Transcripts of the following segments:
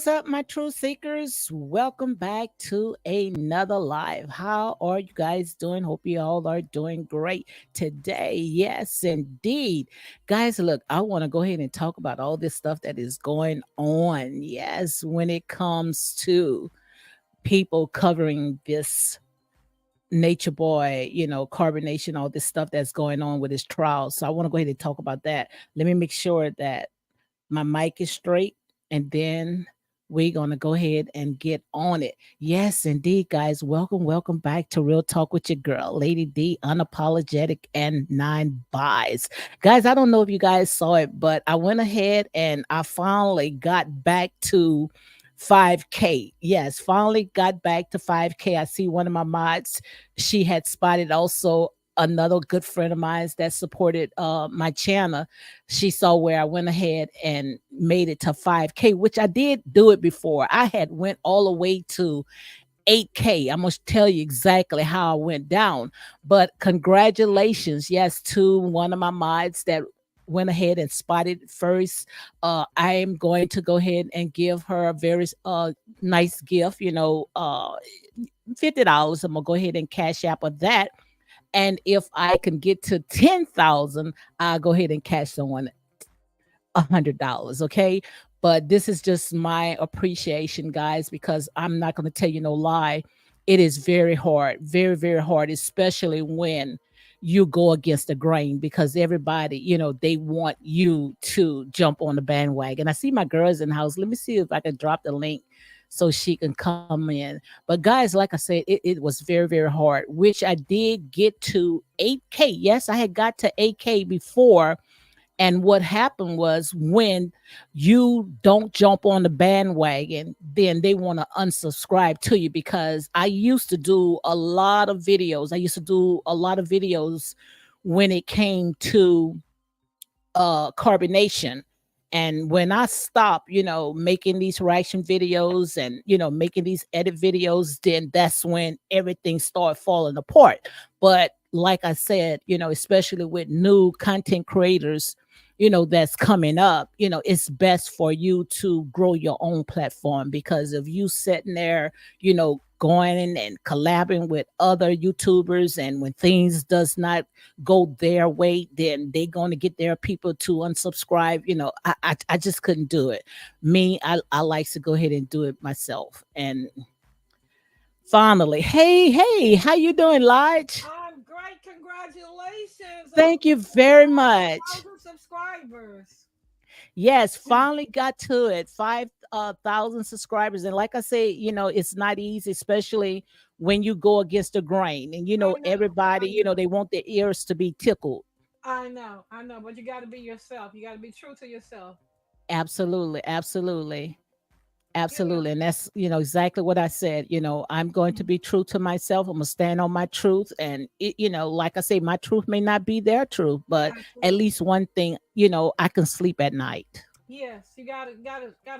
what's up, my truth seekers? Welcome back to another live. How are you guys doing? Hope you all are doing great today. Yes, indeed. Guys, look, I want to go ahead and talk about all this stuff that is going on. Yes, when it comes to people covering this nature boy, carbonation, all this stuff that's going on with his trial. So I want to go ahead and talk about that. Let me make sure that my mic is straight, and then we're going to go ahead and get on it. Yes, indeed, guys. Welcome back to Real Talk with your girl, Lady D, unapologetic and nine buys. Guys, I don't know if you guys saw it, but I went ahead and I finally got back to 5K. Yes, finally got back to 5K. I see one of my mods, she had spotted also another good friend of mine that supported my channel. She saw where I went ahead and made it to 5K, which I did do it before. I had went all the way to 8K. I'm going to tell you exactly how I went down. But congratulations, yes, to one of my mods that went ahead and spotted it first. I am going to go ahead and give her a very nice gift, $50. I'm going to go ahead and cash app of that. And if I can get to 10,000, I'll go ahead and cash someone $100. Okay. But this is just my appreciation, guys, because I'm not going to tell you no lie. It is very hard, very, very hard, especially when you go against the grain because everybody, they want you to jump on the bandwagon. I see my girls in the house. Let me see if I can drop the link so she can come in. But guys, like I said, it was very, very hard, which I did get to 8K. Yes, I had got to 8K before. And what happened was when you don't jump on the bandwagon, then they want to unsubscribe to you because I used to do a lot of videos. I used to do a lot of videos when it came to carbonation. And when I stopped, making these reaction videos and, making these edit videos, then that's when everything started falling apart. But like I said, especially with new content creators, that's coming up, it's best for you to grow your own platform because if you sitting there, going in and collabing with other YouTubers and when things does not go their way, then they're going to get their people to unsubscribe. I just couldn't do it. Me, I like to go ahead and do it myself. And finally, hey, how you doing, Lodge? I'm great. Congratulations on Thank you very much. 5,000 subscribers. Yes, finally got to it. 5,000 subscribers. And like I say, it's not easy, especially when you go against the grain. And I know. everybody, I know. they want their ears to be tickled. I know. I know. But you got to be yourself. You got to be true to yourself. Absolutely, absolutely. Yeah. Absolutely. And that's, exactly what I said. I'm going to Mhm. be true to myself. I'm going to stand on my truth. And, like I say, my truth may not be their truth, but at Absolutely. least one thing, I can sleep at night. Yes. You gotta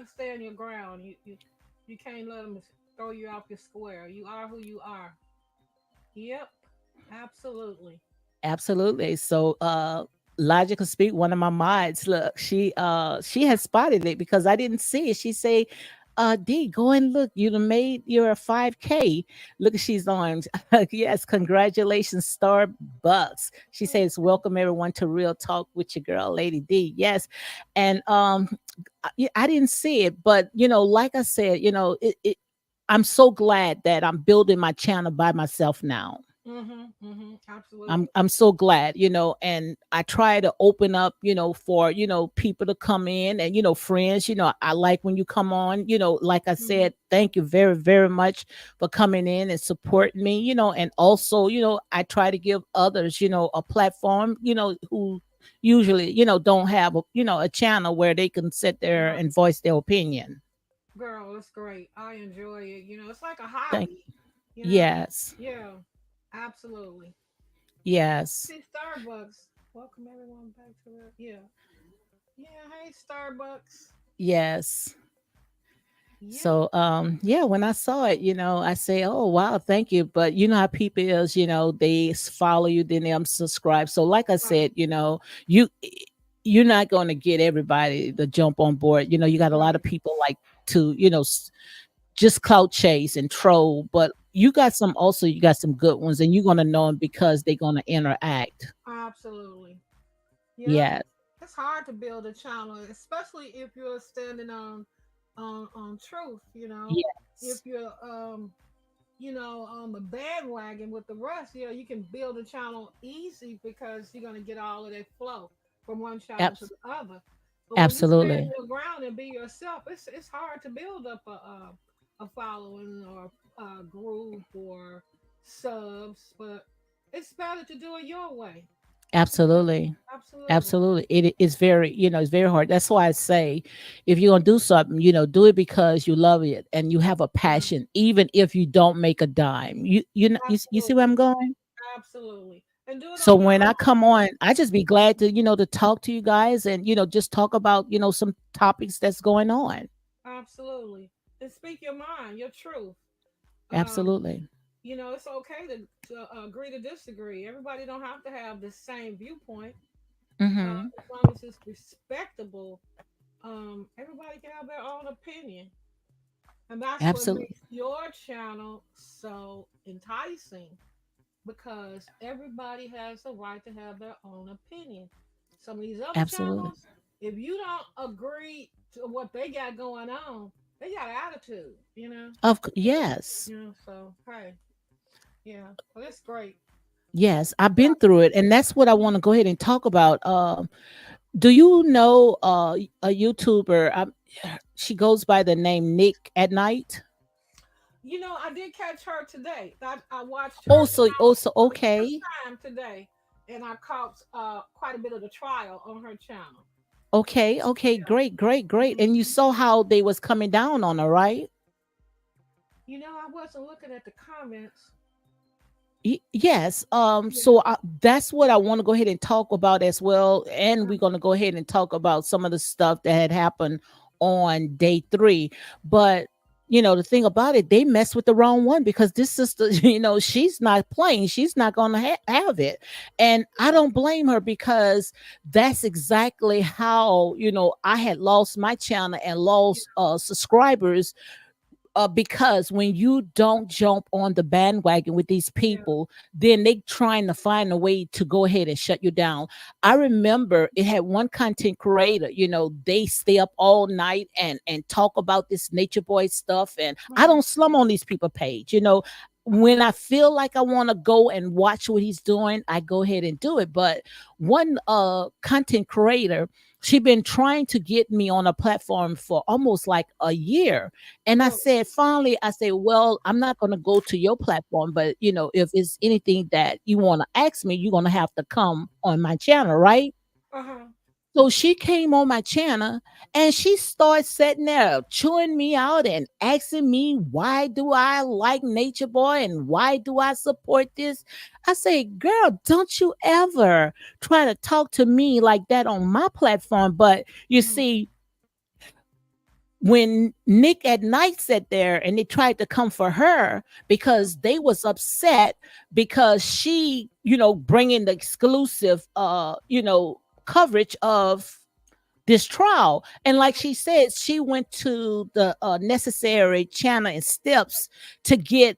stay on your ground. You can't let them throw you off your square. You are who you are. Yep. Absolutely. Absolutely. So Logical Speak, one of my mods, look, she has spotted it because I didn't see it. She say, D, go and look. You done made your 5K. Look, she's on. Yes, congratulations, Starbucks. She says, welcome everyone to Real Talk with your girl, Lady D. Yes. And I didn't see it, but like I said, I'm so glad that I'm building my channel by myself now. Absolutely. I'm so glad, and I try to open up, for, people to come in and, friends, I like when you come on, like I Hmm. said, thank you very, very much for coming in and supporting me, and also, I try to give others, a platform, who usually, don't have, a channel where they can sit there Right. and voice their opinion. Girl, it's great. I enjoy it. It's like a Thank, hobby. You know? yes, Yeah, absolutely. yes, See, Starbucks. Welcome everyone back to the. Yeah. Yeah, hey, Starbucks. yes. Yeah. So yeah, when I saw it, I say, "Oh wow, thank you." But you know how people is, they follow you, then they unsubscribe. So like I Right, said, you you're not going to get everybody to jump on board. You got a lot of right. people like to, just clout chase and troll, but you got some good ones, and you're gonna know them because they're gonna interact. Absolutely. Yep. Yeah. It's hard to build a channel, especially if you're standing on truth, you know. If Yes. you're on the bandwagon with the rest, you can build a channel easy because you're gonna get all of that flow from one channel to Abs- the other. But when you stand Absolutely. your ground and be yourself, it's hard to build up a following or a group or subs, but it's better to do it your way. Absolutely. Absolutely. Absolutely. It is very, it's very hard. That's why I say if you're going to do something, do it because you love it and you have a Uh-huh. passion, even if you don't make a dime. You see where I'm Absolutely. going? Absolutely. And do it So on your when I own. come on, I just be glad to, to talk to you guys and, just talk about, some topics that's going on. Absolutely. And speak your mind, your truth. Um, Absolutely. it's okay to agree to disagree. Everybody don't have to have the same viewpoint. Mhm. As long as it's respectable, everybody can have their own opinion. And that's what Absolutely. makes your channel so enticing because everybody has the right to have their own opinion. Some of these other Absolutely. channels, if you don't agree to what they got going on, they got attitude, you know. Yes. So hey, yeah, well, it's great. Yes, I've been through it, and that's what I want to go ahead and talk about. Do you know a YouTuber? She goes by the name Nick at Night. I did catch her today. I watched her Also, channel for the first okay, time today, and I caught quite a bit of the trial on her channel. okay, great, great, great. And you saw how they was coming down on her, right? I wasn't looking at the comments. Yes. Yeah. That's what I want to go ahead and talk about as well. And we're going to go ahead and talk about some of the stuff that had happened on day 3. But the thing about it, they messed with the wrong one because this sister, she's not playing. She's not going to have it. And I don't blame her because that's exactly how, I had lost my channel and lost subscribers, because when you don't jump on the bandwagon with these Yeah. people, then they trying to find a way to go ahead and shut you down. I remember it had one content creator, they stay up all night and talk about this nature boy stuff. And I Uh-huh. don't slum on these people page, Uh-huh. when I feel like I want to go and watch what he's doing, I go ahead and do it. But one content creator, she been trying to get me on a platform for almost like a year. And I Really. said, finally, I said, well, I'm not going to go to your platform, but if it's anything that you want to ask me, you're going to have to come on my channel, right? Uh-huh. So she came on my channel and she started sitting there chewing me out and asking me, why do I like Nature Boy and why do I support this? I say, girl, don't you ever try to talk to me like that on my platform. But you Uh-huh. see, when Nick at Night sat there and they tried to come for her because they was upset because she, bringing the exclusive, coverage of this trial. And like she said, she went to the necessary channel and steps to get,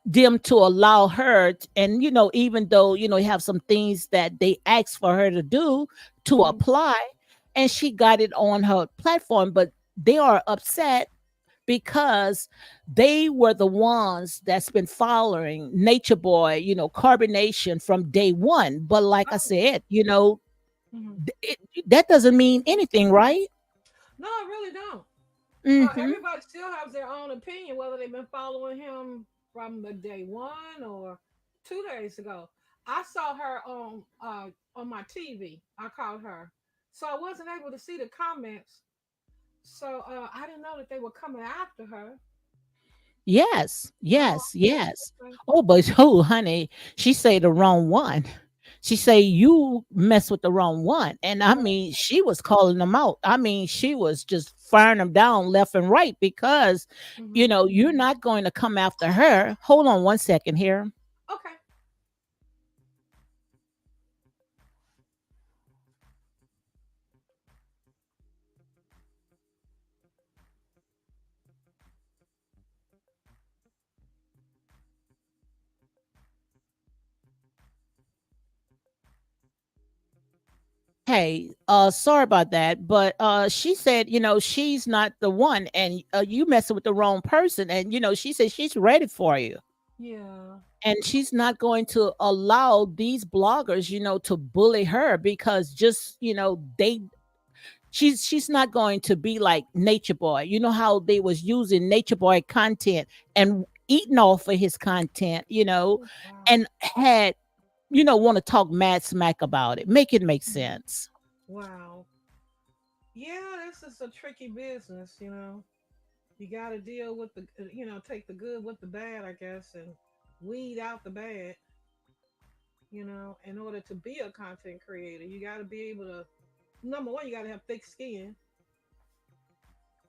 them to allow her and even though you have some things that they asked for her to do to Uh-huh. apply, and she got it on her platform, but they are upset because they were the ones that's been following Nature Boy, carbonation from day one. But like I Oh. said, Mhm. that doesn't mean anything, right? No, I really don't. Mm-hmm. Everybody still has their own opinion, whether they've been following him from the day one or 2 days ago. I saw her on my TV. I called her, so I wasn't able to see the comments. So I didn't know that they were coming after her. Yes, Oh, yes, okay, yes. okay. Oh, but oh, honey, she say the wrong one. She say you mess with the wrong one, and I Oh, mean, she was calling them out. I mean, she was just firing them down left and right because, mhm. you're not going to come after her. Hold on one second here. Okay. hey, sorry about that, but she said, she's not the one, and you messing with the wrong person, and she said she's ready for you, Yeah. and she's not going to allow these bloggers, to bully her because just they she's not going to be like Nature Boy. You know how they was using Nature Boy content and eating off of his content, Oh, wow. and had want to talk mad smack about it. Make it make Mhm. sense. Wow. Yeah, this is a tricky business, you know. You got to deal with take the good with the bad, I guess, and weed out the bad, in order to be a content creator. You got to be able to, number one, you got to have thick skin.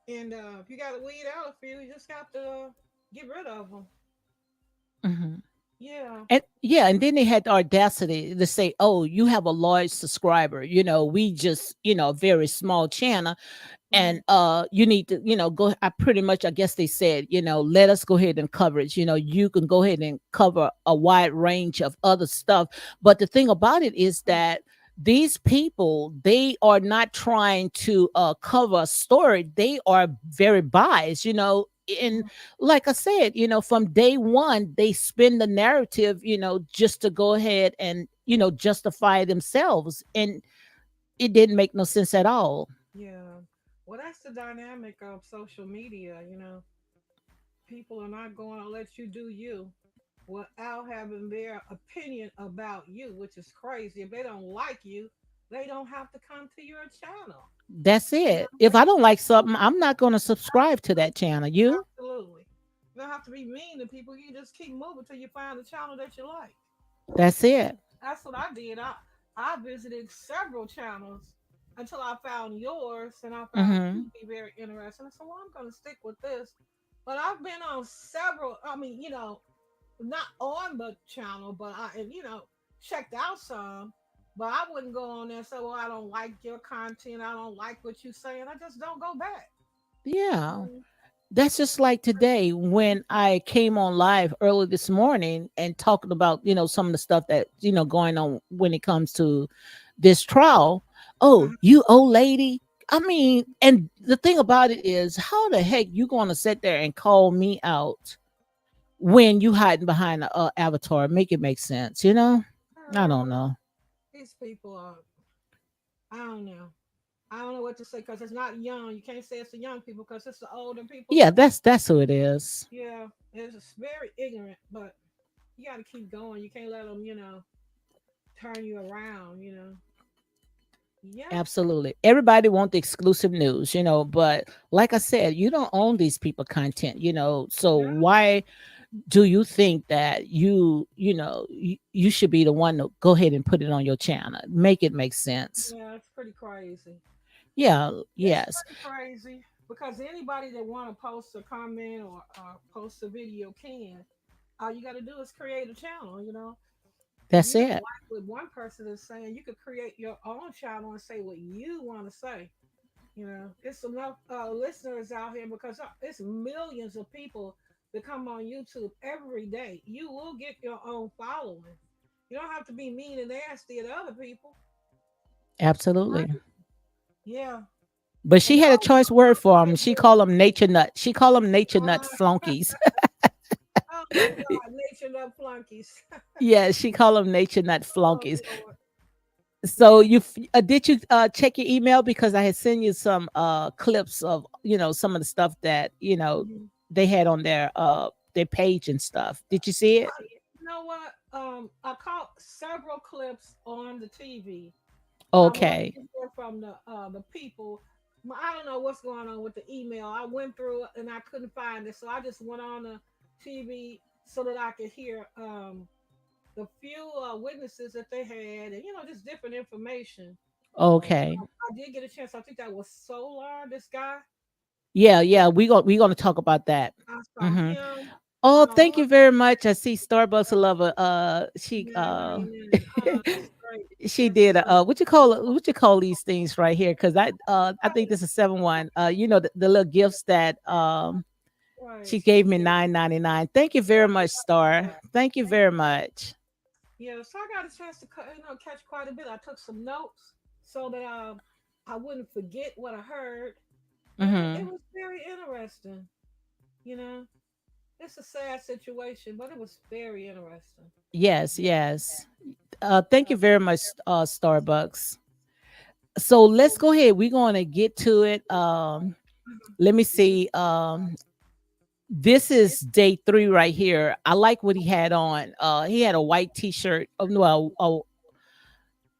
And if you got to weed out a few, you just have to get rid of them. hmm Yeah. And yeah, and then they had the audacity to say, "Oh, you have a large subscriber. We just, a very small channel, Hmm. and you need to go." I pretty much, I guess they said, let us go ahead and cover it. You can go ahead and cover a wide range of other stuff, but the thing about it is that these people, they are not trying to cover a story. They are very biased, and like I said, from day one they spin the narrative, just to go ahead and justify themselves, and it didn't make no sense at all. Yeah. Well, that's the dynamic of social media. People are not going to let you do you without having their opinion about you, which is crazy. If they don't like you, they don't have to come to your channel. That's You know, it. If they I don't don't have like to something, I'm not going to subscribe to that channel. You? absolutely. You don't have to be mean to people. You just keep moving till you find a channel that you like. That's it. That's what I did. I visited several channels until I found yours, and I found you hmm to be very interesting. I said, "Well, I'm going to stick with this." But I've been on several. I mean, not on the channel, but checked out some. But I wouldn't go on there and say, "Well, I don't like your content. I don't like what you're saying." I just don't go back. Yeah. Mm. That's just like today when I came on live early this morning and talking about, some of the stuff that, going on when it comes to this trial. Oh, Uh-huh. you old lady. I mean, and the thing about it is, how the heck you going to sit there and call me out when you hiding behind a avatar? Make it make sense, I don't Well, know. these people are. I don't know. I don't know what to say because it's not young. You can't say it's the young people because it's the older people. Yeah, that's who it is. Yeah, it's very ignorant, but you got to keep going. You can't let them, turn you around. Yeah. Absolutely. Everybody want the exclusive news, but like I said, you don't own these people content, so No. why do you think that you should be the one to go ahead and put it on your channel? Make it make sense. Yeah, it's pretty crazy. Yeah, It's yes. pretty crazy because anybody that want to post a comment or post a video can. All you got to do is create a channel. If That's you don't it. like what one person is saying, you could create your own channel and say what you want to say. It's enough listeners out here because it's millions of people that come on YouTube every day. You will get your own following. You don't have to be mean and nasty to other people. Absolutely. Right? Yeah. But And she had a those choice word for them. right She there. called them nature nut. She called them nature nut Uh, flunkies. oh my God, nature love flunkies. Yeah, she called them nature nut Oh flunkies. Lord. So Yeah. did you check your email, because I had sent you some clips of some of the stuff that Mhm. they had on their page and stuff. Did you see it? You know what? I caught several clips on the TV. I wanted Okay. to hear from the people. I don't know what's going on with the email. I went through it and I couldn't find it, so I just went on the TV so that I could hear the few witnesses that they had, and just different information. Okay. I did get a chance. I think that was Solar. This guy. Yeah, yeah. We gonna talk about that. I saw hmm him. Oh, thank What? you very much. I see Starbucks lover. She Man, amen. That's great. she Yes, did sir. what you call it, what you call these things right here, because I think this is 7-1, the little gifts that Right. she She gave me did. 9.99. Thank you very much, Star. Thank you very much. Yeah, so I got a chance to catch quite a bit. I took some notes, so that I wouldn't forget what I heard. And it Mm-hmm. was very interesting. You know, it's a sad situation, but it was very interesting. Yes, yes. Thank you So, very much, Starbucks. So let's go ahead. We're going to get to it. Let me see. This is day 3 right here. I like what he had on. He had a white t-shirt. Oh no,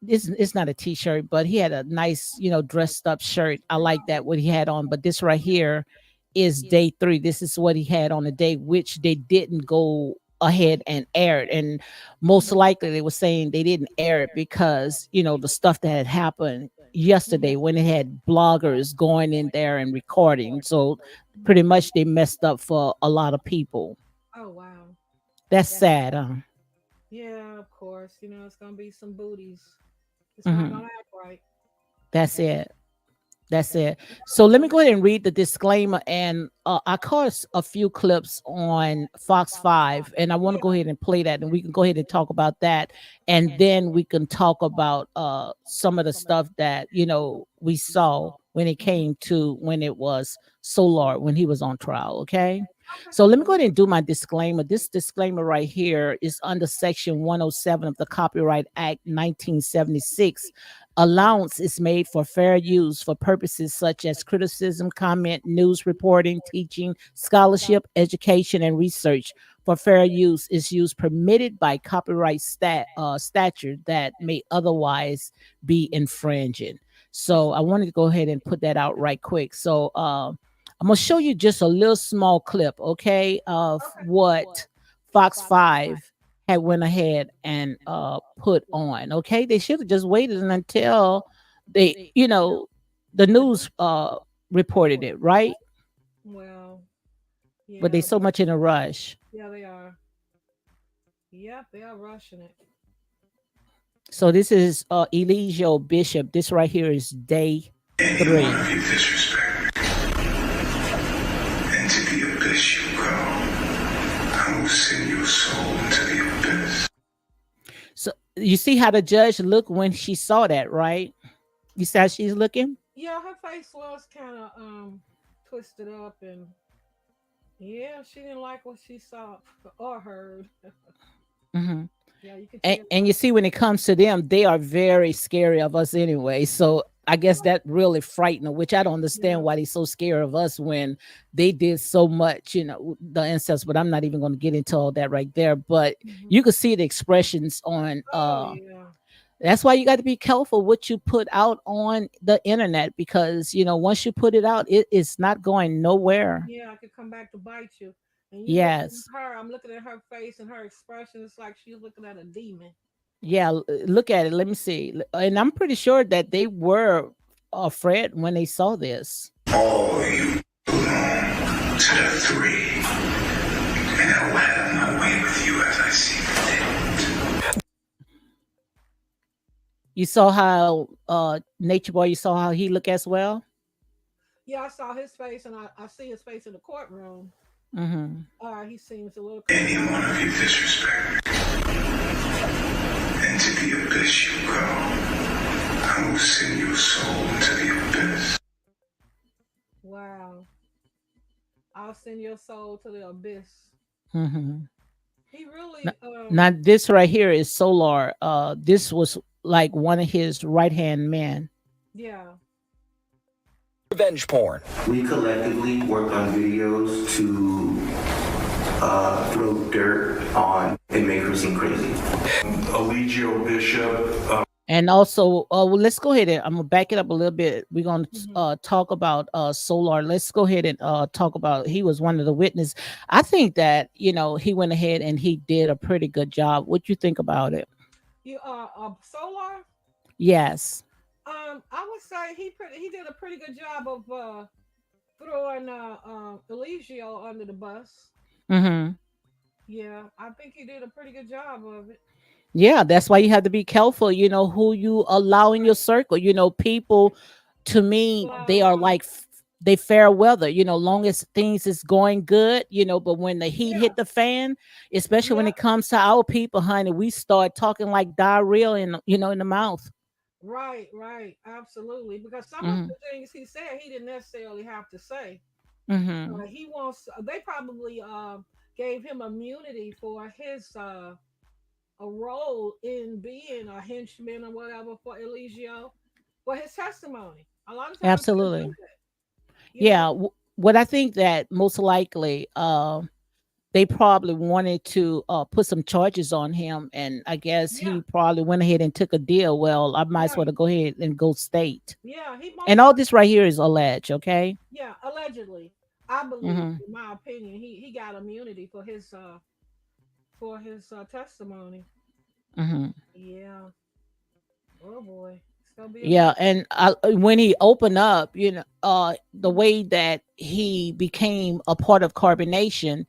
it's not a t-shirt, but he had a nice, dressed up shirt. I like that what he had on. But this right here is day 3. This is what he had on the day, which they didn't go ahead and air it. And most likely they were saying they didn't air it because, the stuff that had happened yesterday when they had bloggers going in there and recording. So pretty much they messed up for a lot of people. oh wow. That's sad, huh? Yeah, of course. You know, it's gonna be some booties. It's not Hmm. gonna act right. That's it. That's it. So let me go ahead and read the disclaimer. And I caught a few clips on Fox 5, and I want to Yeah. go ahead and play that, and we can go ahead and talk about that. And then we can talk about some of the stuff that, we saw when it Mhm. came to when it was Solar, when he was on trial. Okay. Okay. So let me go Well, ahead and do my disclaimer. This disclaimer right here is under Section 107 of the Copyright Act 1976. Allowance is made for fair use for purposes such as criticism, comment, news reporting, teaching, scholarship, education, and research. For fair use is used permitted by copyright statute that may otherwise be infringing. So I wanted to go ahead and put that out right quick. So I'm gonna show you just a little small clip, okay, of what Fox 5 had went ahead and put on. Okay, they should have just waited until they, the news reported it, right? well, But they yeah, so much in a rush. yeah, they are. Yep, they are rushing it. So this is Eligio Bishop. This right here is day Any one of 3. you disrespect me, and to the abyss you go. I will send your soul into the abyss. So you see how the judge looked when she saw that, right? You see how she's looking? Yeah, her face was kind of twisted up, and yeah, she didn't like what she saw or heard. Hmm. Yeah, you could and, tell. and you see when it comes to them, they are very scary of us anyway, so I guess that really frightened them, which I don't understand Yeah. why they so scared of us when they did so much, the incest. But I'm not even going to get into all that right there. But Mhm. you could see the expressions on Oh yeah. that's why you got to be careful what you put out on the internet, because once you put it out, it is not going nowhere. Yeah, I could come back to bite you. And you looking Yes. at her, I'm looking at her face and her expression. It's like she's looking at a demon. Yeah, look at it. Let me see. And I'm pretty sure that they were afraid when they saw this. All you belong to the three, and I will have my way with you as I see fit. You saw how Nature Boy, you saw how he look as well. Yeah, I saw his face, and I see his face in the courtroom. Hmm. He seems a little Any concerned. one of you disrespect me, and to the abyss you go. I will send your soul into the abyss. Wow. I'll send your soul to the abyss. Hmm. He Now, really, now this right here is Solar. This was like one of his right hand men. yeah. Revenge porn. We collectively work on videos to throw dirt on and make her seem crazy. Eligio Bishop. And also, well, let's go ahead and I'm gonna back it up a little bit. We're gonna Mhm. talk about Solar. Let's go ahead and talk about, he was one of the witnesses. I think that he went ahead and he did a pretty good job. What you think about it? You Solar. Yes. I would say he did a pretty good job of throwing Eligio under the bus. Hmm. Yeah, I think he did a pretty good job of it. Yeah, that's why you have to be careful, who you allow in your circle. People, to me, Fly they are away. like they fair weather, long as things is going good, but when the heat Yeah. hit the fan, especially when Yeah. it comes to our people, honey, we start talking like diarrhea in the mouth. Right, right, absolutely. Because some of Mm-hmm. the things he said, he didn't necessarily have to say. Mm-hmm. He wants. They probably gave him immunity for his a role in being a henchman or whatever for Eligio for his testimony. A lot of times they do Absolutely. that, you know. Yeah. What I think that most likely, they probably wanted to put some charges on him, and I guess Yeah, he probably went ahead and took a deal. Well, I might as well right. go ahead and go state. Yeah, he most And all this right here is alleged. Okay. yeah, allegedly. I believe, Mm-hmm. in my opinion, he got immunity for his testimony. Mm-hmm. Yeah. Oh boy, it's gonna be a Yeah, mess. and when he opened up, the way that he became a part of carbonation,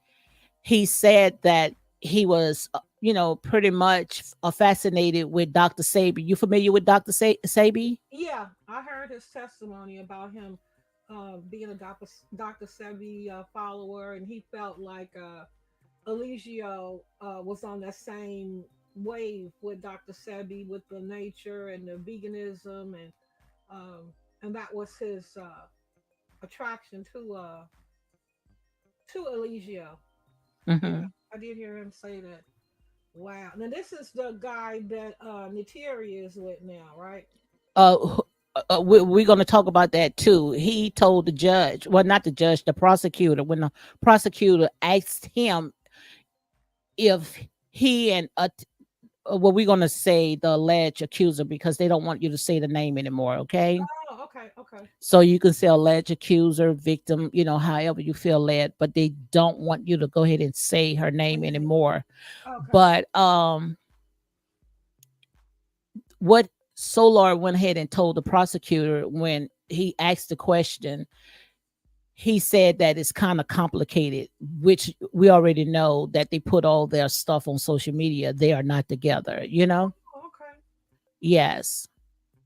he said that he was, pretty much fascinated with Dr. Sabi. You familiar with Dr. Sabi? Yeah, I heard his testimony about him being a Dr. Sebi follower, and he felt like Eligio was on that same wave with Dr. Sebi with the nature and the veganism, um, and that was his attraction to Eligio. Yeah, Hmm. I did hear him say that. Wow. Now this is the guy that Nateri is with now, right? We're going to talk about that too. He told the judge, well, not the judge, the prosecutor, when the prosecutor asked him if he and well, we're going to say the alleged accuser because they don't want you to say the name anymore. Okay. Oh, okay, okay, So you can say alleged accuser, victim, however you feel led, but they don't want you to go ahead and say her name anymore. okay. But what Solar went ahead and told the prosecutor when he asked the question, he said that it's kind of complicated, which we already know that they put all their stuff on social media. They are not together, you know? Oh, okay. Yes.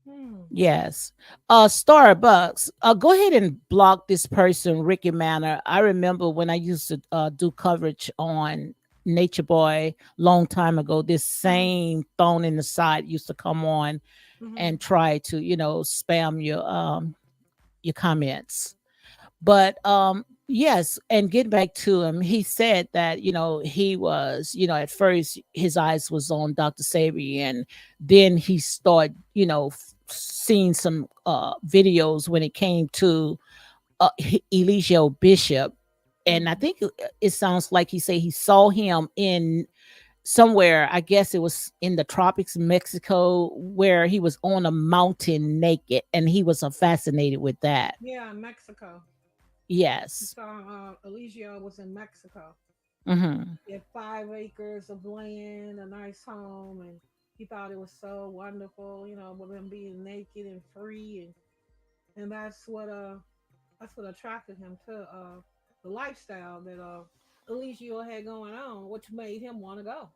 Hmm. Yes. Starbucks. Go ahead and block this person, Ricky Manor. I remember when I used to do coverage on Nature Boy long time ago, this Hmm. same phone in the side used to come on Hmm. and try to, spam your comments. But yes, and get back to him, he said that, he was, at first his eyes was on Dr. Sabi, and then he started, seeing some videos when it came to Eligio Bishop. And I Hmm. think it sounds like he said he saw him in somewhere, I guess it was in the tropics of Mexico, where he was on a mountain naked, and he was fascinated with that. Yeah, Mexico. You Yes. saw Eligio was in Mexico. Hmm. He had 5 acres of land, a nice home, and he thought it was so wonderful, with him being naked and free, and that's what attracted him to the lifestyle that Eligio had going on, which made him want to go.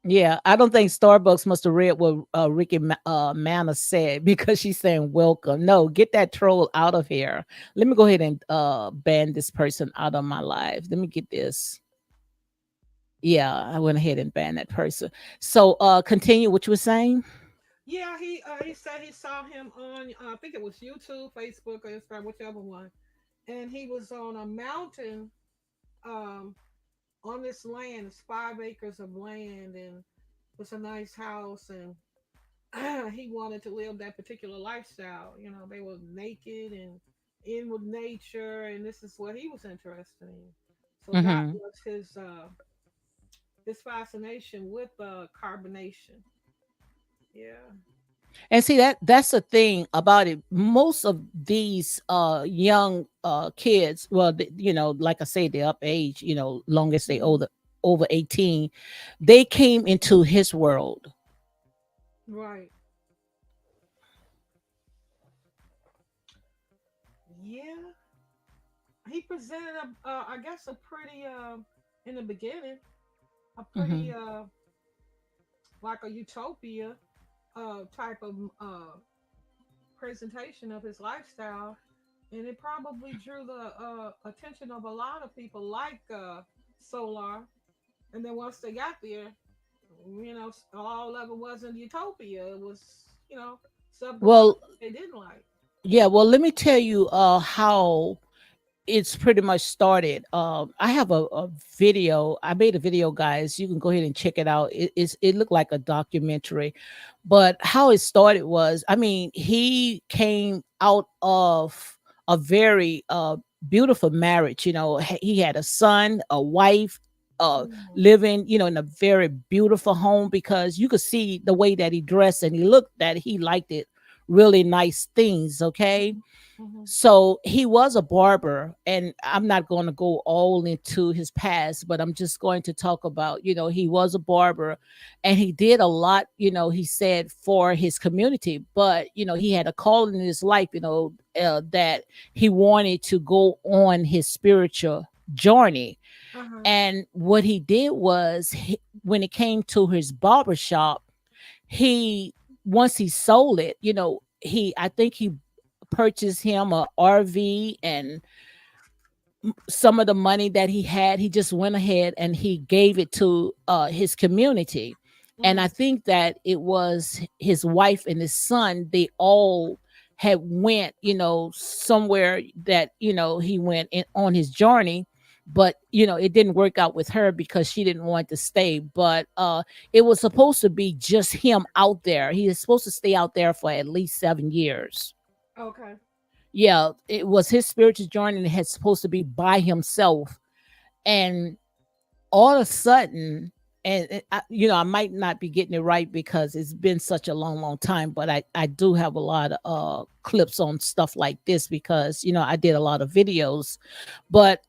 Yeah, I don't think Starbucks must have read what Ricky Mana said because she's saying welcome. No, get that troll out of here. Let me go ahead and ban this person out of my life. Let me get this. Yeah, I went ahead and banned that person. So continue what you were saying. Yeah, he said he saw him on I think it was YouTube, Facebook, or Instagram, whichever one, and he was on a mountain um on this land. It's 5 acres of land, and it's a nice house, and he wanted to live that particular lifestyle. They were naked and in with nature, and this is what he was interested in. So that Hmm. was his fascination with carbonation. Yeah. And see, that's the thing about it. Most of these young kids, well, like I say, they're up age, long as they Mhm. over 18, they came into his world. Right. Yeah. He presented I guess a pretty in the beginning a pretty Hmm. like a utopia type of presentation of his lifestyle, and it probably drew the attention of a lot of people like Solar. And then once they got there, all of it wasn't utopia. It was, subdivide Well, what they didn't like. yeah, well, let me tell you how it's pretty much started. I have a video. I made a video, guys. You can go ahead and check it out. It looked like a documentary, but how it started was, I mean, he came out of a very beautiful marriage. He had a son, a wife, Mm-hmm. living, in a very beautiful home, because you could see the way that he dressed and he looked, that he liked it, really nice things. Okay, Mm-hmm. so he was a barber, and I'm not going to go all into his past, but I'm just going to talk about, he was a barber, and he did a lot, he said, for his community. But, he had a call in his life, that he wanted to go on his spiritual journey. Uh-huh. And what he did was, when it came to his barber shop, he once he sold it, I think he purchased him a RV, and some of the money that he had, he just went ahead and he gave it to his community. And I Mm-hmm. think that it was his wife and his son, they all had went, somewhere that, he went in on his journey. But it didn't work out with her because she didn't want to stay. But it was supposed to be just him out there. He is supposed to stay out there for at least 7 years. Okay. Yeah, it was his spiritual journey, and it had supposed to be by himself. And all of a sudden, I might not be getting it right because it's been such a long, long time, but I do have a lot of clips on stuff like this, because I did a lot of videos. But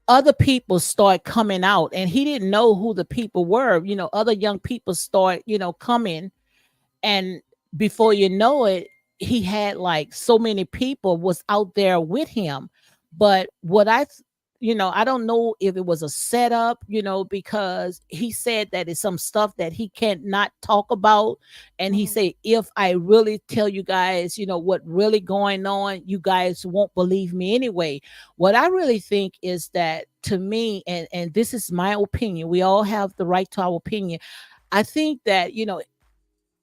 other people start coming out, and he didn't know who the people were. Other young people start coming, and before you know it, he had like so many people was out there with him. But I don't know if it was a setup, because he said that it's some stuff that he can't not talk about. And he Mm-hmm. said, if I really tell you guys, what really going on, you guys won't believe me anyway. What I really think is that, to me, and this is my opinion, we all have the right to our opinion. I think that,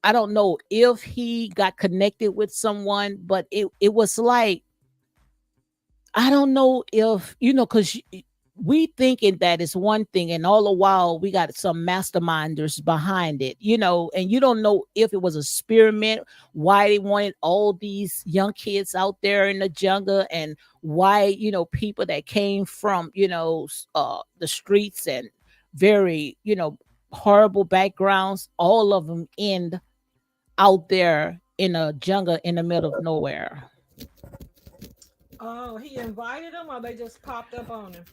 I don't know if he got connected with someone, but it was like, I don't know if, because we thinking that it's one thing, and all the while we got some masterminders behind it, and you don't know if it was a experiment, why they wanted all these young kids out there in the jungle, and why, people that came from, the streets and very, horrible backgrounds, all of them end out there in a jungle in the middle of nowhere. Oh, he invited them, or they just popped up on him?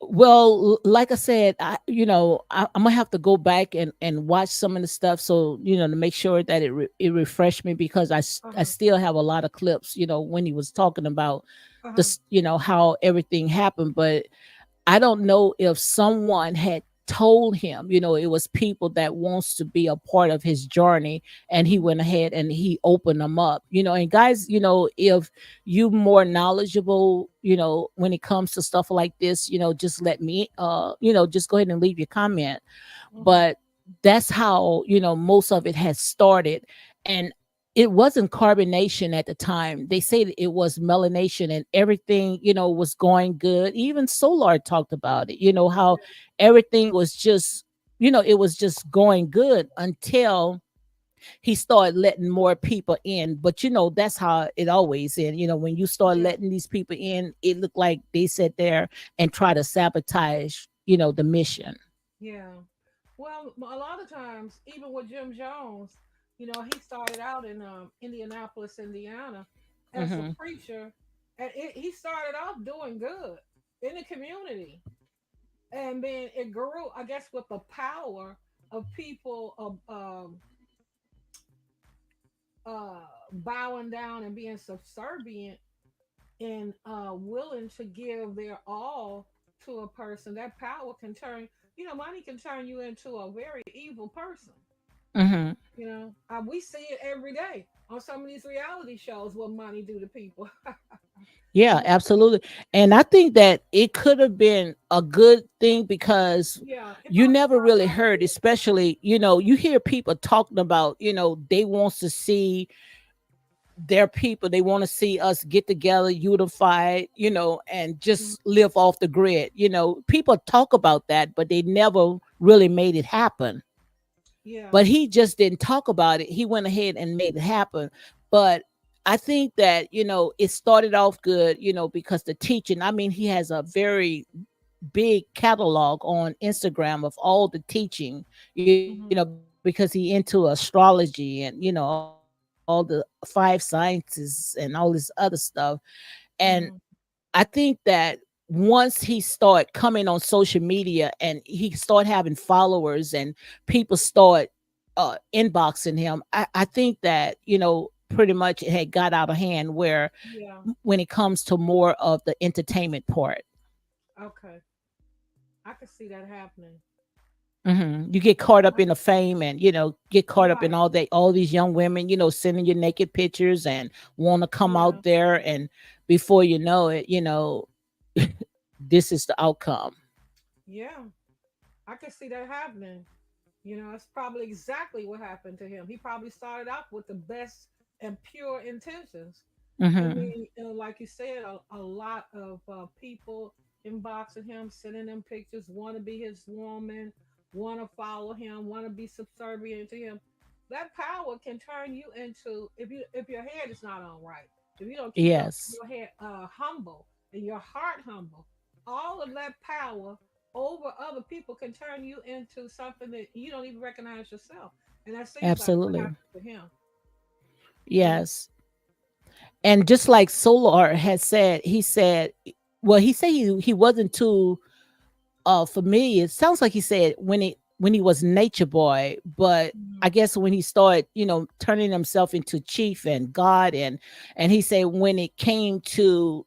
Well, like I said, I'm gonna have to go back and watch some of the stuff, so to make sure that it refreshed me, because I Uh-huh. still have a lot of clips, when he was talking about Uh-huh. this, how everything happened. But I don't know if someone had told him, it was people that wants to be a part of his journey, and he Mm-hmm. went ahead and he opened them up, and guys, if you more knowledgeable, when it comes to stuff like this, just let me, just go ahead and leave your comment. Mm-hmm. But that's how, most of it has started. And it wasn't carbonation at the time. They say that it was melanation, and everything, was going good. Even Solar talked about it, how everything was just, it was just going good until he started letting more people in. But that's how it always is. When you start Yeah. letting these people in, it looked like they sit there and try to sabotage, the mission. Yeah. Well, a lot of times, even with Jim Jones, he started out in Indianapolis, Indiana, as a Hmm. preacher, and he started off doing good in the community, and then it grew, I guess, with the power of people of bowing down and being subservient and willing to give their all to a person. That power can turn, money can turn you into a very evil person. Hmm. We see it every day on some of these reality shows, what money do to people. Yeah, absolutely. And I think that it could have been a good thing because Yeah, it you probably never started really off heard, good. especially, you hear people talking about, they wants to see their people, they want to see us get together, unified, and Mhm. just live off the grid. People talk about that, but they never really made it happen. Yeah. But he just didn't talk about it. He went ahead and made it happen. But I think that, it started off good, because the teaching, I mean, he has a very big catalog on Instagram of all the teaching, Hmm. because he into astrology and, all the five sciences and all this other stuff. And Hmm. I think that once he start coming on social media and he start having followers and people start inboxing him, I think that, pretty much it had got out of hand where Yeah. when it comes to more of the entertainment part. Okay. I could see that happening. You get caught up I in the could see that. fame and, get caught up in Right. all these young women, sending you naked pictures and want to come Yeah. out there. And before you know it, this is the outcome. Yeah. I could see that happening. It's probably exactly what happened to him. He probably started out with the best and pure intentions. I Hmm. mean, like you said, a lot of people inboxing him, sending him pictures, want to be his woman, want to follow him, want to be subservient to him. That power can turn you into, if your head is not on right, if you don't keep Yes, your head humble and your heart humble, all of that power over other people can turn you into something that you don't even recognize yourself. And that seems like what absolutely. happened to him. You know. Yes. And just like Solar had said, he said, well, he said he wasn't too familiar. It sounds like he said when he was Nature Boy, but I Mhm. guess when he started, turning himself into chief and God, and he said when it came to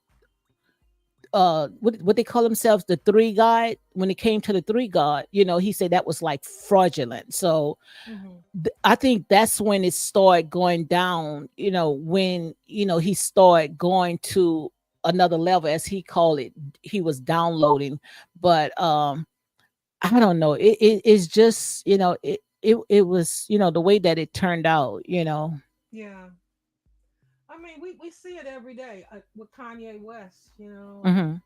what they call themselves, the three god, when it came to the three god, he said that was like fraudulent. So Mhm. I think that's when it started going down, when, he started going to another level, as he called it. He was downloading. But I don't know. It's just, it was, the way that it turned out. Yeah. I mean, we see it every day with Kanye West, and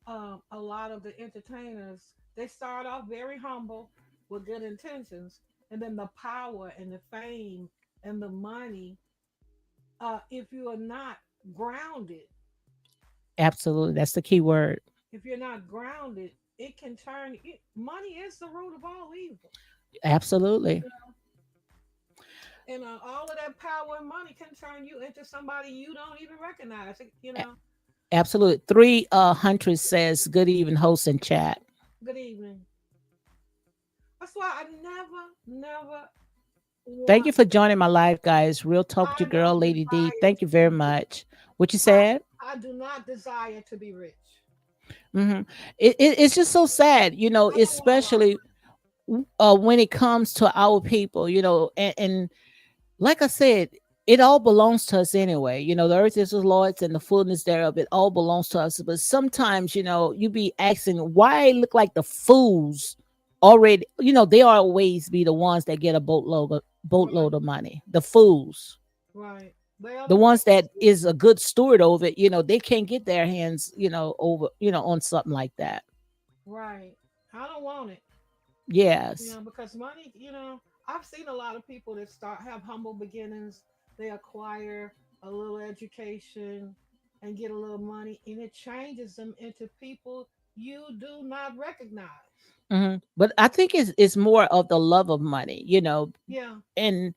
Hmm. a lot of the entertainers, they start off very humble with good intentions, and then the power and the fame and the money, if you are not grounded, Absolutely. That's the key word. if you're not grounded, it can turn money is the root of all evil. Absolutely. And all of that power and money can turn you into somebody you don't even recognize. Absolutely. 300 says good evening, host and chat. Good evening. That's why I never Thank want. you for joining my live, guys. Real talk with I your girl, don't Lady D. desire Thank you to be very rich. much. What you I said? I do not desire to be rich. Hmm. It's just so sad, I don't want a lot of especially when it comes to our people, and like I said, it all belongs to us anyway. The earth is the Lord's and the fullness thereof. It all belongs to us. But sometimes, you be asking why I look like the fools already. They always be the ones that get a money. boatload of money. The fools, Right. They are the the ones ones that that is a good steward over it. They can't get their hands, over, on something like that. right. I don't want it. Yes. Because money, I've seen a lot of people that have humble beginnings. They acquire a little education and get a little money, and it changes them into people you do not recognize. But I think it's more of the love of money, Yeah. and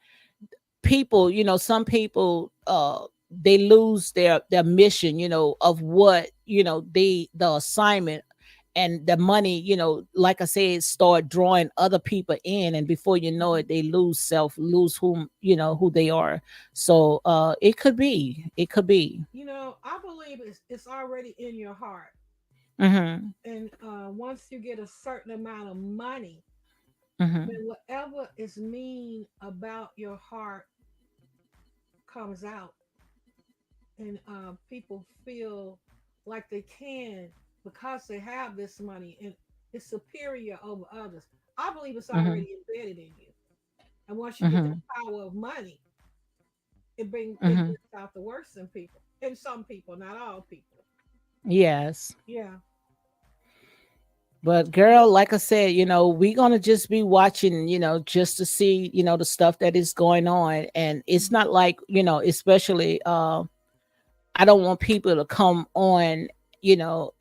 people, some people they lose their mission, of what, the assignment, and the money, like I said, start drawing other people in, and before you know Mhm. it, they lose whom, who they are. So it could be. I believe it's already in your heart, Hmm. and once you get a certain amount of money, then Hmm. whatever is mean about your heart comes out, and people feel. like they can because they have this money and it's superior over others. I believe it's Mhm. already embedded in you. And once you get that Mhm. power of money, it Mhm. brings out the worst in people. In some people, not all people. Yes. Yeah. But So girl, like I said, we're gonna just be watching, just to see, the stuff that is going on. And it's mhm, not like, especially I don't want people to come on,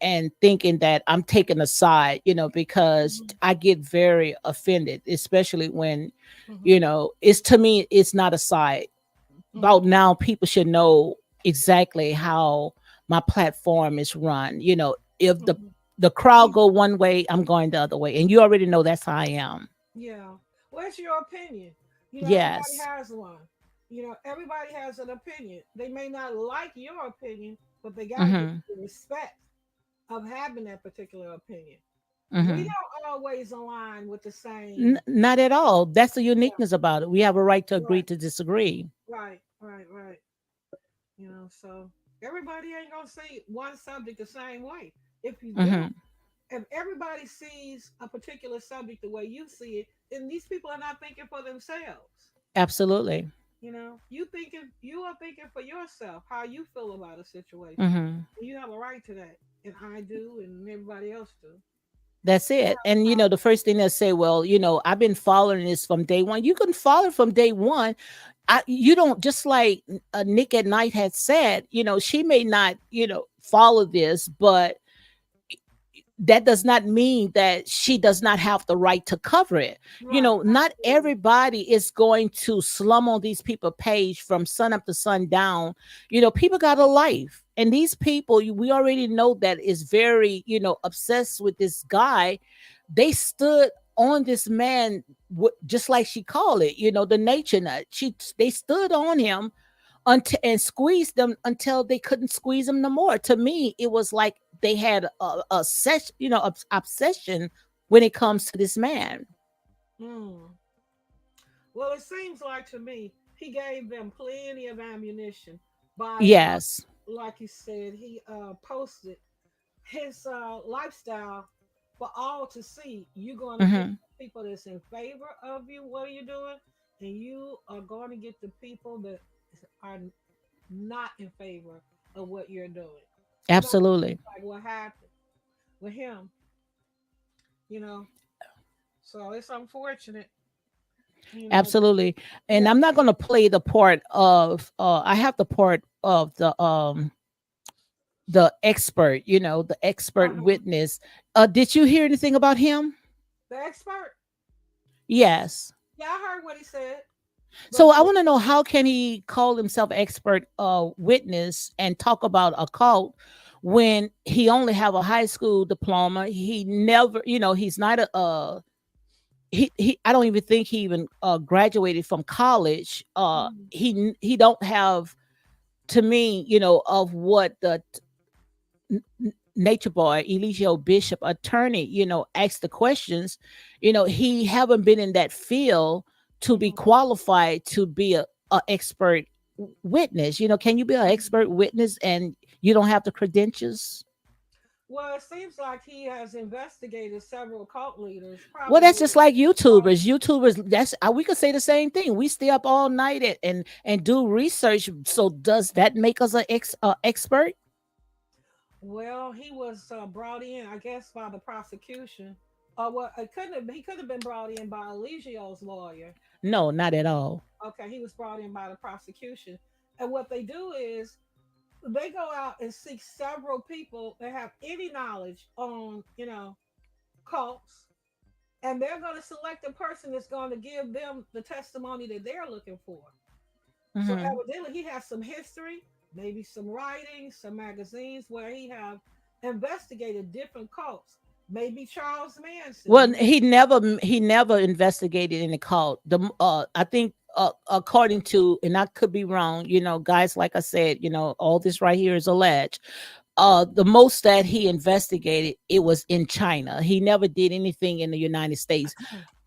and thinking that I'm taking a side, because mhm, I get very offended, especially when, mhm, it's to me, it's not a side. About mhm, now, people should know exactly how my platform is run. If the mhm. the crowd go one way, I'm going the other way, and you already know that's how I am. Yeah. What's your opinion? Everybody Yes. has one. Everybody has an opinion. They may not like your opinion, but they got to give Hmm. you the respect of having that particular opinion. We Hmm. don't always align with the same. Not at all. That's the Yeah, uniqueness about it. We have a right to agree right, to disagree. right. So everybody ain't gonna see one subject the same way. If you do, Hmm. if everybody sees a particular subject the way you see it, then these people are not thinking for themselves. Absolutely. You are thinking for yourself how you feel about a situation. Hmm. And you have a right to that. And I do and everybody else do. That's You it. have And a the first thing they say, well, I've been following this from day one. You can follow it from day one. You don't, just like Nick at Night had said, she may not, follow this, but that does not mean that she does not have the right to cover it. right, Not absolutely. everybody is going to slum on these people page from sun up to sundown. People got a life. And these people, we already know that is very, obsessed with this guy. They stood on this man, just like she called it, the nature nut. They stood on him until and squeezed them until they couldn't squeeze them no more. To me, it was like they had a obsession when it comes to this man. Mm. Well, it seems like to me he gave them plenty of ammunition by, Yes. like you said, he posted his lifestyle for all to see. You're going to get Hmm. people that's in favor of you. What are you doing? And you are going to get the people that are not in favor of what you're doing. And that's Absolutely. like what happened with him, you know. So it's unfortunate, but Absolutely. And yeah. I'm not going to play the part of I have the part of the expert, the expert Uh-huh. witness. Did you hear anything about him? The expert, Yes. yeah, I heard what he said, but So what I was want to know, how can he call himself expert witness and talk about a cult when he only have a high school diploma? He never, he's not a he I don't even think he even graduated from college. mm, He don't have, to me, of what the nature boy Eligio Bishop attorney, asked the questions. He haven't been in that field to be mhm, qualified to be a expert witness. Can you be an mhm. expert witness and you don't have the credentials? Well, it seems like he has investigated several cult leaders, Well, that's probably. just like Uh, YouTubers, that's we could say the same thing. We stay up all night and do research. So does that make us an expert? well, he was brought in, I guess, by the prosecution. Well, it couldn't have. He could have been brought in by Eligio's lawyer. No, not at all. Okay, he was brought in by the prosecution, and what they do is they go out and seek several people that have any knowledge on, cults, and they're going to select a person that's going to give them the testimony that they're looking for. So Hmm. evidently, he has some history, maybe some writings, some magazines where he have investigated different cults. Maybe Charles Manson. Well, he never investigated any cult. I think, according to, and I could be wrong, guys, like I said, all this right here is alleged. The most that he investigated, it was in China. He never did anything in the United States.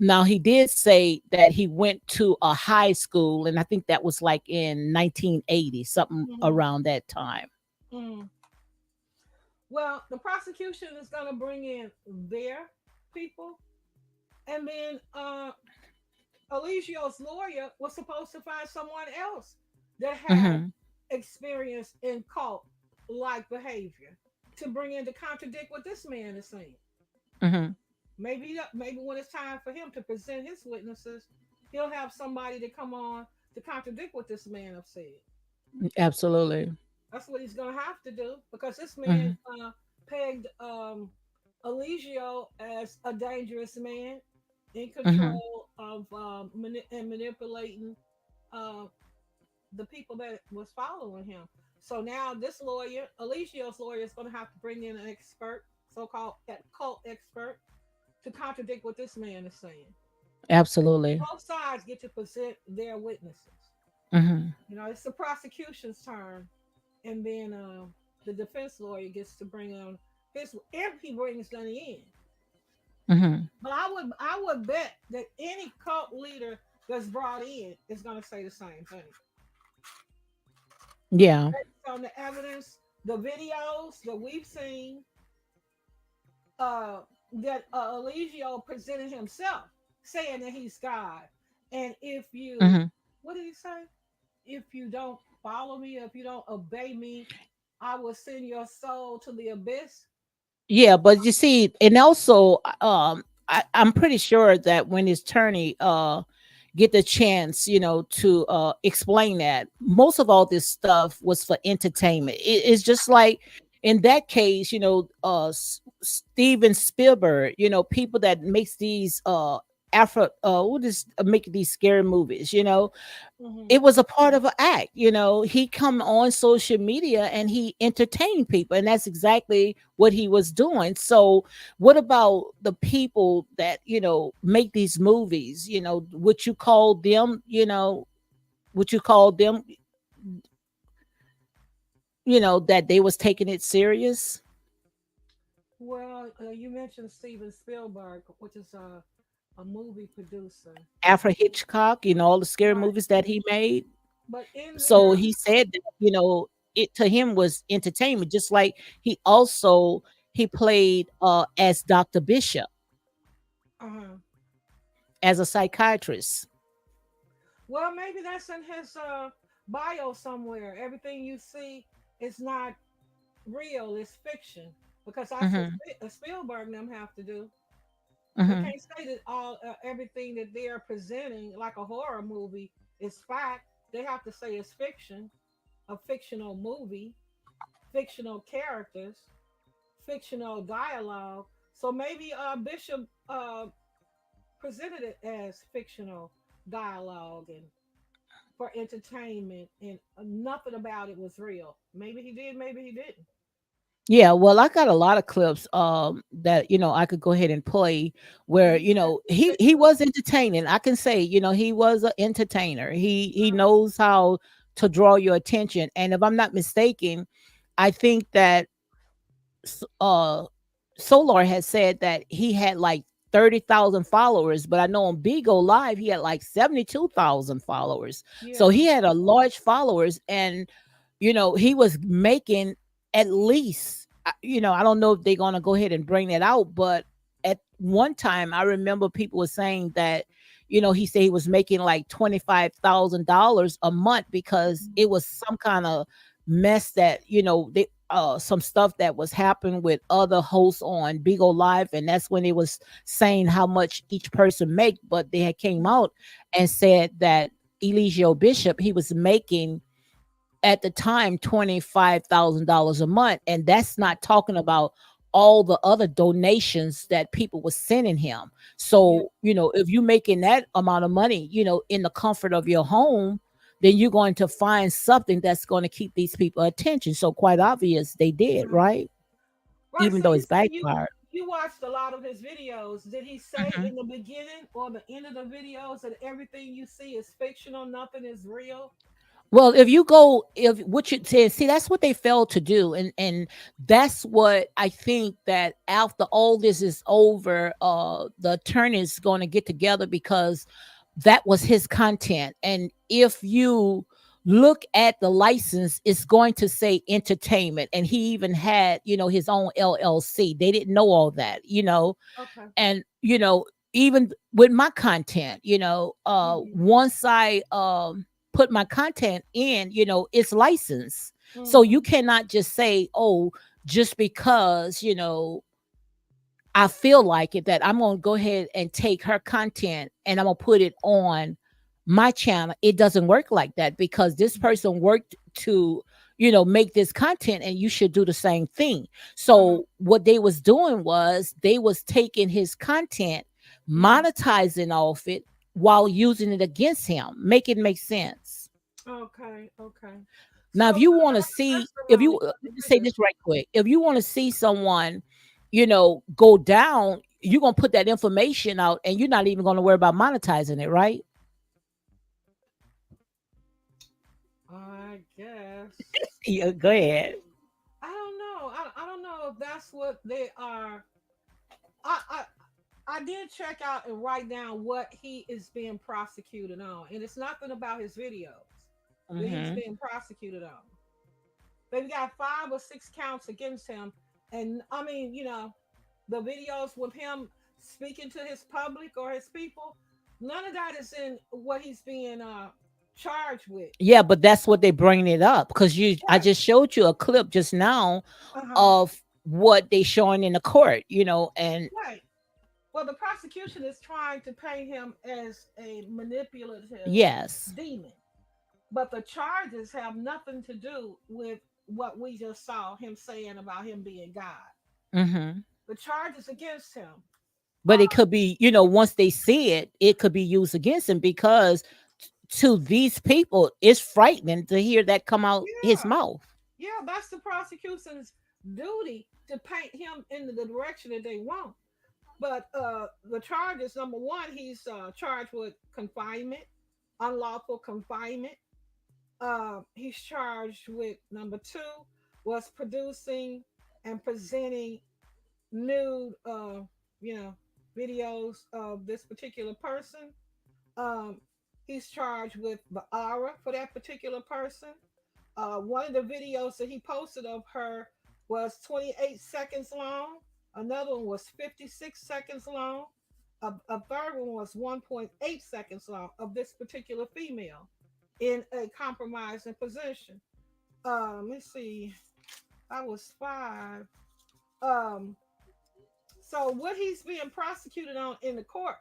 Now, he did say that he went to a high school, and I think that was like in 1980, something Mhm, around that time. mhm. Well, the prosecution is going to bring in their people, and then Eligio's lawyer was supposed to find someone else that had Mm-hmm. experience in cult like behavior to bring in to contradict what this man is saying. Mm-hmm. Maybe when it's time for him to present his witnesses, he'll have somebody to come on to contradict what this man have said. Absolutely. That's what he's gonna have to do because this man Mm-hmm. pegged Eligio as a dangerous man in Mm-hmm. control of and manipulating uh, the people that was following him. So now this lawyer, Eligio's lawyer, is going to have to bring in an expert, so-called cult expert, to contradict what this man is saying. Absolutely. Both sides get to present their witnesses. Mm-hmm. It's the prosecution's turn, and then the defense lawyer gets to bring on his if he brings any in. Mm-hmm. But I would bet that any cult leader that's brought in is going to say the same thing Yeah. based on the evidence, the videos that we've seen, uh, that Eligio presented himself, saying that he's God. And if you, Mm-hmm. what did he say? If you don't follow me, if you don't obey me, I will send your soul to the abyss. Yeah, but you see, and also, I'm pretty sure that when his attorney get the chance, to explain that most of all this stuff was for entertainment. It's just like in that case, Steven Spielberg, people that makes these Afro, what is making these scary movies, Hmm. it was a part of an act. He come on social media and he entertained people, and that's exactly what he was doing. So what about the people that make these movies? Would you call them, would you call them, that they was taking it serious? Well, you mentioned Steven Spielberg, which is a movie producer. Alfred Hitchcock, all the scary Right. movies that he made. But in So there, he said that, it to him was entertainment, just like he played as Dr. Bishop, uh as a psychiatrist. well, maybe that's in his bio somewhere. Everything you see is not real, it's fiction. Because that's what Hmm. Spielberg and them have to do. They Hmm. can't say that all everything that they are presenting, like a horror movie, is fact. They have to say it's fiction, a fictional movie, fictional characters, fictional dialogue. So maybe Bishop presented it as fictional dialogue and for entertainment, and nothing about it was real. Maybe he did, maybe he didn't. Yeah, well, I got a lot of clips that I could go ahead and play where And he said, he he said, he was entertaining. I can say he was an entertainer. He knows how to draw your attention, and if I'm not mistaken, I think that uh Solar has said that he had like 30,000 followers, but I know on Bigo Live he had like 72,000 followers. So yeah, he had a large followers, and he was making at least, I don't know if they're going to go ahead and bring that out, but at one time I remember people were saying that he said he was making like $25,000 a month because it was some kind of mess that they some stuff that was happening with other hosts on Bigo Live, and that's when it was saying how much each person make. But they had came out and said that Eligio Bishop, he was making at the time $25,000 a month, and that's not talking about all the other donations that people were sending him. yeah, So if you're making that amount of money in the comfort of your home, then you're going to find something that's going to keep these people attention. So quite obvious they did, right. right? Right. Even So though you it's said you backfired. you watched a lot of his videos. Did he say Mhm. in the beginning or the end of the videos that everything you see is fictional, nothing is real? Well, if you go, if what you said, see, that's what they failed to do, and that's what I think that after all this is over, the attorney's going to get together because that was his content, and if you look at the license, it's going to say entertainment. And he even had, his own LLC. They didn't know all that. Okay. And, even with my content, Mhm. once I put my content in, it's licensed. So you Mhm. cannot just say, oh, just because, I feel like it, that I'm going to go ahead and take her content and I'm going to put it on my channel. It doesn't work like that, because this Mhm. person worked to, make this content, and you should do the same thing. Uh-huh. So what they was doing was they was taking his content, Mhm. monetizing off it while using it against him. Make it make sense. Okay. Okay. Now, if So you for want to the see, if you testimony of let the me say video. this right quick, if you want to see someone, go down, you're gonna put that information out, and you're not even gonna worry about monetizing it, right? I guess. Yeah, go ahead. I don't know. I don't know if that's what they are. I, I I did check out and write down what he is being prosecuted on, and it's nothing about his videos that he's Hmm. being prosecuted on. They've got 5 or 6 counts against him, and I mean, the videos with him speaking to his public or his people, none of that is in what he's being charged with. Yeah, but that's what they bring it up, because I Right. just showed you a clip just now Uh huh. of what they showing in the court, and Right. Well, the prosecution is trying to paint him as a manipulative yes. demon, but the charges have nothing to do with what we just saw him saying about him being God. Hmm. The charges against him But are, it could be, once they see it, it could be used against him, because to these people, it's frightening to hear that come out his yeah, mouth. yeah, that's the prosecution's duty to paint him in the direction that they want. But the charges, number one, he's charged with confinement, unlawful confinement. He's charged with number two was producing and presenting nude, you know, videos of this particular person. Um, he's charged with the aura for that particular person. One of the videos that he posted of her was 28 seconds long. Another one was 56 seconds long. A third one was 1.8 seconds long of this particular female in a compromising position. Let's see. That was five. Um, so what he's being prosecuted on in the court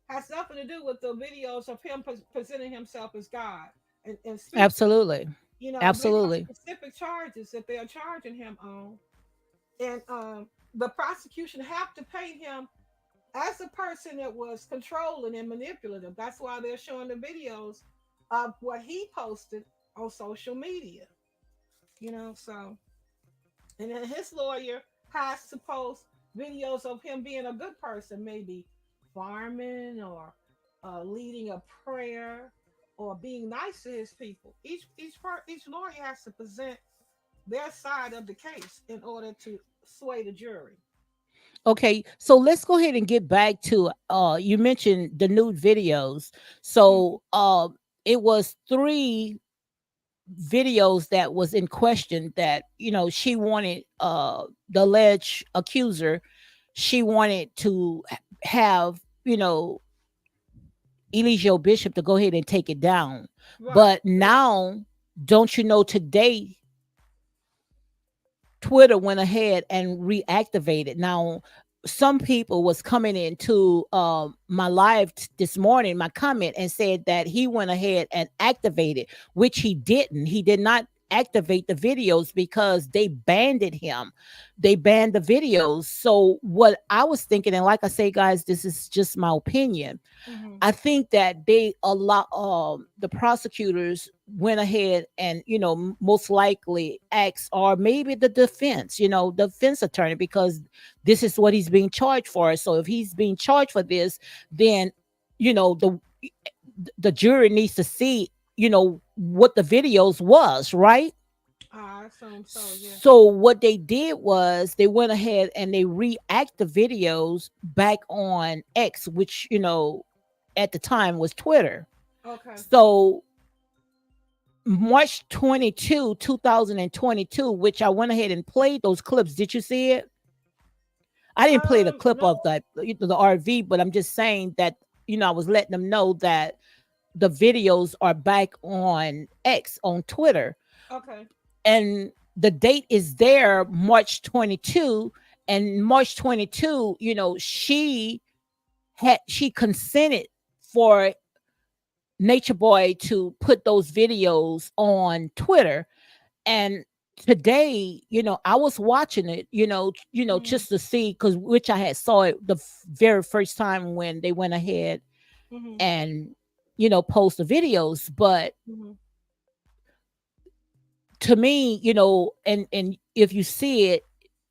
has nothing to do with the videos of him presenting himself as God and speaking. Absolutely. They have Absolutely. specific charges that they are charging him on, and the prosecution have to paint him as a person that was controlling and manipulative. That's why they're showing the videos of what he posted on social media. So and then his lawyer has to post videos of him being a good person, maybe farming or leading a prayer or being nice to his people. Each lawyer has to present their side of the case in order to sway the jury. Okay, so let's go ahead and get back to you mentioned the nude videos. Mhm. So it was three videos that was in question, that she wanted, the alleged accuser, she wanted to have, Eligio Bishop to go ahead and take it down. Right. But now, don't you know, today Twitter went ahead and reactivated. Now, some people was coming into my live this morning, my comment, and said that he went ahead and activated, which he didn't. He did not activate the videos, because they banned him. They banned the videos. So what I was thinking, and like I say, guys, this is just my opinion, Hmm. I think that they allow the prosecutors went ahead and most likely asked, or maybe the defense, the defense attorney, because this is what he's being charged for. So if he's being charged for this, then you know the the jury needs to see what the videos was, right? I assume so. Yeah. So what they did was they went ahead and they react the videos back on X, which at the time was Twitter. Okay. So March 22, 2022, which I went ahead and played those clips. Did you see it? I didn't play the clip No. of the RV, but I'm just saying that, I was letting them know that the videos are back on X, on Twitter, Okay. and the date is there, March 22. And March 22, she consented for Nature Boy to put those videos on Twitter. And today, I was watching it, Mm-hmm. just to see, because which I had saw it the very first time when they went ahead Mm-hmm. and post the videos. But Mm-hmm. to me, and if you see it,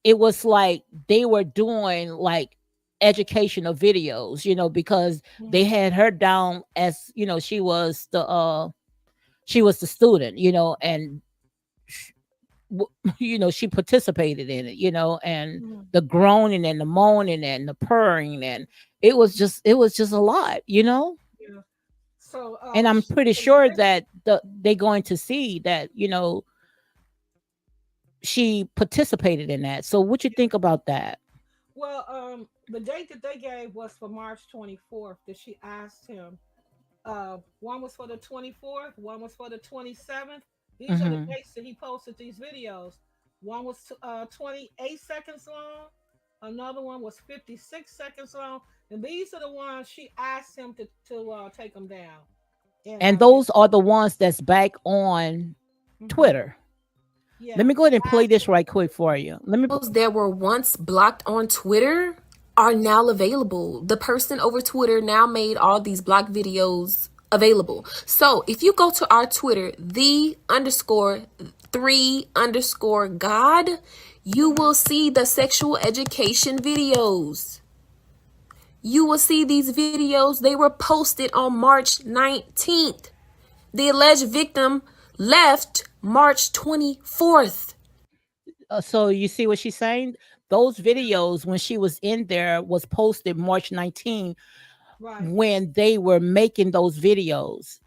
it was like they were doing like educational videos, because they Mm-hmm. had her down as, she was the student, and she participated in it, and Mm-hmm. the groaning and the moaning and the purring, and it was just a lot. Yeah. So And I'm pretty so the sure date, that they going to see that, she participated in that. So what you think about that? well, the date that they gave was for March 24th that she asked him. One was for the 24th, one was for the 27th. These are the Hmm. dates that he posted these videos. One was 28 seconds long, another one was 56 seconds long, and these are the ones she asked him to take them down. And And those are the ones that's back on mhm, Twitter. Let yeah, me go she ahead and play asked this him. right quick for you. Let me. Those that were once blocked on Twitter are now available. The person over Twitter now made all these blocked videos available. So if you go to our Twitter, the underscore three underscore God, you Mhm. will see the sexual education videos. You will see these videos. They were posted on March 19th. The alleged victim left March 24th. So you see what she's saying? Those videos when she was in there was posted March 19 Right. when they were making those videos.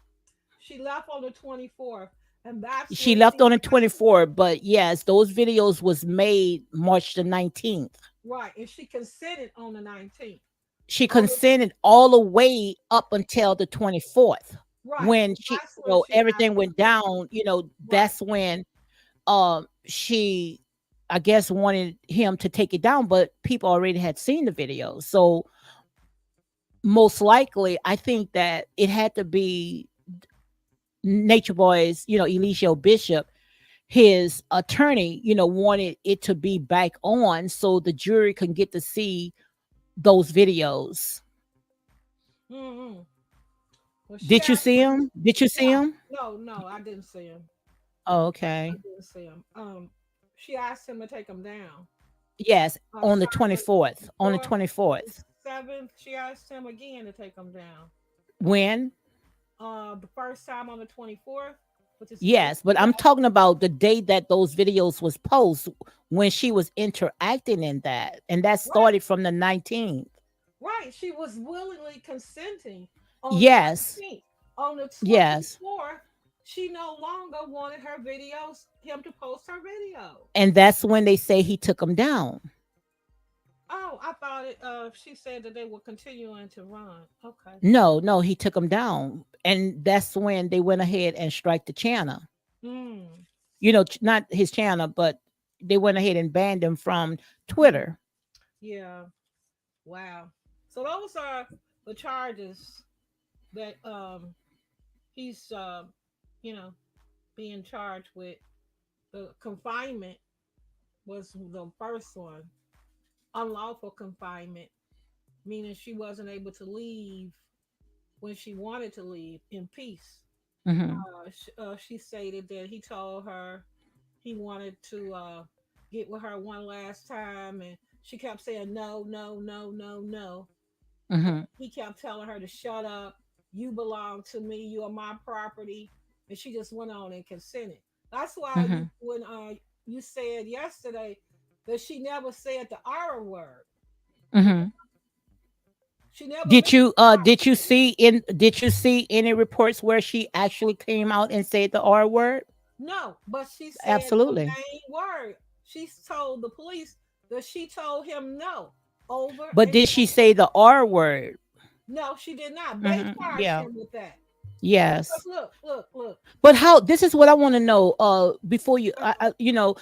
She left on the 24th, and that's She when left she on the asked. 24th, but yes, those videos was made March the 19th. Right, and she consented on the 19th. She On the consented all the way up until the 24th right, when and she, that's when she everything asked him. went down, Right. that's when she, I guess, wanted him to take it down, but people already had seen the video. So most likely I think that it had to be Nature Boy's, Eligio Bishop, his attorney, wanted it to be back on so the jury can get to see those videos. Mm-hmm. Well, she Did you asked see him. him? Did you see Yeah. him? No, no, I didn't see him. Oh, I okay. didn't see him. She asked him to take him down. Yes, on the Friday 24th. On the before the 24th. 7th, she asked him again to take him down. When? The first time on the 24th, which is Yes, but I'm today. talking about the day that those videos was posted when she was interacting in that. And that Right, started from the 19th. right. She was willingly consenting on the Yes. 19th. On the Yes. 24th, she no longer wanted her videos, him to post her video. And that's when they say he took them down. Oh, I thought it. She said that they were continuing to run. Okay. No, no, he took them down. And that's when they went ahead and strike the channel. Mm. Not his channel, but they went ahead and banned him from Mhm. Twitter. Yeah. Wow. So those are the charges that he's you know being charged with. The confinement was the first one. Unlawful confinement, meaning she wasn't able to leave when she wanted to leave in peace. Hmm. She stated that he told her he wanted to get with her one last time, and she kept saying no, no, no, no, no. And Hmm. he kept telling her to shut up. You belong to me. You are my property. And she just went on and consented. That's why Hmm. when you said yesterday that she never said the R word. Hmm. She never Did mentioned you the prosecutor. did you see any reports where she actually came out and said the R word? No, but she said the Absolutely. main word. She told the police that she told him no over But and did she over. say the R word? No, she did not. They charged Yeah. him with that. Because Yes. look. But how, this is what I want to know, before you, Uh-huh.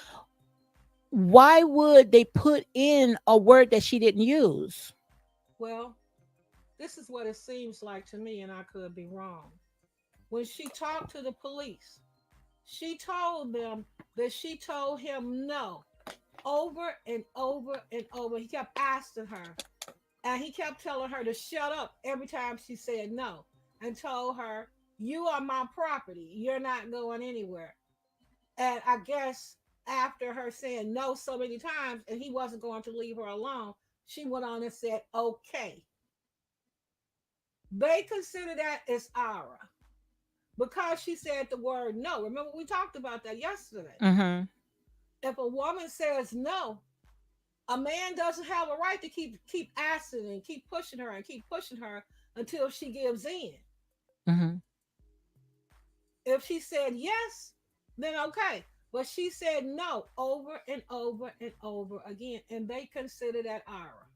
why would they put in a word that she didn't use? Well, this is what it seems like to me, and I could be wrong. When she talked to the police, she told them that she told him no over and over and over. He kept asking her, and he kept telling her to shut up every time she said no, and told her, "You are my property. You're not going anywhere." And I guess after her saying no so many times, and he wasn't going to leave her alone, she went on and said, "Okay." They consider that as aura because she said the word no. Remember, we talked about that yesterday. Mm-hmm. If a woman says no, a man doesn't have a right to keep asking and keep pushing her and keep pushing her until she gives in. Mm-hmm. If she said yes, then okay. But she said no over and over and over again, and they consider that aura.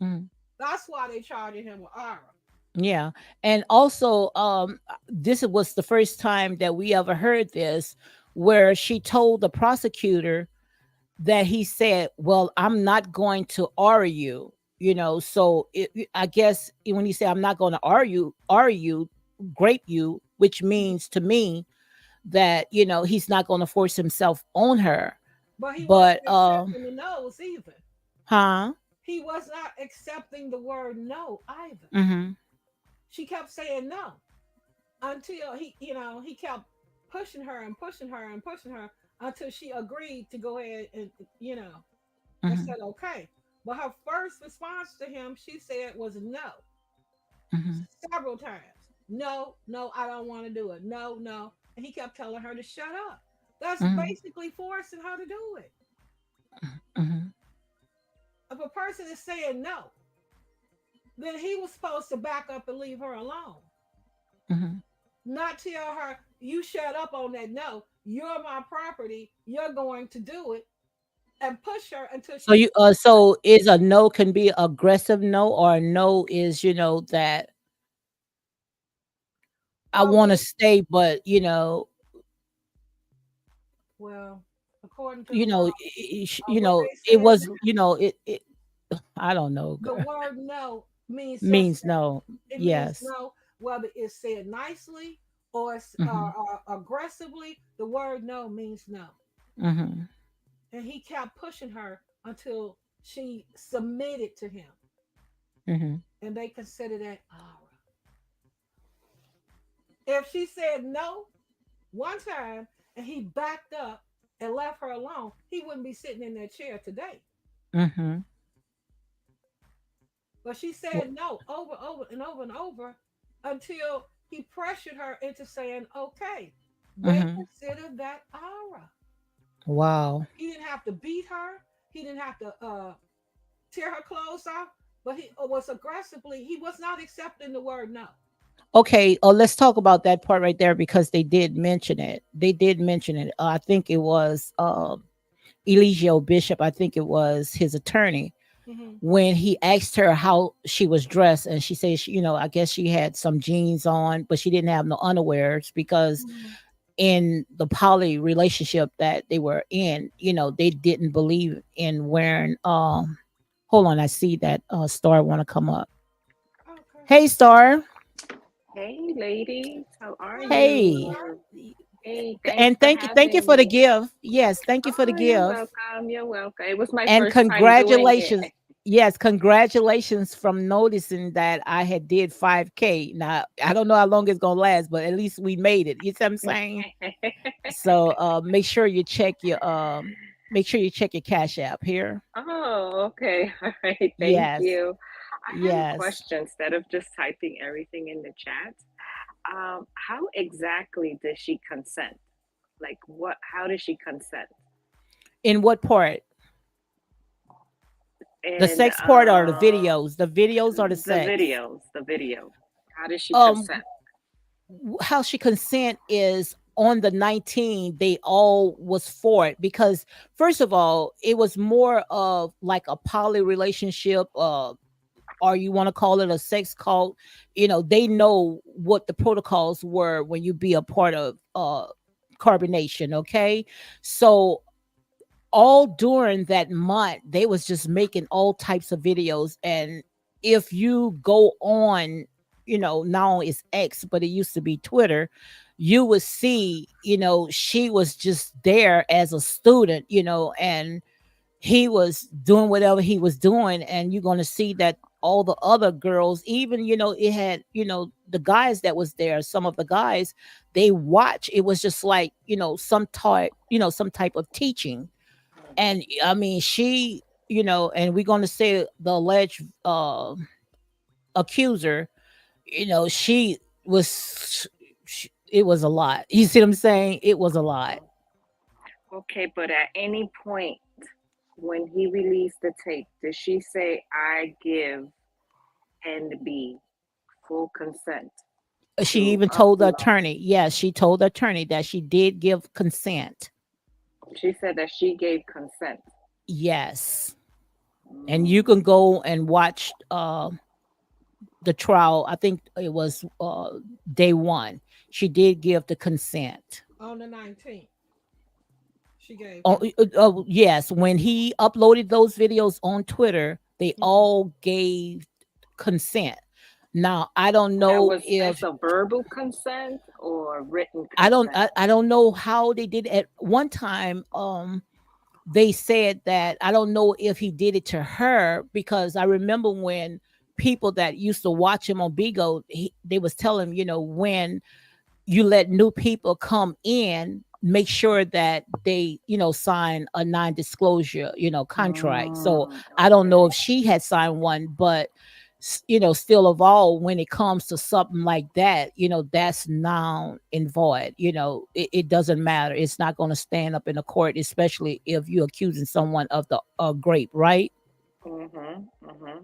Mm-hmm. That's why they charging him with aura. Yeah. And also, this was the first time that we ever heard this, where she told the prosecutor that he said, "Well, I'm not going to argue." So I guess when you say I'm not going to argue, grape you, which means to me that he's not going to force himself on her. But he But wasn't accepting the no's either. huh? He was not accepting the word no either. Mm-hmm. She kept saying no until he kept pushing her and pushing her and pushing her until she agreed to go ahead and you know and Mm-hmm. said okay. But her first response to him, she said, was no Mm-hmm. several times. No, no, I don't want to do it. No, no. And he kept telling her to shut up. That's Mm-hmm. basically forcing her to do it. Mm-hmm. If a person is saying no, then he was supposed to back up and leave her alone. Mm-hmm. Not tell her, you shut up on that no. You're my property. You're going to do it. And push her until So she. so is a no can be aggressive no, or a no is that I want to Well, stay, but well, according to the law, when they it say was, it I don't know, the girl. word no means just Means that. no. It means Yes. no, whether it's said nicely or Mhm. aggressively. The word no means no. Mhm. And he kept pushing her until she submitted to him. Mhm. And they consider that aura. If she said no one time and he backed up and left her alone, he wouldn't be sitting in that chair today. Mhm. But she said no over and over and over until he pressured her into saying okay. They Mhm. consider that aura. Wow. He didn't have to beat her. He didn't have to tear her clothes off. But he was aggressively. He was not accepting the word no. Okay, let's talk about that part right there, because they did mention it. They did mention it. I think it was Eligio Bishop, I think it was his attorney, Hmm. when he asked her how she was dressed, and she said, I guess she had some jeans on, but she didn't have no underwears, because Hmm. in the poly relationship that they were in, they didn't believe in wearing. Hold on, I see that Star want to come up. Okay. Hey, Star. Hey, ladies, how are Hi, Hey. Star. you? Hey, thanks And for thank you having for the me. gift. Yes, thank you for the Oh, you're gift. welcome. You're welcome. It was my And first time doing it. congratulations. Yes, congratulations from noticing that I had did 5K. Now, I don't know how long it's gonna last, but at least we made it. You see what I'm saying? So make sure you check your cash app here. Oh, okay. All right. Thank Yes. you. I have a Yes. question instead of just typing everything in the chat. How exactly does she consent? Like what, how does she consent? In what part? The And sex part are the videos. The videos are the sex. the video. How did she Um, consent? how she consent is on the 19th they all was for it because first of all it was more of like a poly relationship, or you want to call it a sex cult. They know what the protocols were when you be a part of carbonation. Okay, so all during that month they was just making all types of videos. And if you go on, now it's X but it used to be Twitter, you would see, she was just there as a student, and he was doing whatever he was doing. And you're going to see that all the other girls, even, it had, the guys that was there, some of the guys, they watch. It was just like, some type of teaching. And I mean, she, and we're going to say the alleged accuser, she was, it was a lot. You see what I'm saying? It was a lot. Okay, but at any point when he released the tape, did she say, I give NB full consent She to even told the upload? attorney, yes, she told the attorney that she did give consent. She said that she gave consent. Yes. And you Mm, can go and watch the trial. I think it was day one. She did give the consent. On the 19th, she gave Oh, consent. yes. When he uploaded those videos on Twitter, they Hmm. all gave consent. Now, I don't that know was if that's a verbal consent or written consent. I don't know how they did it. At one time. They said that I don't know if he did it to her because I remember when people that used to watch him on Bigo, they was telling him, when you let new people come in, make sure that they, sign a non-disclosure, contract. So I don't know Okay. if she had signed one, but still of all, when it comes to something like that, that's non and void. It doesn't matter. It's not going to stand up in a court, especially if you're accusing someone of the grape, right? Mhm.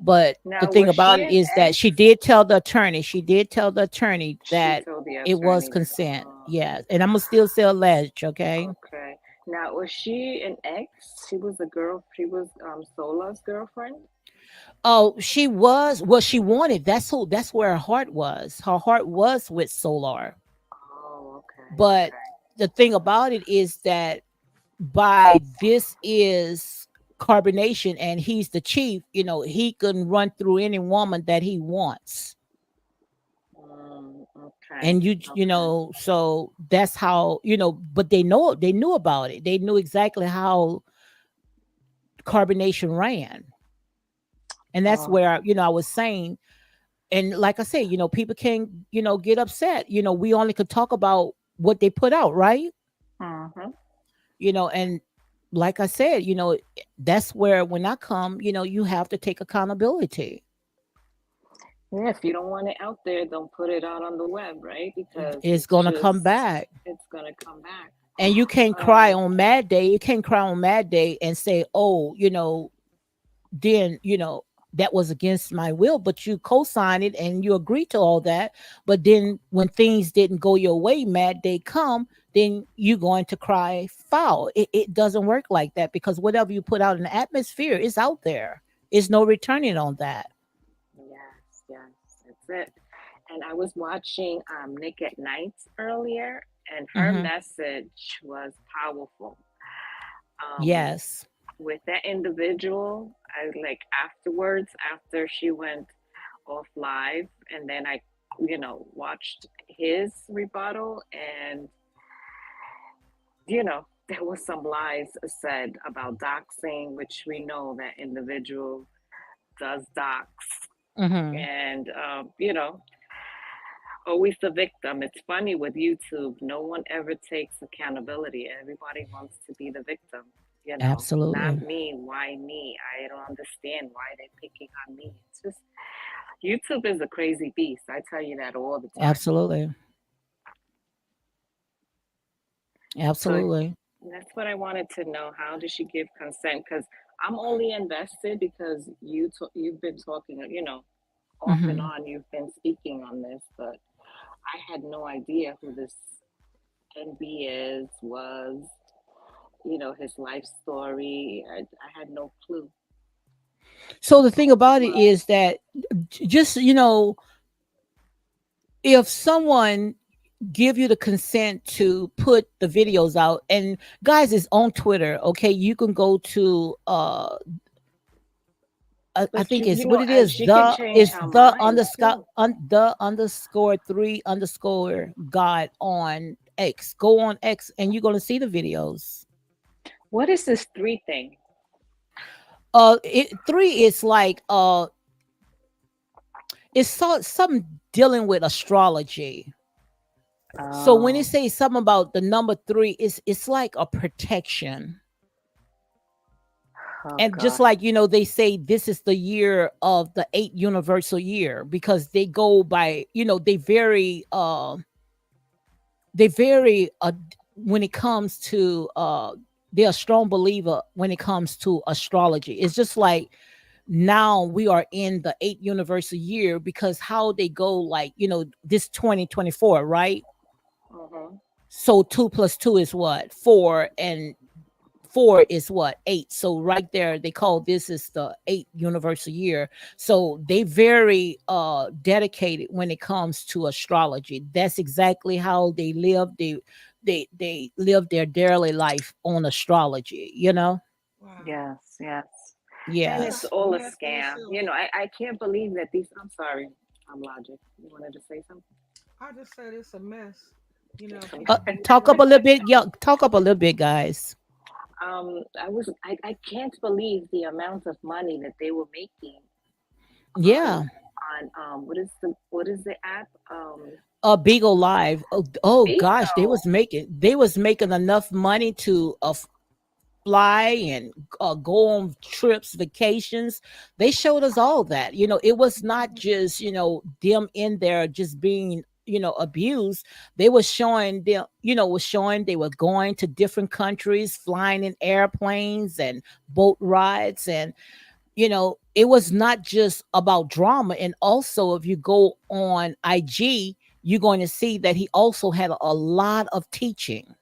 But the Now, thing was about she it an is that ex? she did tell the attorney. She did tell the attorney She that told the it was attorney that. consent. Yes, and I'm gonna still say alleged. Okay. Okay. Now, was she an ex? She was a girl. She was Sola's girlfriend. Oh, she was what she wanted. That's who. That's where her heart was. Her heart was with Solar. Oh, okay, But okay. the thing about it is that by this is carbonation, and he's the chief. He can run through any woman that he wants. Okay, And okay. so that's how, but they knew about it. They knew exactly how carbonation ran. And that's Oh, where, I was saying, and like I say, people can, get upset. We only could talk about what they put out, right? mm-hmm. And like I said, that's where when I come, you have to take accountability. Yeah, if you don't want it out there, don't put it out on the web, right? Because It's it's gonna come just, back. it's gonna come back. And you can't cry Um, on Mad Day. You can't cry on Mad Day and say, oh, then that was against my will, but you co-signed it and you agreed to all that. But then when things didn't go your way, Mad Day come, then you're going to cry foul. It doesn't work like that, because whatever you put out in the atmosphere is out there. There's no returning on that. yes, yes, that's it. And I was watching Nick at Night earlier, and her Hmm. message was powerful. Um, Yes. with that individual, I like afterwards, after she went off live, and then I, watched his rebuttal, and there was some lies said about doxing, which we know that individual does dox, Hmm. and always the victim. It's funny with YouTube, no one ever takes accountability. Everybody wants to be the victim. Not Absolutely. me. Why me? I don't understand why they're picking on me. It's just YouTube is a crazy beast. I tell you that all the time. Absolutely. So Absolutely. that's what I wanted to know. How does she give consent? Because I'm only invested because you've been talking, off and Hmm. on. You've been speaking on this, but I had no idea who this NB is, was, his life story. I had no clue. So the thing about it is that just if someone give you the consent to put the videos out, and guys, it's on Twitter, okay, you can go to I But think it's what it is. she can change her mind too. The underscore three underscore God on X. Go on X and you're gonna see the videos. What is this three thing? Three is like it's something dealing with astrology. So when it Oh, says something about the number three, it's like a protection. oh And just God. like they say this is the year of the eight universal year, because they go by, they very when it comes to they're a strong believer when it comes to astrology. It's just like now we are in the eighth universal year, because how they go, like, this 2024, right? Hmm. So two plus two is what? Four, and four is what? Eight. So right there, they call this is the eighth universal year. So they very dedicated when it comes to astrology. That's exactly how they live. They live their daily life on astrology. Wow. Yes, yes. And It's it's Yes. like a all a mess in scam. itself. I can't believe that these. I'm sorry. I'm Logic. You wanted to say something? I just said it's a mess. People Talk up a little bit. Yeah, talk up a little bit, guys. I can't believe the amount of money that they were making on Yeah. what is the app? Beagle Live. Oh gosh, Bigo. they was making enough money to fly and go on trips, vacations. They showed us all that. It was not just them in there just being abused. They were showing them, was showing they were going to different countries, flying in airplanes and boat rides, and it was not just about drama. And also, if you go on IG, you're going to see that he also had a lot of teaching.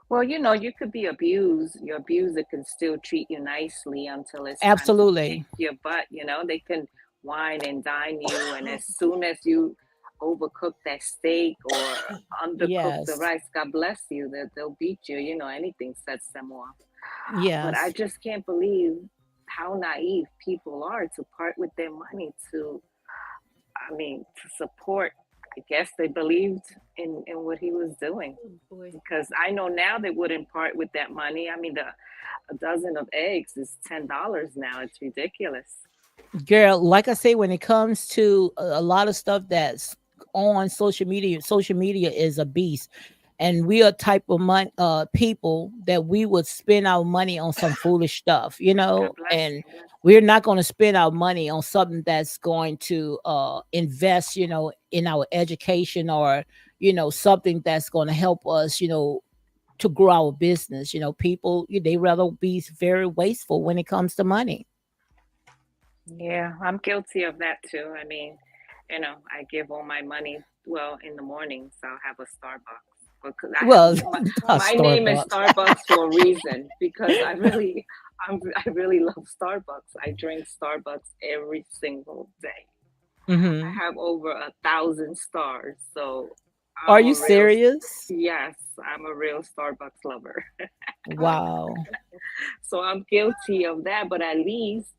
Well, you could be abused. Your abuser can still treat you nicely until it's time to kick Absolutely. your butt. They can wine and dine you, and as soon as you overcook that steak or undercook the Yes. rice, God bless you, that they'll beat you. Anything sets them off. But I Yes. just can't believe how naive people are to part with their money to support. I guess they believed in what he was doing, oh boy. because I know now they wouldn't part with that money. I mean, a dozen of eggs is $10 now. It's ridiculous. Girl, like I say, when it comes to a lot of stuff that's on social media is a beast. And we are type of people that we would spend our money on some foolish stuff, God bless and you. Bless we're not going to spend our money on something that's going to invest, in our education, or something that's going to help us, to grow our business. People, they rather be very wasteful when it comes to money. Yeah, I'm guilty of that too. I mean, I give all my money, well, in the mornings. I'll have a Starbucks because I have Well, my name is Starbucks. Starbucks for a reason, because I really love Starbucks. I drink Starbucks every single day. Hmm. I have over 1,000 stars, so Are I'm you a real serious? yes, I'm a real Starbucks lover. I Wow. So I'm guilty of that, but at least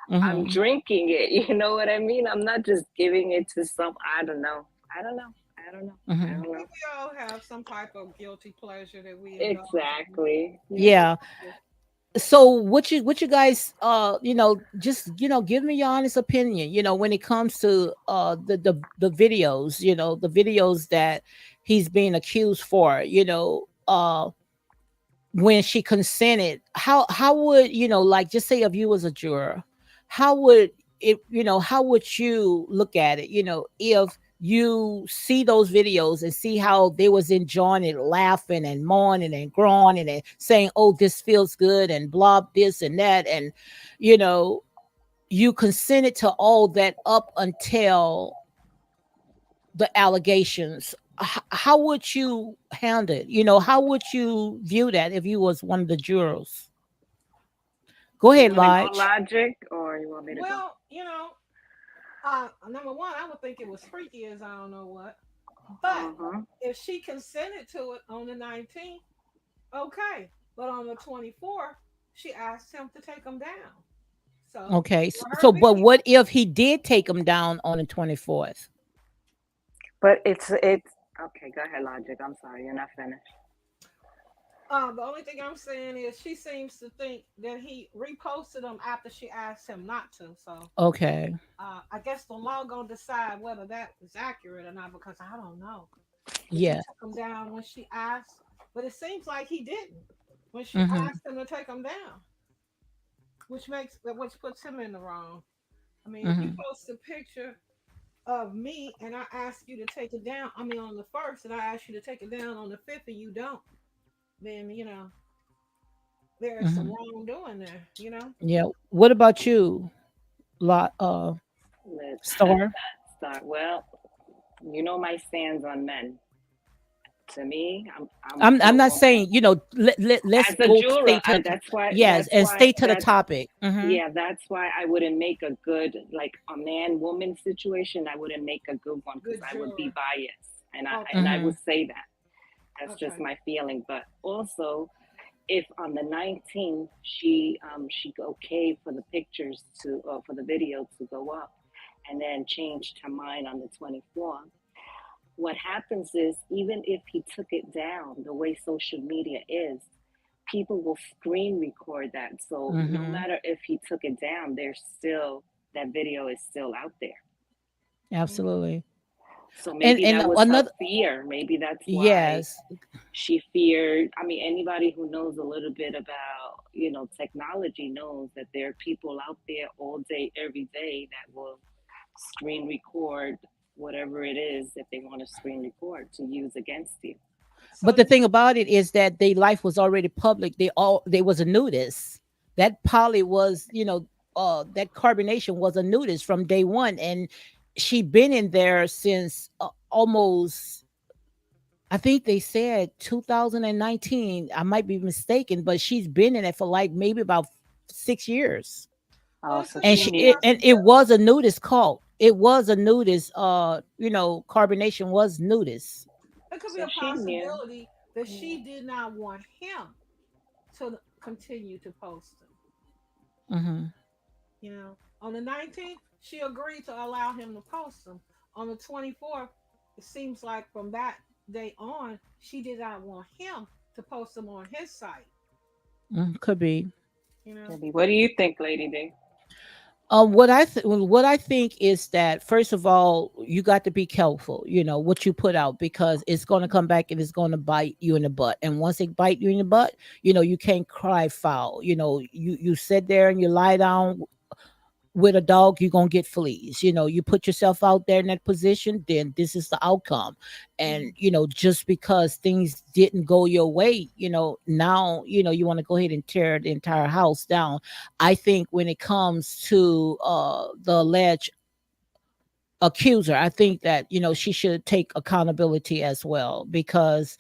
I'm Hmm. drinking it. You know what I mean? I'm not just giving it to some. I don't know. I don't know. I don't know. I Hmm. don't think know. we all have some type of guilty pleasure that we indulge in. Exactly. And Yeah. So what you guys just give me your honest opinion, when it comes to the videos, the videos that he's being accused for, when she consented, how would, like, just say if you was a juror, how would how would you look at it, if you see those videos and see how they was enjoying it, laughing and mourning and groaning and saying, oh, this feels good and blah, this and that. And, you know, you consented to all that up until the allegations. How would you handle it? You know, how would you view that if you was one of the jurors? Go You ahead, want to go Lodge. logic, or you want me to go? Well, number one, I would think it was freaky as I don't know what. But Mm-hmm. if she consented to it on the 19th, okay. But on the 24th, she asked him to take them down. So Okay. for her So, but video, what if he did take them down on the 24th? But it's okay. Go ahead, logic. I'm sorry, you're not finished. the only thing I'm saying is she seems to think that he reposted them after she asked him not to. So Okay. I guess the law gonna decide whether that is accurate or not because I don't know if he Yeah. took them down when she asked, but it seems like he didn't when she Mm-hmm. asked him to take them down, which puts him in the wrong. I mean, if you Mm-hmm. post a picture of me and I ask you to take it down, I mean on the first, and I ask you to take it down on the fifth, and you don't, then there is some Mm-hmm. wrongdoing there. Yeah. What about you, lot Let's Star? start. Well, you know my stance on men. To me, I'm I'm pro not woman. saying, let's As a go juror, stay to the that's why. yes, and stay to the That's topic. Mm-hmm. yeah. That's why I wouldn't make a good like a man woman situation. I wouldn't make a good one because Good I would be juror. biased, and I Okay. Mm-hmm. would say that. That's just Okay. my feeling. But also, if on the 19th she okay for the pictures to for the video to go up, and then changed her mind on the 24th, what happens is even if he took it down the way social media is, people will screen record that, so no Mm-hmm. matter if he took it down, there's still that video is still out there. Mhm. Absolutely. So maybe And that was her another fear. Maybe that's why yes. she feared. I mean, anybody who knows a little bit about, technology knows that there are people out there all day, every day that will screen record whatever it is that they want to screen record to use against you. So But the you, thing about it is that their life was already public. They was a nudist. That poly was, that carbonation was a nudist from day one. And she been in there since almost, I think they said 2019. I might be mistaken, but she's been in it for like maybe about 6 years. Oh, it so could And be she a knew. it was possibility. a nudist cult. It was a nudist, carbonation was nudist. It could be So a she knew. possibility that Yeah. she did not want him to continue to post them. Hmm. On the 19th, she agreed to allow him to post them. On the 24th, it seems like from that day on, she did not want him to post them on his site. Could be. You know, Maybe. What do you think, Lady D? What I think is that first of all, you got to be careful, what you put out because it's going to come back and it's going to bite you in the butt. And once it bite you in the butt, you can't cry foul. You sit there and you lie down with a dog, you're gonna get fleas. You put yourself out there in that position, then this is the outcome. And mm, just because things didn't go your way, now you want to go ahead and tear the entire house down. I think when it comes to the alleged accuser, I think that she should take accountability as well because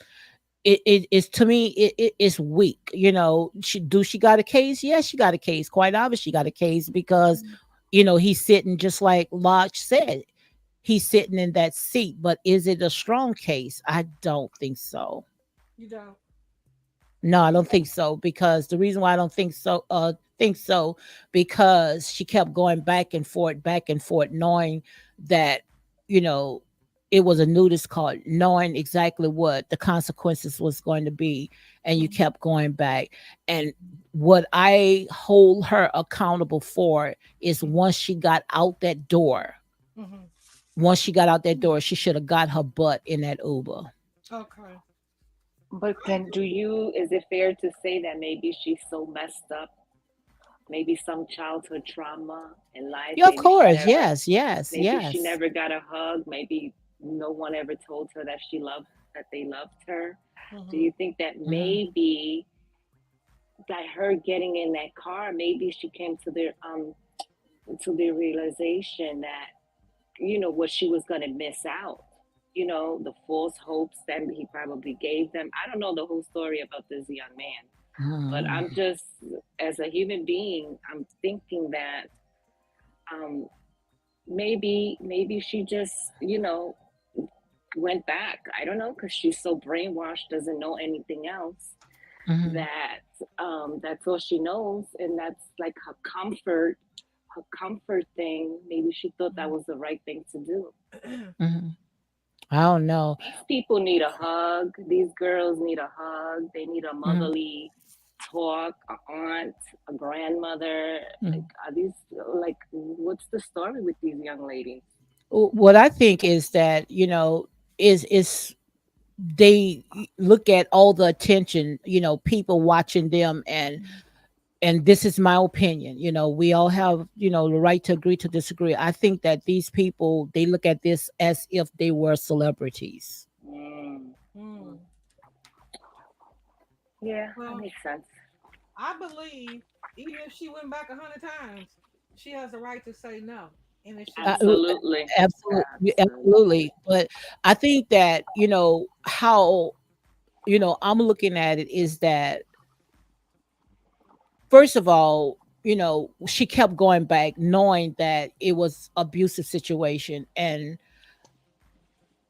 it is, to me, it's weak. She got a case? Yes, she got a case. Quite obvious she got a case because mm, he's sitting just like Lodge said. He's sitting in that seat, but is it a strong case? I don't think so. you don't. No, I don't think so because the reason why I don't think so because she kept going back and forth, knowing that you know it was a nudist cult, knowing exactly what the consequences was going to be, and you Mhm, kept going back. And what I hold her accountable for is mhm, mhm. once she got out that door, she should have got her butt in that Uber. Okay. But I can do agree. you? Is it fair to say that maybe she's so messed up? Maybe some childhood trauma in life. Yeah, of course. Yes, yes, Maybe she yes. never got a hug. Maybe no one ever told her that they loved her? Do Mm-hmm. you think that Mhm. maybe by her getting in that car, maybe she came to the realization that, what she was going to miss out, the false hopes that he probably gave them. I don't know the whole story about this young man, but Mhm. I'm just, as a human being, I'm thinking that um, maybe she just, went back. I don't know, because she's so brainwashed, doesn't know anything else. Mhm. That that's all she knows, and that's like her comfort thing. Maybe she thought that was the right thing to do. Mhm. I don't know. These people need a hug. These girls need a hug. They need a Mhm. motherly talk, a aunt, a grandmother. Like, Mhm. are these, like, what's the story with these young ladies? What I think is that, is they look at all the attention, people watching them, and this is my opinion. We all have, the right to agree to disagree. I think that these people, they look at this as if they were celebrities. Mm, mm. Mm. Yeah, that Well, makes sense. I believe even if she went back 100 times, she has the right to say no, and it should Uh, be no. Absolutely. Absolutely, Absolutely. absolutely. But I think that, how, I'm looking at it is that, first of all, she kept going back knowing that it was abusive situation. And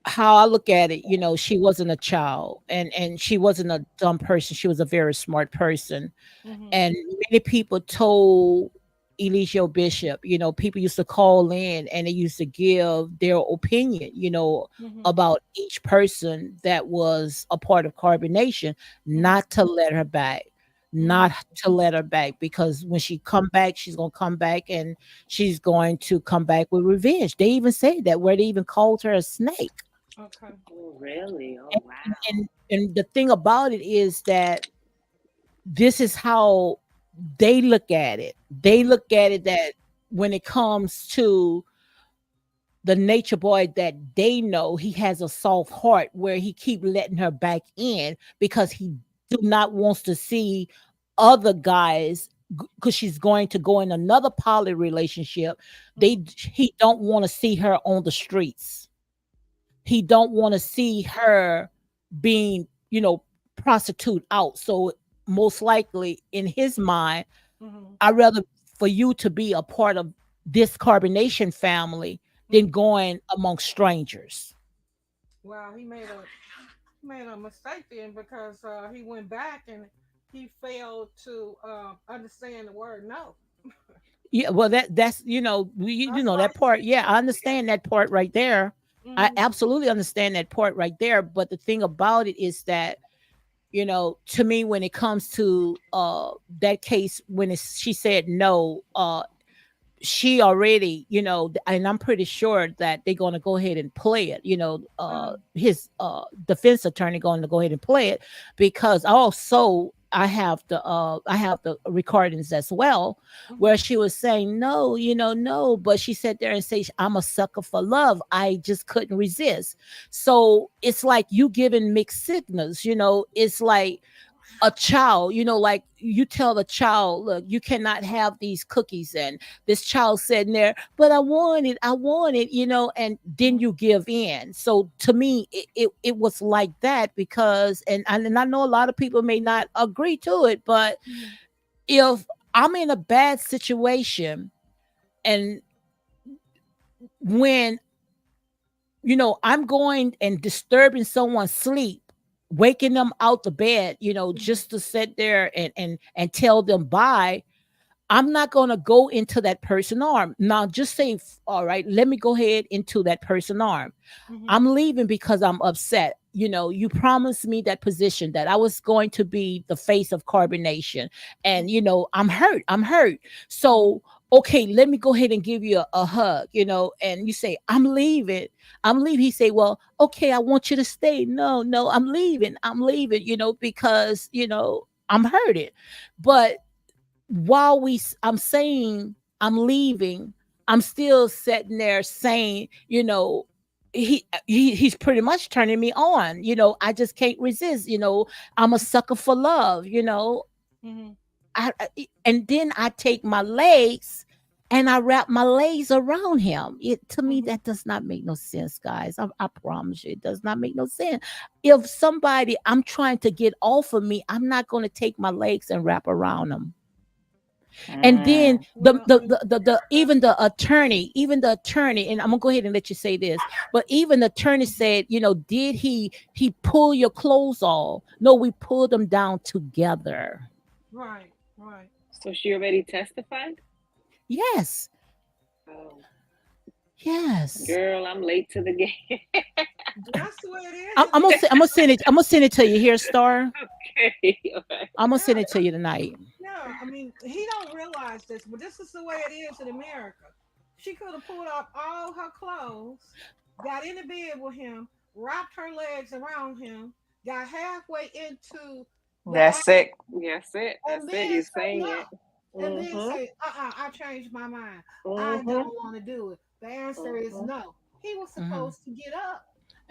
how I look at it, she wasn't a child, and she wasn't a dumb person. She was a very smart person. Mm-hmm. And many people told Eligio Bishop, people used to call in and they used to give their opinion, Mm-hmm. about each person that was a part of Carbonation, Mm-hmm. not to let her back, not Mm-hmm. to let her back, because when she come back, she's gonna come back, and she's going to come back with revenge. They even said that, where they even called her a snake. Okay. Oh, really? Oh, And wow. and the thing about it is that this is how they look at it. They Mm-hmm. look at it that when it comes to the nature boy, that they know he has a soft heart, where he keep letting her back in because he do not wants to see other guys, because she's going to go in another poly relationship. Mm-hmm. He don't want to see her on the streets. He don't want to see her being, prostitute out. So most likely in his mind, Mm-hmm. I rather for you to be a part of this carbonation family than Mm-hmm. going among strangers. Wow, he made a mistake then because he went back and he failed to understand the word no. Yeah, well, that's, That's why that he part. said Yeah, I no. understand that part right there. I Mm-hmm. absolutely understand that part right there. But the thing about it is that, to me, when it comes to that case, when she said no, she already, and I'm pretty sure that they're going to go ahead and play it. His defense attorney going to go ahead and play it, because also I have the recordings as well, where Mm-hmm. she was saying no, no, but she sat there and say, I'm a sucker for love. I just couldn't resist. So it's like you giving mixed signals. It's like a child, like you tell the child, look, you cannot have these cookies, and this child sitting there, but I want it, and then Mm-hmm. you give in. So to me, it was like that, because, and I know a lot of people may not agree to it, but Mm-hmm. if I'm in a bad situation, and when, I'm going and disturbing someone's sleep, waking them out the bed, Mm-hmm. just to sit there and tell them bye. I'm not going to go into that person arm. Now just say, all right, let me go ahead into that person arm. Mm-hmm. I'm leaving because I'm upset. You promised me that position, that I was going to be the face of carbonation. And, I'm hurt. I'm hurt. Mm-hmm. So, okay, let me go ahead and give you a hug, and you say, I'm leaving. I'm leaving. He say, well, okay, I want you to stay. No, no, I'm leaving. I'm leaving, because, I'm hurting. But while I'm saying I'm leaving, I'm still sitting there saying, he's pretty much turning me on. I just can't resist. I'm a sucker for love. Mhm. And then I take my legs and I wrap my legs around him. To me, Mhm. that does not make no sense, guys. I promise you, it does not make no sense. If somebody I'm trying to get off of me, I'm not going to take my legs and wrap around them. And then Well, even the attorney, and I'm gonna go ahead and let you say this, but even the attorney said, did he pull your clothes off? No, we pulled them down together. right, right. So she already testified? Yes, Oh, yes. girl, I'm late to the game. That's the way it I'm, is. I'm gonna I'm gonna send it. I'm gonna send it to you here, Star. Okay, all right. I'm gonna Yeah, send it to you tonight. yeah. I mean, he don't realize this, but this is the way it is in America. She could have pulled off all her clothes, got in the bed with him, wrapped her legs around him, got halfway into the act, That's it. and That's it. then You're say saying no. it. And then Mhm. say, I changed my mind. I Mhm. don't want to do it. The answer is Mhm. no. He was Mhm. supposed to get up.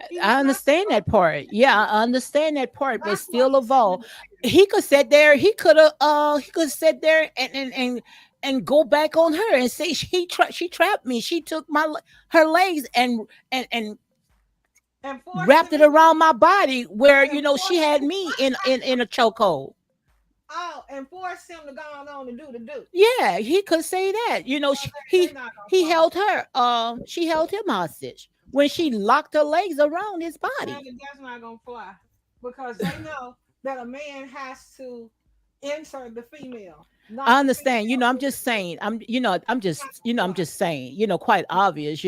He was I not understand that supposed to part. Yeah, continue. I understand that part, but That's why still he's sitting in evolve. the chair. He could sit there. He could sit there and go back on her and say she trapped me. She took her legs and And forced wrapped him it into around my body where and she forced had him me in a chokehold. out and forced him to go on and do the do. Yeah, he could say that. Well, they not gonna He fly. held her. She held him hostage when she locked her legs around his body. That's not gonna fly because they know that a man has to insert the female, I not the understand. female I'm into just him. saying. Not gonna I'm fly. just saying. Quite obvious.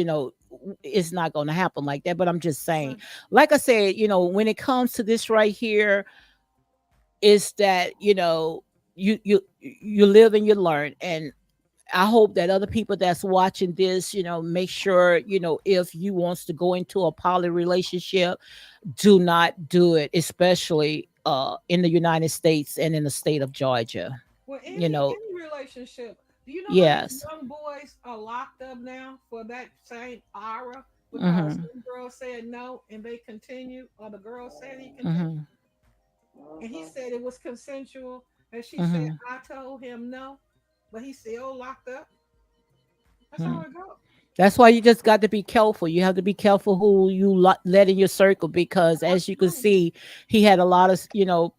It's not going to happen like that. But I'm just saying. Right. Like I said, when it comes to this right here, is that you live and you learn, and I hope that other people that's watching this, make sure, if you wants to go into a poly relationship, do not do it, especially in the United States and in the state of Georgia. Well, You know, any relationship. Do you know how many yes. young boys are locked up now for that same aura because Mhm. some girl said no and they continue, or the girl said he continued, Mhm. and he Mhm. said it was consensual, and she said Mhm. I told him no, but he still locked up. That's how Mhm. it goes. That's why you just got to be careful. You have to be careful who you let in your circle, because as you can Absolutely. see, he had a lot of,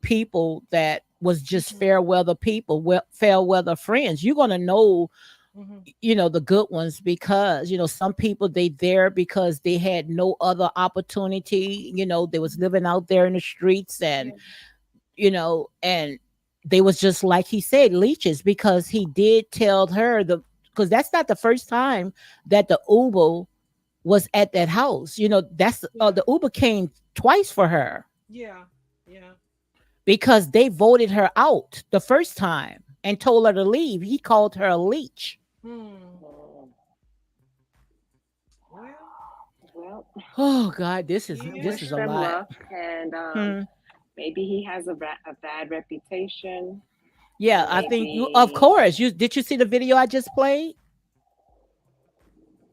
people that was just Mhm. fair weather people, fair weather friends. You're going to know, Mhm. the good ones, because, some people, they there because they had no other opportunity. They was Mhm. living out there in the streets, and, Yeah. and they was just like he said, leeches, because he did tell her because that's not the first time that the Uber was at that house. That's Yeah. the Uber came twice for her, Yeah. Yeah. because they voted her out the first time and told her to leave. He called her a leech. Hmm. Mhm. Well, Well, Oh God, this yeah. is wish a them lot. luck, and Hmm. maybe he has a bad reputation, Yeah, and I think of maybe course. You see the video I just played?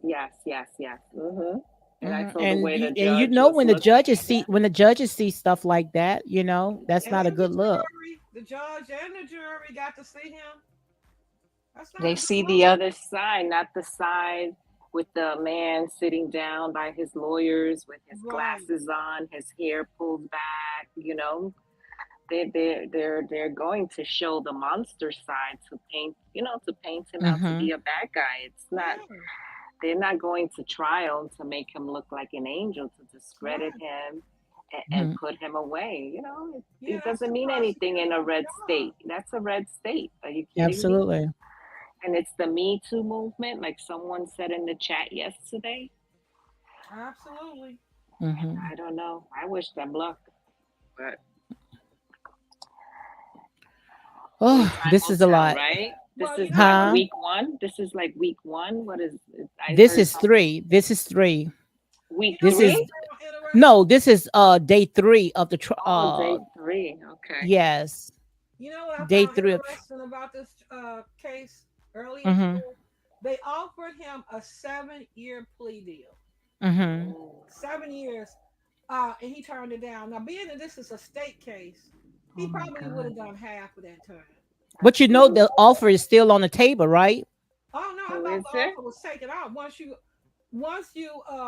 yes, yes, yes. And I Hmm. saw the And way the you judge know, was when the looking judges at see her. when the judges see stuff like that, that's And not a good look. the judge and the jury got to see him. That's not They a good see the look. other side, not the side with the man sitting down by his lawyers with his Right. glasses on, his hair pulled back. They're going to show the monster side to paint him out to Hmm. be a bad guy. It's not. Yeah. They're not going to trial to make him look like an angel, to discredit Right. him and Hmm. put him away. Yeah, It that's the doesn't mean anything in a prosecutor's red job. state. That's a red state. Are you kidding me? Absolutely. And it's the Me Too movement, like someone said in the chat yesterday. Absolutely. Hmm. I don't know. I wish them luck, but only Oh, time this will is a tell, lot. right? This Well, is you know what, what? Huh? week one? This is like week one? What is it? I This heard is something. three. This is three. You Week know This what is I three? found No, interesting? this is day 3 of the Oh, day three. Okay. yes, You know what I day found 3 of interesting about this case earlier mhm. today? They offered him a 7-year plea deal. Mhm. Mm. 7 years, and he turned it down. Now, being that this is a state case, Oh he my probably would God. have done half of that time. But you know Absolutely. the offer is still on the table, right? Oh no, I Oh, thought is the it? offer was taken off once you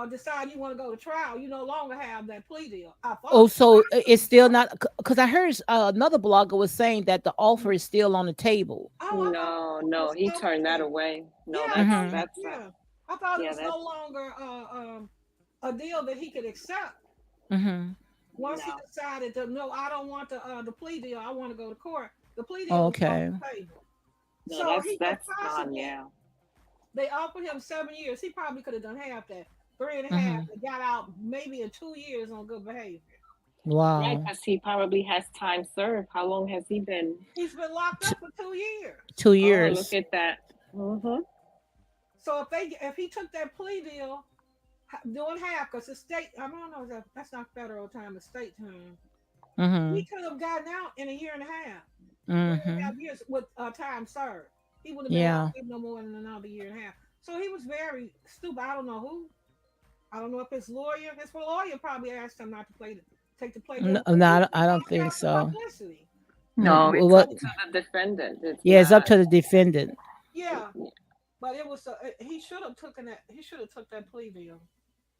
decide you want to go to trial. You no longer have that plea deal. I Oh, thought. so it's still not, because I heard another blogger was saying that the offer is still on the table. Oh, I thought No, it no, was he over turned that with. away. Yeah, No, I that's thought. Hmm. that's Yeah, I thought it yeah, was no that's longer a deal that he could accept. Hmm. Once he no, decided to no, I don't want the plea deal. I want to go to court. The plea deal was off Okay. the table, no, so he could that's gone. possibly. Yeah, They offered him 7 years. He probably could have done half that, three and a half, Hmm. and got out maybe in 2 years on good behavior. right. Wow. Because he probably has time served. How long has he been? He's been locked T- up for 2 years. two Oh, look years. at that. Mm-hmm. So if he took that plea deal, doing half, because the state, I don't know, that's not federal time, it's state time. He Hmm. could have gotten out in a year and a half, three and a Hmm. half years with time served. He would have been out Yeah. maybe no more than another year and a half. So he was very stupid. I don't know who. I don't know if his lawyer probably asked him not to take the play deal No, because no, he I didn't don't want to think have the so. publicity. No, it's What? up to the defendant. It's Yeah, it's up not. to the defendant. Yeah, but it was he should have taken that. He should have took that plea deal.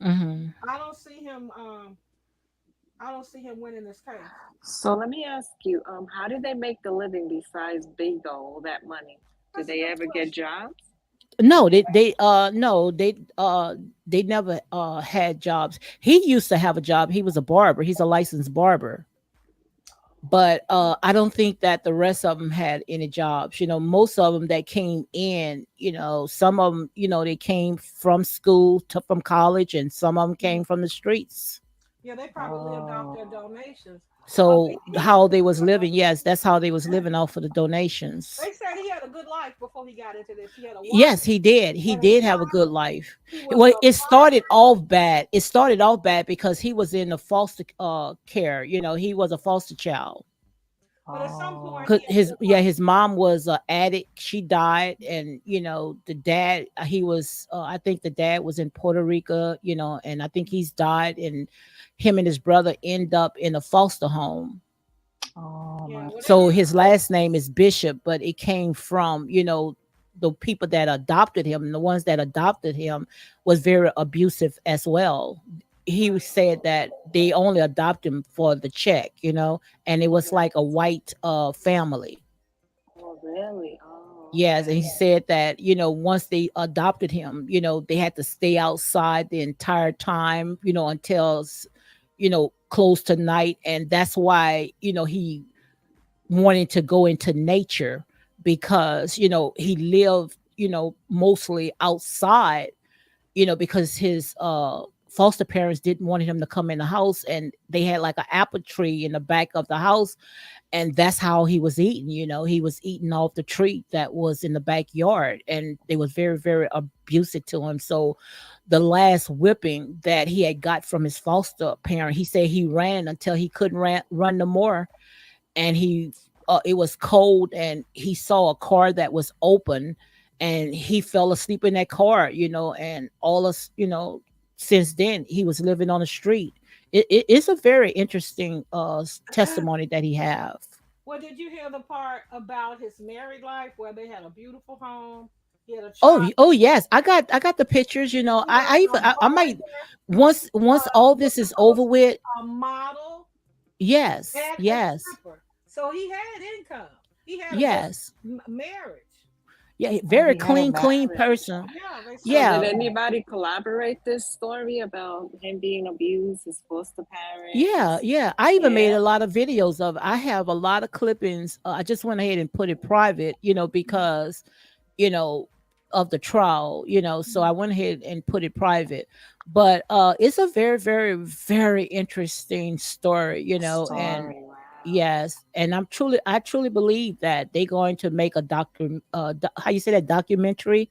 Hmm. I don't see him. I don't see him winning this case. So let me ask you, how did they make the living besides bingo, all that money? Did That's a they good ever get question. jobs? No, no, they never had jobs. He used to have a job. He was a barber. He's a licensed barber. But I don't think that the rest of them had any jobs. You know, most of them that came in, some of them, they came from school to from college, and some of them came Mhm. from the streets. Yeah, they probably lived off their Oh, donations. But So he how they was said living, yes, that's how they was living off of the donations. they said he had a good life before he got into this. He had a wife Yes, he did. He and a did have a child. good life. He was Well, a it started fireman. off bad. It started off bad because he was in the foster care. He was a foster child. But at some point, oh, he 'Cause had a his good yeah, life. his mom was a addict. She died, and the dad, he was I think the dad was in Puerto Rico, and I think he's died, and him and his brother end up in a foster home. oh Yeah, my well, they So didn't. his last name is Bishop, but it came from, the people that adopted him, and the ones that adopted him was very abusive as well. He Right. said that they only adopt him for the check, and it was like a white family. Oh, really? Oh, Yes, and okay. he said that, once they adopted him, they had to stay outside the entire time, until close to night, and that's why, he wanting to go into nature, because he lived mostly outside, because his foster parents didn't want him to come in the house, and they had like an apple tree in the back of the house, and that's how he was eating. He was eating off the tree that was in the backyard, and they was very, very abusive to him. So the last whipping that he had got from his foster parent, he said he ran until he couldn't run no more, and it was cold, and he saw a car that was open, and he fell asleep in that car, and all us, since then he was living on the street. It's a very interesting testimony that he have. Well, did you hear the part about his married life where they had a beautiful home? He had a Oh, child. oh yes, I got the pictures. He I had even a I might, barber. once all this is over Supposed to be with. a model Yes, and a yes, stripper. So he had income. He had a good yes. marriage. Yeah, Oh, very he had a clean marriage. person. Yeah, they So said did Yeah. that. anybody collaborate this story about him being abused, his foster Yeah, parents? yeah. I even made Yeah. a lot of videos of it. I have a lot of clippings. I just went ahead and put it private, because, you know, of the trial, so I went ahead and put it private. But it's a very, very, very interesting story, and Story. Wow. yes, and I truly believe that they're going to make a how you say that, documentary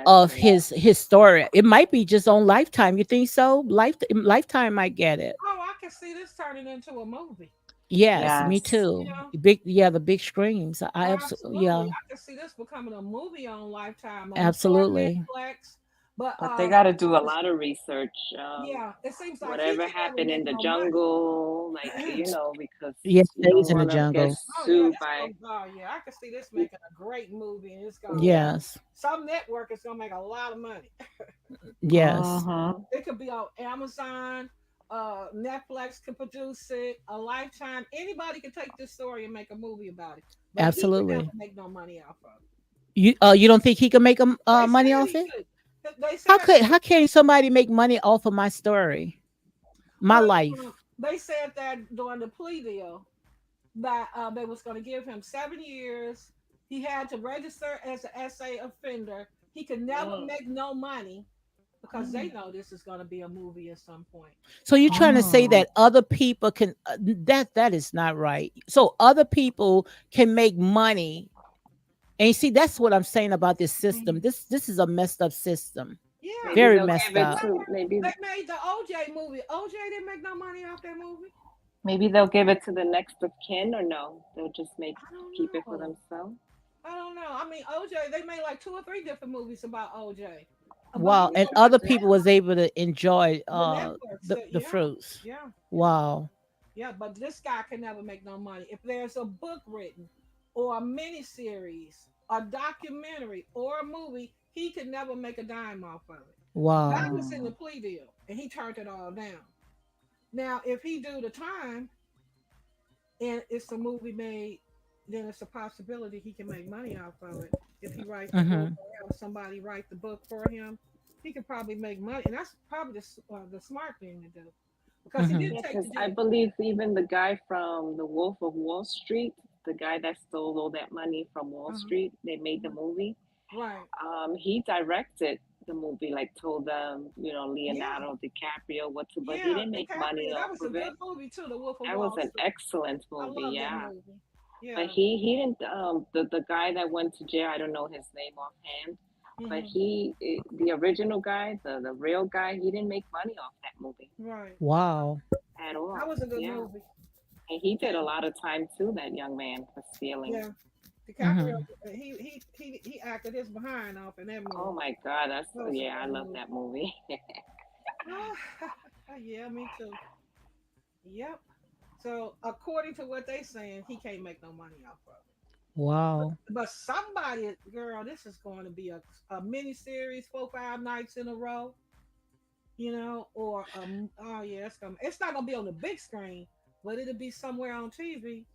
of Documentary. his story. It might be just on Lifetime. You think so? Lifetime might get it. Oh, I can see this turning into a movie. Yes, me Yes. You too. know, The big screens. I absolutely, absolutely. yeah, I can see this becoming a movie on Lifetime. I'm sure absolutely. Netflix. But But they got to do a lot of research. yeah, it seems like he Whatever can never happened make in the no money. jungle, like, because Yes, you days don't in the want to get jungle. Oh yeah, sued that's by, gonna. Oh yeah, I can see this making a great movie, and it's gonna. yeah. Yes. Some network is gonna make a lot of money. Yes. Mm-hmm. It could be on Amazon. Netflix can produce it. A Lifetime. Anybody can take this story and make a movie about it. But he can never Absolutely. make no money off of it. You don't think he can make They money said off he it? could. They said How can somebody make money off of my story, my well, life? they said that during the plea deal that they was going to give him 7 years. He had to register as an SA offender. He could never Mm. make no money because they know this is going to be a movie at some point. So you're trying to say Oh. that other people can that is not right. So other people can make money. And you see, that's what I'm saying about this system. Mhm. This is a messed up system. Yeah. Maybe Very they'll messed give it up. to Remember, maybe they made the OJ movie. OJ didn't make no money off that movie. maybe they'll give it to the next of kin, or no, they'll just make I don't keep it for know. themselves. I don't know. I mean, OJ, they made like two or three different movies about OJ. But Wow. you And know, but other people was able to enjoy the network said, the yeah, fruits. yeah, yeah. Wow. Yeah, but this guy can never make no money. If there's a book written or a miniseries, a documentary, or a movie, he could never make a dime off of it. That Wow. was in the Mm. plea deal, and he turned it all down. Now, if he do the time and it's a movie made, then it's a possibility he can make money off of it. If he writes the book Mhm. or have somebody write the book for him, he could probably make money, and that's probably the smart thing to do because he Mhm. did Yeah, take because the I deal. believe even the guy from The Wolf of Wall Street, the guy that stole all that money from Wall Uh-huh, Street, they made the uh-huh. movie. Right. He directed the movie, like told them, Yeah. Leonardo DiCaprio what to, but he Yeah, didn't make money DiCaprio. That off was a of good it. movie too, The Wolf of That was Wall an Street. excellent I movie, love that yeah. movie. But Yeah. he didn't the guy that went to jail, I don't know his name offhand, but Hmm. the original guy, the real guy, he didn't make money off that movie Right. Wow. at That all. was a good Yeah. movie. And he did a Yeah. lot of time too, that young man, for stealing. Yeah. DiCaprio, Mhm. he acted his behind off in that Oh movie. my God, That was a yeah, I great love movie. that movie. Yeah, me too. Yep. So according to what they saying, he can't make no money off of it. Wow. But somebody, girl, this is going to be a mini series, 4 5 nights in a row, or oh yeah, it's not gonna be on the big screen, but it'll be somewhere on TV,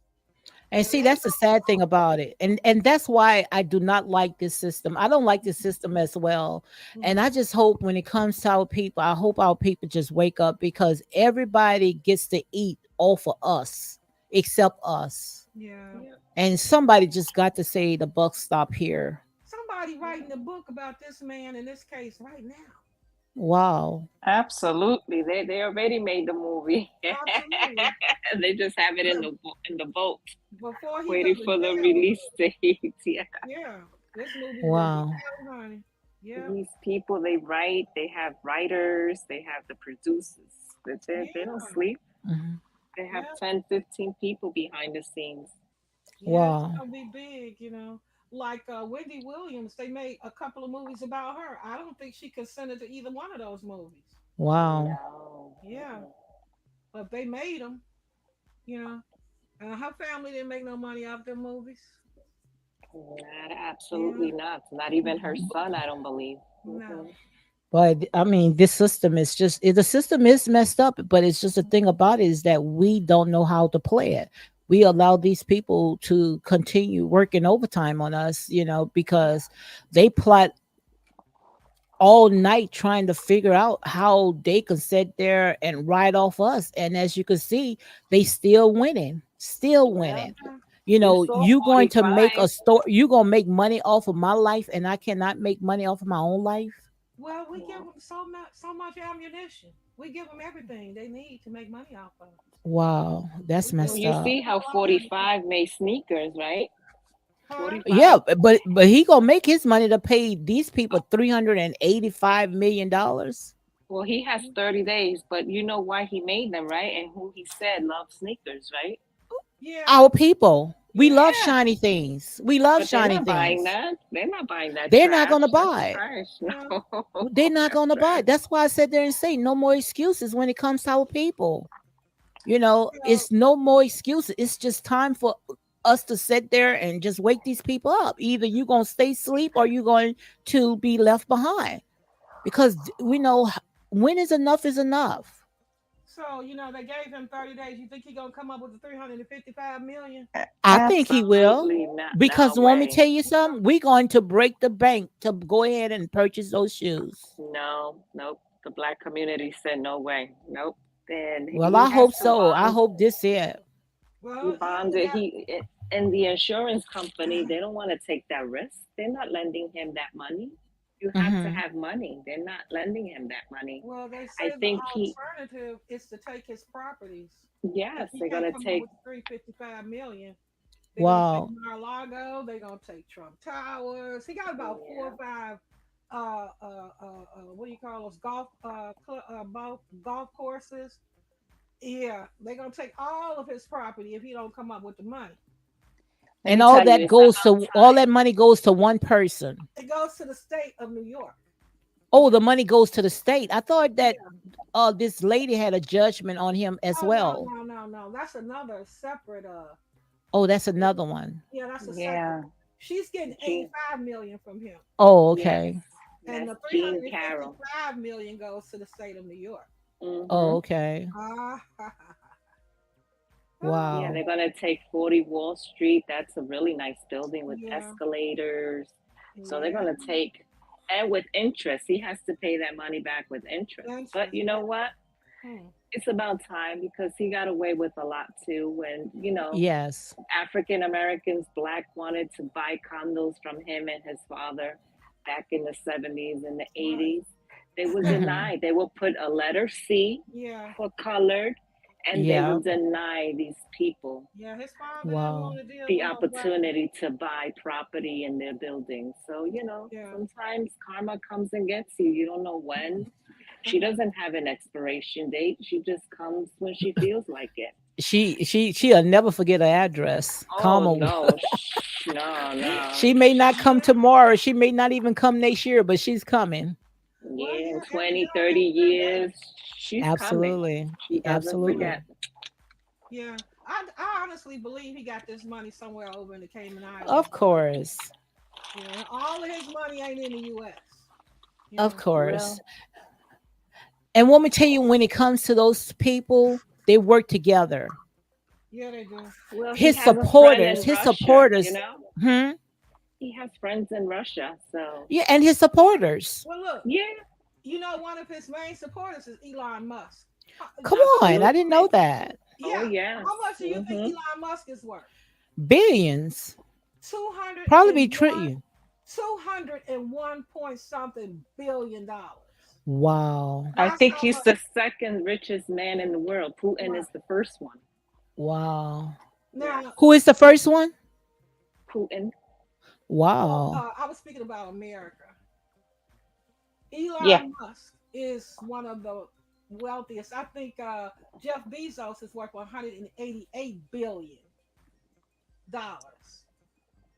And and see, it ain't that's the gonna be sad thing long. about it. And that's why I do not like this system. I don't like this system as well. And Hmm. I just hope when it comes to our people, I hope our people just wake up because everybody gets to eat off of us except us. Yeah, Yeah. And somebody just got to say the buck stop here. somebody Yeah. writing a book about this man in this case right now. Wow. Absolutely. They already made the movie. Absolutely. They just have it in the vault, Before he go waiting to for the jail, release date. Yeah. yeah, this movie will be Wow. out, honey. Yeah, These people, they write, they have writers, they have the producers. They don't yeah, sleep. Mhm. They have yeah. 10, 15 people behind the scenes. Yeah, it's Wow. gonna be big. Like Wendy Williams, they made a couple of movies about her. I don't think she consented to either one of those movies. Wow. No. Yeah, but they made them. You know, her family didn't make no money off them movies. Not, Yeah, absolutely not. Not even her son, I don't believe. no. But I mean, this system is the system is messed up, but it's just the thing about it is that we don't know how to play it. We allow these people to continue working overtime on us, because they plot all night trying to figure out how they can sit there and ride off us. And as you can see, they still winning, still Yeah. winning. Yeah. You saw You going to make 45. a store, you gonna make money off of my life, and I cannot make money off of my own life. Well, we give Yeah. them so much ammunition. We give them everything they need to make money off of. Wow, that's We give Well, messed them you up. see how all kind of stuff. 45 made sneakers, right? Huh? Yeah, 45. but he gonna make his money to pay these people $385 million. Well, he has 30 days, but you know why he made them, right? And who he said loves sneakers, right? Yeah, our people. We yeah. love Yeah, shiny things. We love but they're shiny not buying things. that. They're not buying that They're not trash. gonna That's buy it. trash. No. No, They're not that's gonna buy trash. it. That's why I said there and say no more excuses when it comes to our people. Yeah. It's no more excuses. It's just time for us to sit there and just wake these people up. Either you're gonna stay asleep or you're going to be left behind. Because we know when is enough. So they gave him 30 days. You think he gonna come up with the 355 million? I think he will. Absolutely not. Because No want me to way. tell you something? We're going to break the bank to go ahead and purchase those shoes. No, nope. The black community said no way. Nope. Then Well, he I has hope to so. I bond. hope this it. He Well, he only bonded. got. He and the insurance company. They don't want to take that risk. They're not lending him that money. You have to Hmm. have money. They're not lending him that money. Well, they I say the think he. alternative is to take his properties. If Yes, he they're can't gonna come up take. with 355 million, they're gonna take Wow. Mar-a-Lago. They're gonna take Trump Towers. He got about four Yeah. or five. What do you call those golf courses? Yeah, they're gonna take all of his property if he don't come up with the money. Let And me tell you, it's about all time. that money goes to one person. It goes to the state of New York. Oh, the money goes to the state. I thought that Yeah. this lady had a judgment on him as Oh no, well. no, no, no. That's another separate. Oh, that's another one. Yeah, that's a separate. Yeah. She's getting Gene. 85 million from him, Oh, Yes. okay. and That's the three Gene hundred and Carroll. fifty-five million goes to the state of New York. Oh, Mm-hmm. okay. Ah, Yeah, Wow. they're gonna take 40 Wall Street. That's a really nice building with yeah, escalators. So they're yeah. gonna take, and with interest, he has to pay that money back with interest. But Interest. you know what? Hmm. It's about time because he got away with a lot too. When Yes. African Americans, black, wanted to buy condos from him and his father back in the 70s and the Right. 80s, they were Hmm. denied. They will put a letter C Yeah. for colored, and they will Yeah. deny these people Yeah. His father didn't Wow. want to deal the with no black man. opportunity to buy property in their buildings. So, Yeah. sometimes karma comes and gets you. You don't know when. She doesn't have an expiration date. She just comes when she feels like it. She'll never forget her address. Oh, Karma. no. No, no. She may not come Yeah. tomorrow. She may not even come next year, but she's coming. Well, Yeah, in yeah. Every 20, day 30 ain't a good day. years, she's coming. Absolutely. She doesn't Absolutely. forget. Yeah. I honestly believe he got this money somewhere over in the Cayman Of Islands. course. All of his money ain't in the U.S. You Of know. course. Well, And let me tell you, when it comes to those people, they work together. Yeah, they do. he has a friend in His Russia, supporters, hmm? He has friends in Russia, so Yeah, and his supporters. Well, look, yeah. one of his main supporters is Elon Musk. Come How much on, do I You you didn't know think? that. Oh, Yeah, yes. how much do you think Hmm. Elon Musk is worth? Billions. Two hundred Probably be and one, trillion. 201 point something $1 billion. Wow. I That's think how he's much. the second richest man in the world. Putin Right is the first one. Wow. Yes. now, Who is the first one? Putin. well, Wow. I was speaking about America. Yeah. Elon Musk is one of the wealthiest. I think Jeff Bezos is worth $188 billion. Elon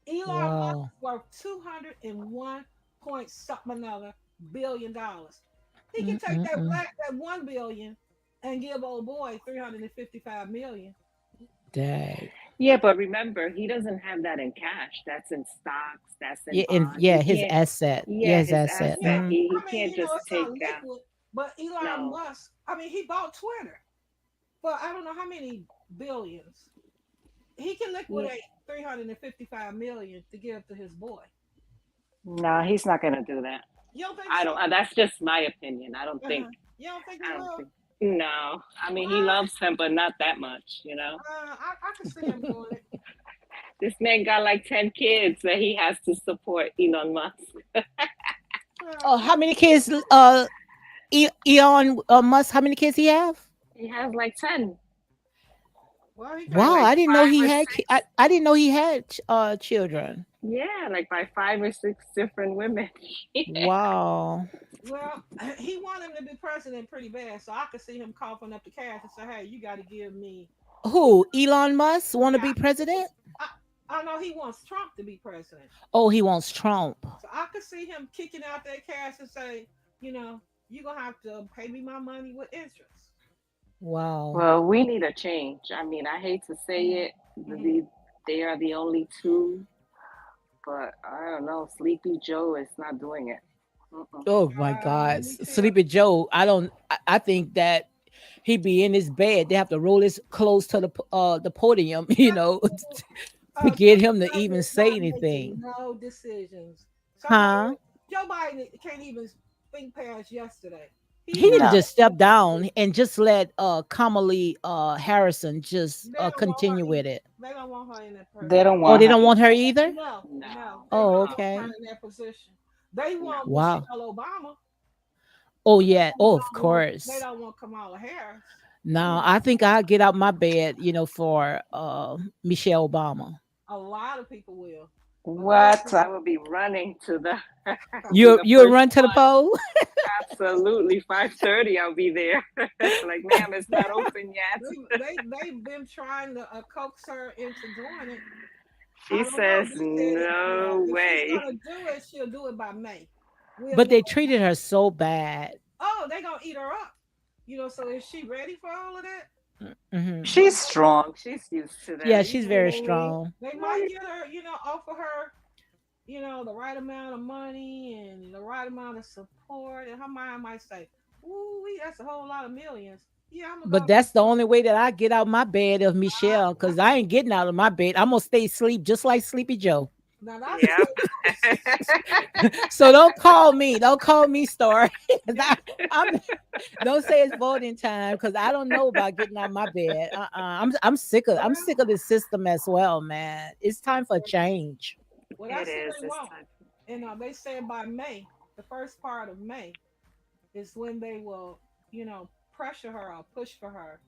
Musk Wow. is worth 201 point something another $1 billion. He can take Mm-mm-mm. that 1 billion and give old boy 355 million. Dang. Yeah, but remember, he doesn't have that in cash. That's in stocks. That's in Yeah, and bonds. yeah, He his can't. asset. Yeah, Yeah, his his asset. Yeah, asset. Hmm. He I mean, can't just it's not take out. liquid, but Elon No. Musk, I mean, he bought Twitter for I don't know how many billions. He can Yeah. liquidate 355 million to give to his boy. No, he's not gonna do that. You don't think I so? don't. That's just my opinion. I don't think. Uh-huh. You don't think he I don't will? think. No, I mean he What? loves him, but not that much. I can see him doing it. This man got like 10 kids that he has to support Elon Musk. Oh, Well, how many kids? Elon Musk. How many kids he have? He has like 10, well, he by got. Wow, like I didn't know five he or had. six. I didn't know he had children. Yeah, like by 5 or 6 different women. Wow. Well, he wanted him to be president pretty bad, so I could see him coughing up the cash and say, "Hey, you got to give me Who? Elon Musk want to Yeah, be president? I, I know he wants Trump to be president. Oh, he wants Trump. So I could see him kicking out that cash and say, you know, you're gonna have to pay me my money with interest. Wow. Well, we need a change. I mean, I hate to say it, Hmm. they are the only two, but I don't know. Sleepy Joe is not doing it. Mm-mm. Oh my Let God, me tell Sleepy Joe. I don't. I think that he be in his bed. They have to roll his clothes to the podium, to get Trump him to President even is say not making anything. no decisions. Somebody, Huh? Joe Biden can't even think past yesterday. He's He need not to No, just step making down decisions. and just let Kamala Harrison just They don't want continue her with either. it. They don't want her in that they don't Oh, want they her don't want either. her either. No, no, No, they Oh, don't no, want her okay. in that position. They no. want Wow. Michelle Obama. Oh They yeah. Oh, of don't want. They course. don't want Kamala Harris. Now I think I'll get out my bed, for Michelle Obama. A lot of people will, but they don't What? want. I will be running to the to You the you'll first run to the one. poll. Absolutely, 5:30. I'll be there. Like, ma'am, it's not open yet. They've been trying to coax her into doing it. I She don't know. says They said, no if she's way. gonna do it, she'll do it by May. We'll But know. they treated her so bad. Oh, they gonna eat her up. So is she ready for all of that? Hmm. They She's might, strong. She's used to that. Yeah, Are you she's very kidding me? strong. they might get her, offer her, the right amount of money and the right amount of support, and her mind might say, "Ooh, that's a whole lot of millions." Yeah, I'm gonna go But ahead and that's the do it. only way that I get out my bed of Michelle, because I ain't getting out of my bed. I'm gonna stay asleep just like Sleepy Joe. Now that's a Yep. good choice. So don't call me. Don't call me, Star. 'Cause Yeah, I'm don't say it's voting time because I don't know about getting out my bed. I'm sick of well, this system as well, man. It's time for change. It that's who is. they It's want. time. And they said by May, the first part of May, is when they will, pressure her or push for her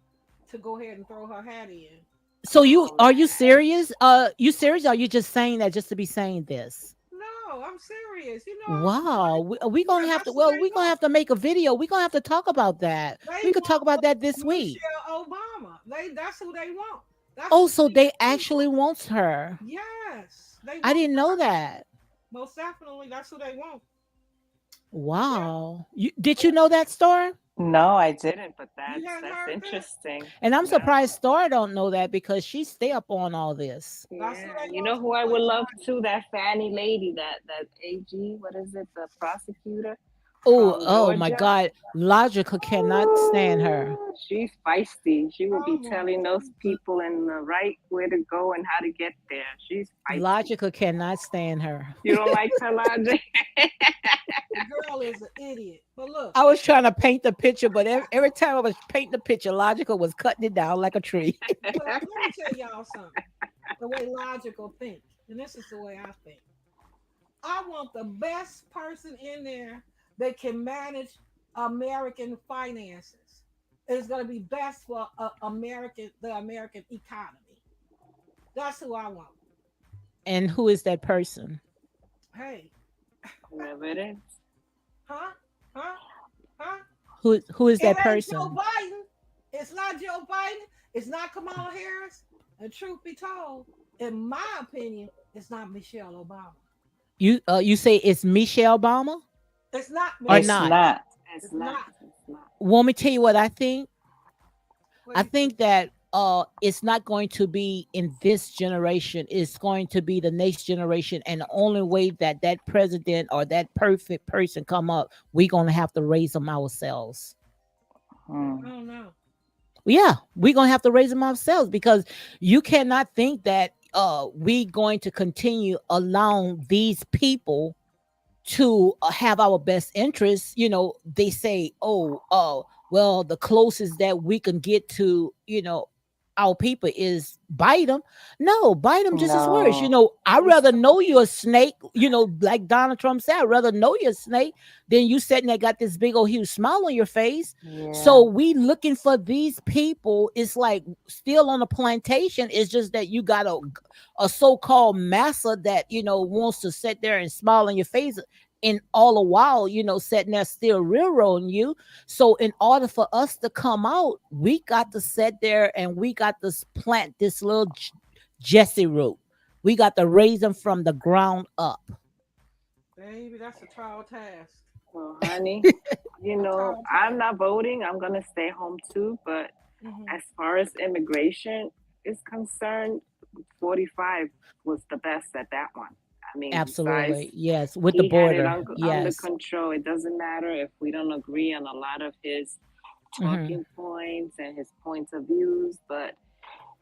to go ahead and throw her hat in. So you Oh are you man. serious? You serious? Or are you just saying that just to be saying this? No, I'm serious. Wow, we gonna have to. That's what Well, they we gonna want. have to make a video. We gonna have to talk about that. They We could talk about want that this week. Michelle Obama. That's who they want. That's Oh, the so sleepy they people. actually wants her. Yes, they I want didn't know her. that. Most definitely, that's who they want. Yeah, Wow. Did you know that, Star? No, I didn't, but you that's hadn't that's heard that. interesting. And I'm No. surprised Star don't know that because she stay up on all this. That's who Yeah. they You want know to who I do would it. love to? That Fanny lady, that AG, what is it? The prosecutor Oh, from oh my Georgia. God. Logical cannot stand her. Ooh, she's feisty. She will be Come on, telling those L- people in the right where to go and how to get there. She's feisty. Logical cannot stand her. You don't like her logic? the girl is an idiot. But look, I was trying to paint the picture, but every time I was painting the picture, Logical was cutting it down like a tree. well, let me tell y'all something. The way logical think, and this is the way I think. I want the best person in there that can manage American finances. It's going to be best for the American economy. That's who I want. And who is that person? Hey, Whoever it is. huh? Huh? Huh? Who is It that ain't Joe person? Biden. It's not Joe Biden. It's not Kamala Harris. And truth be told, in my opinion, it's not Michelle Obama. You say it's Michelle Obama It's not or It's Michelle. not? not. It's It's not. not. It's not. Want me to tell you what I think? What I do you think? think that it's not going to be in this generation. It's going to be the next generation, and the only way that that president or that perfect person come up, we're gonna have to raise them ourselves. I Hmm. don't know. Yeah, we're gonna have to raise them ourselves because you cannot think that we going to continue allowing these people to have our best interests. They say, oh, well, the closest that we can get to, our people is bite them. No, bite them just as worse. No. I It's rather so know you're a snake, like Donald Trump said, I'd rather know you're a snake than you sitting there got this big old huge smile on your face. So Yeah. we looking for these people. It's like still on a plantation. It's just that you got a so-called massa that wants to sit there and smile on your face and all the while, sitting there still railroading you. So in order for us to come out, we got to sit there and we got to plant this little Jesse root. We got to raise them from the ground up. Baby, that's a tall task. Well, honey, A tall I'm task. not voting. I'm gonna stay home too. But Hmm. as far as immigration is concerned, 45 was the best at that one. I mean, besides, Absolutely. Yes. With the he had it border. under Yes. control. It doesn't matter if we don't agree on a lot of his Hmm. talking points and his points of views, but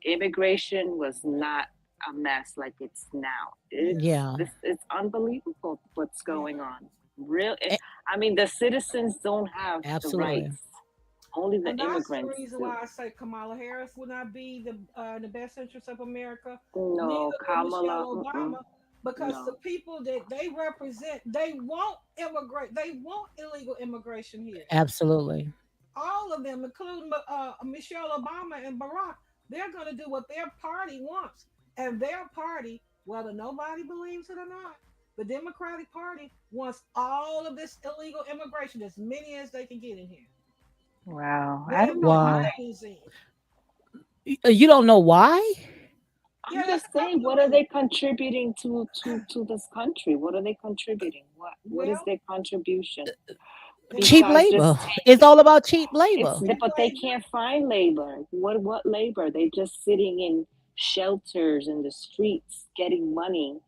immigration was not a mess like it's now. Yeah. It's unbelievable what's Yeah. going on. Real, A- I mean, the citizens don't have the absolutely. rights. Only the And that's the immigrants reason do. why I say Kamala Harris will not be the best interest of America. No, Neither will Kamala. Michelle Mm-mm, Obama, because the no. people that they represent, they won't immigrate. They want illegal immigration here. Absolutely. All of them, including Michelle Obama and Barack, they're going to do what their party wants. And their party, whether nobody believes it or not, the Democratic Party wants all of this illegal immigration, as many as they can get in here. Wow, I They'll don't know put why. Wow. millions in. You don't know why? Yeah, I'm that's just a couple saying, of what are reasons. they contributing to this country? What are they contributing? What is Well, their contribution in Cheap order besides to just labor. It's all about cheap labor. cheap but they labor, can't find labor. What labor? They just sitting in shelters in the streets getting money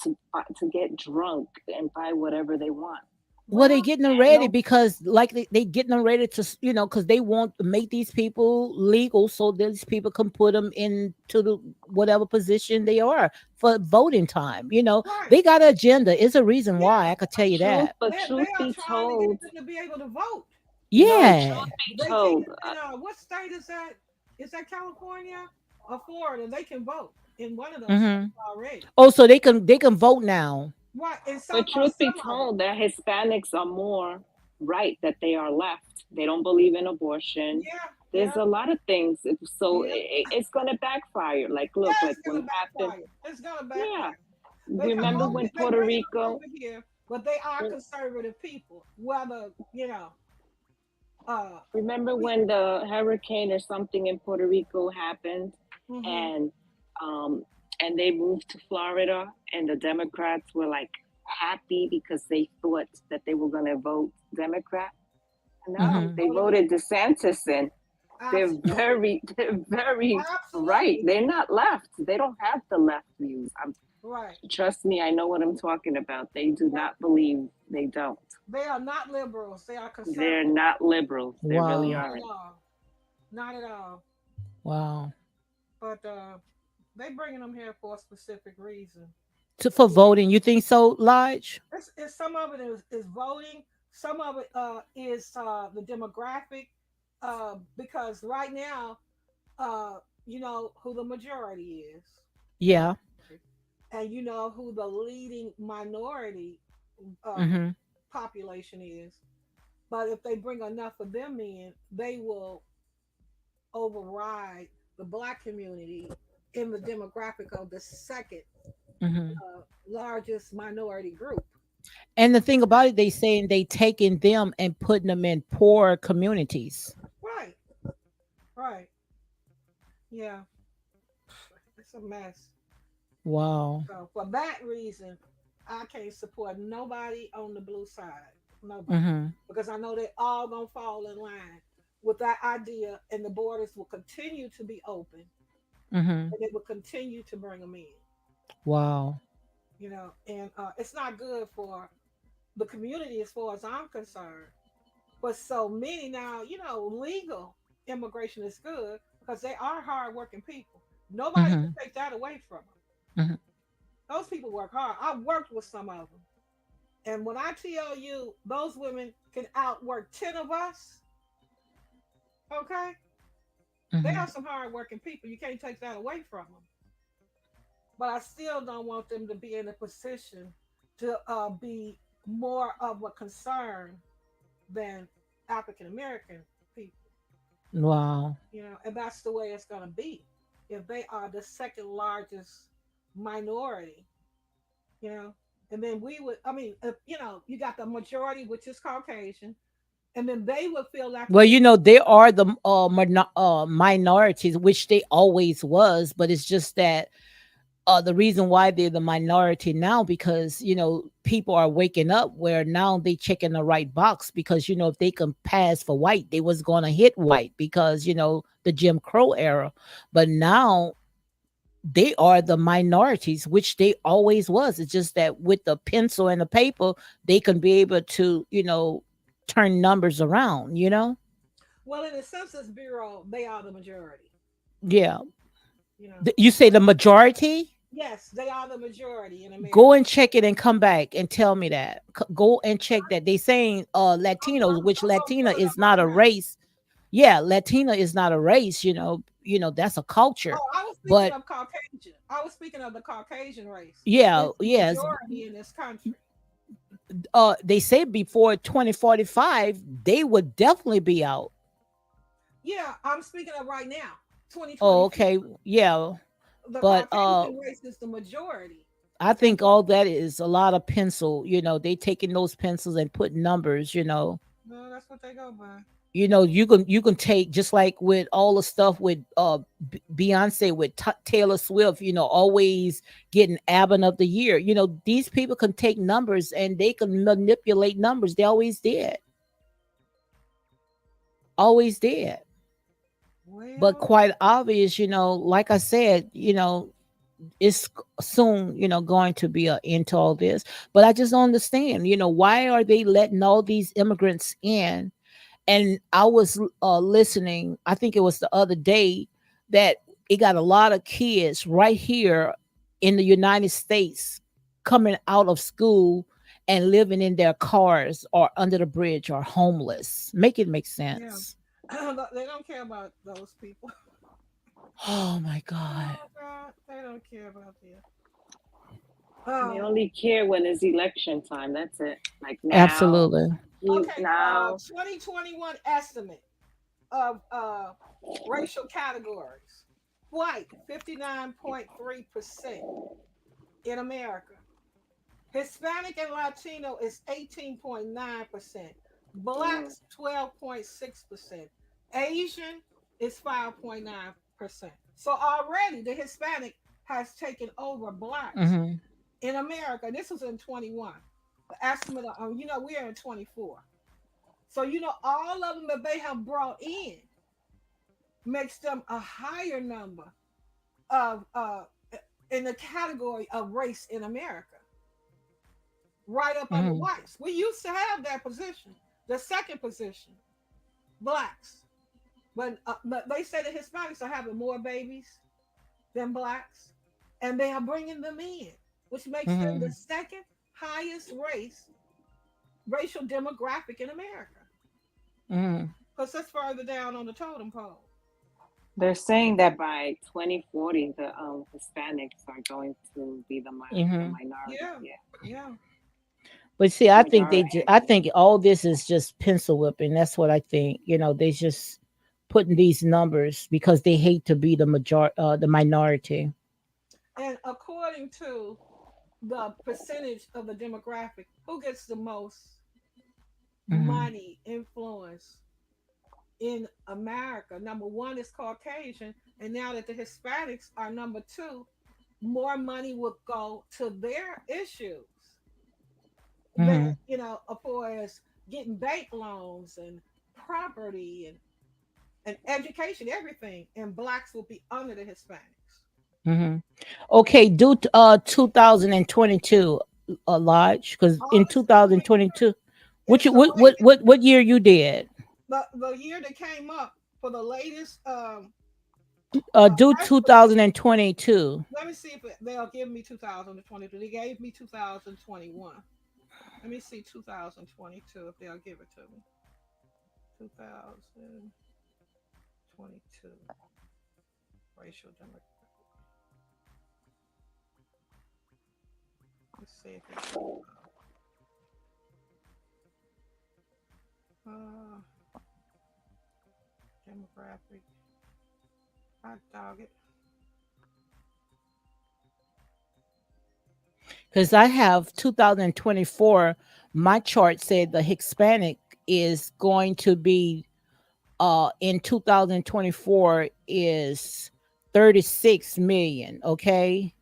to get drunk and buy whatever they want. Well, they well, getting them And ready no, because, like, they getting them ready to, because they want to make these people legal so these people can put them into the whatever position they are for voting time. right. They got an agenda. It's a reason why. Yeah, I could tell you that. but they truth are be trying to get told, them to be able to vote. no, truth Yeah. be They can, told, what state is that? Is that California or Florida? They can vote in one of those Hmm. states already. Oh, so they can vote now. Right, and but truth be some of them. told, that Hispanics are more right that they are left. They don't believe in abortion. Yeah, There's yeah, a lot of things, so yeah. it's gonna backfire. Like, look, Yeah, like it's when gonna happened, backfire. It's gonna yeah. backfire because Remember when they Puerto bringing them Rico, over here, but they are conservative people. Whether uh, remember we, when the hurricane or something in Puerto Rico happened, hmm and um, and they moved to Florida, and the Democrats were like happy because they thought that they were gonna vote Democrat. No, Hmm. they absolutely, voted DeSantis in. absolutely, They're very right. absolutely, They're not left. They don't have the left views. right, Trust me, I know what I'm talking about. They do right. not believe. They don't. They are not liberals. They are They're conservative. not liberals. They really Wow. Not at aren't. all. Not at all. Wow. But they bringing them here for a specific reason. For voting, you think so, Lodge? Some of it is voting. Some of it is the demographic. Because right now, you know who the majority is in our Yeah. country, and you know who the leading minority uh, Hmm. population is. But if they bring enough of them in, they will override the black community in the demographic of the second Hmm. largest minority group. And the thing about it, they saying they taking them and putting them in poor communities. Right, right. Yeah, it's a mess. Wow. So for that reason, I can't support nobody on the blue side. Nobody. Hmm. Because I know they all gonna fall in line with that idea, and the borders will continue to be open, Hmm. and they will continue to bring them in. Wow. And it's not good for the community as far as I'm concerned. But so many now, legal immigration is good because they are hardworking people. Nobody can Hmm. take that away from them. Hmm. Those people work hard. I worked with some of them. And when I tell you those women can outwork 10 of us, okay, they Hmm. are some hardworking people. You can't take that away from them. But I still don't want them to be in a position to be more of a concern than African American people. Wow. And that's the way it's going to be. If they are the second largest minority, you know, and then we would. I mean, you got the majority, which is Caucasian, and then they would feel like Well, they are the minorities, which they always was, but it's just that the reason why they're the minority now, because people are waking up where now they checking the right box, because if they can pass for white, they was going to hit white, because the Jim Crow era. But now they are the minorities, which they always was. It's just that with the pencil and the paper, they can be able to turn numbers around. well, in the Census Bureau, they are the majority. Yeah. You know, You say the majority. yes, they are the majority in Go America. and check it and come back and tell me that. Go and check that. They saying Latinos, which I'm gonna Latina pull it is up not right a now. race. Yeah, Latina is not a race. That's a culture. Oh, I was speaking But of Caucasian. I was speaking of the Caucasian race. yeah, It's the yes, majority in this country. they say before 2045 they would definitely be out. Yeah, I'm speaking of right now, Oh, 2024. okay, yeah, The but Caucasian race is the majority, I and think all that is a lot of pencil. They taking those pencils and put numbers. no, that's what they go by. You can take, just like with all the stuff with Beyonce, with Taylor Swift, always getting album of the year. These people can take numbers and they can manipulate numbers. They always did. But Well, quite obvious, like I said, it's soon, going to be an end to all this. But I just don't understand, why are they letting all these immigrants in? And I was listening, I think it was the other day, that it got a lot of kids right here in the United States coming out of school and living in their cars or under the bridge or homeless. Make it make yeah, sense. they don't care about those people. Oh my God. Oh God, they don't care about this. They Um, only care when it's election time. That's it. Like now, Absolutely. okay, now. 2021 estimate of racial categories. White, 59.3% in America. Hispanic and Latino is 18.9%. Mm, Blacks, 12.6%. Asian is 5.9%. So already the Hispanic has taken over blacks Hmm. in America. This was in 21. The estimate of, we're in 24. So, all of them that they have brought in makes them a higher number of in the category of race in America, right up under Hmm. whites. We used to have that position, the second position, blacks. But they say the Hispanics are having more babies than blacks, and they are bringing them in, which makes them the Hmm. second highest racial demographic in America, Hmm. because that's further down on the totem pole. they're saying that by 2040, the Hispanics are going to be the Hmm. minority. Yeah, Yeah, yeah. But see, I think I majority. think all this is just pencil whipping. That's what I think. They just putting these numbers because they hate to be the minority. And according to the percentage of the demographic, who gets the most Hmm. money, influence in America? Number one is Caucasian, and now that the Hispanics are number two, more money will go to their issues than Hmm. as far as getting bank loans and property and education, everything. And blacks will be under the Hispanics. Hmm. Okay, do 2022 a Lodge, because All in this coming, 2022, it's amazing. what year you did? The year that came up for the latest Do estimate. 2022. Let me see if they'll give me 2022. They gave me 2021. Let me see 2022 if they'll give it to me. 2022 racial demographic. Let's see if it's uh, demographic. Hot dog it. Because I have 2024, my chart said the Hispanic is going to be in 2024 is 36 million, okay?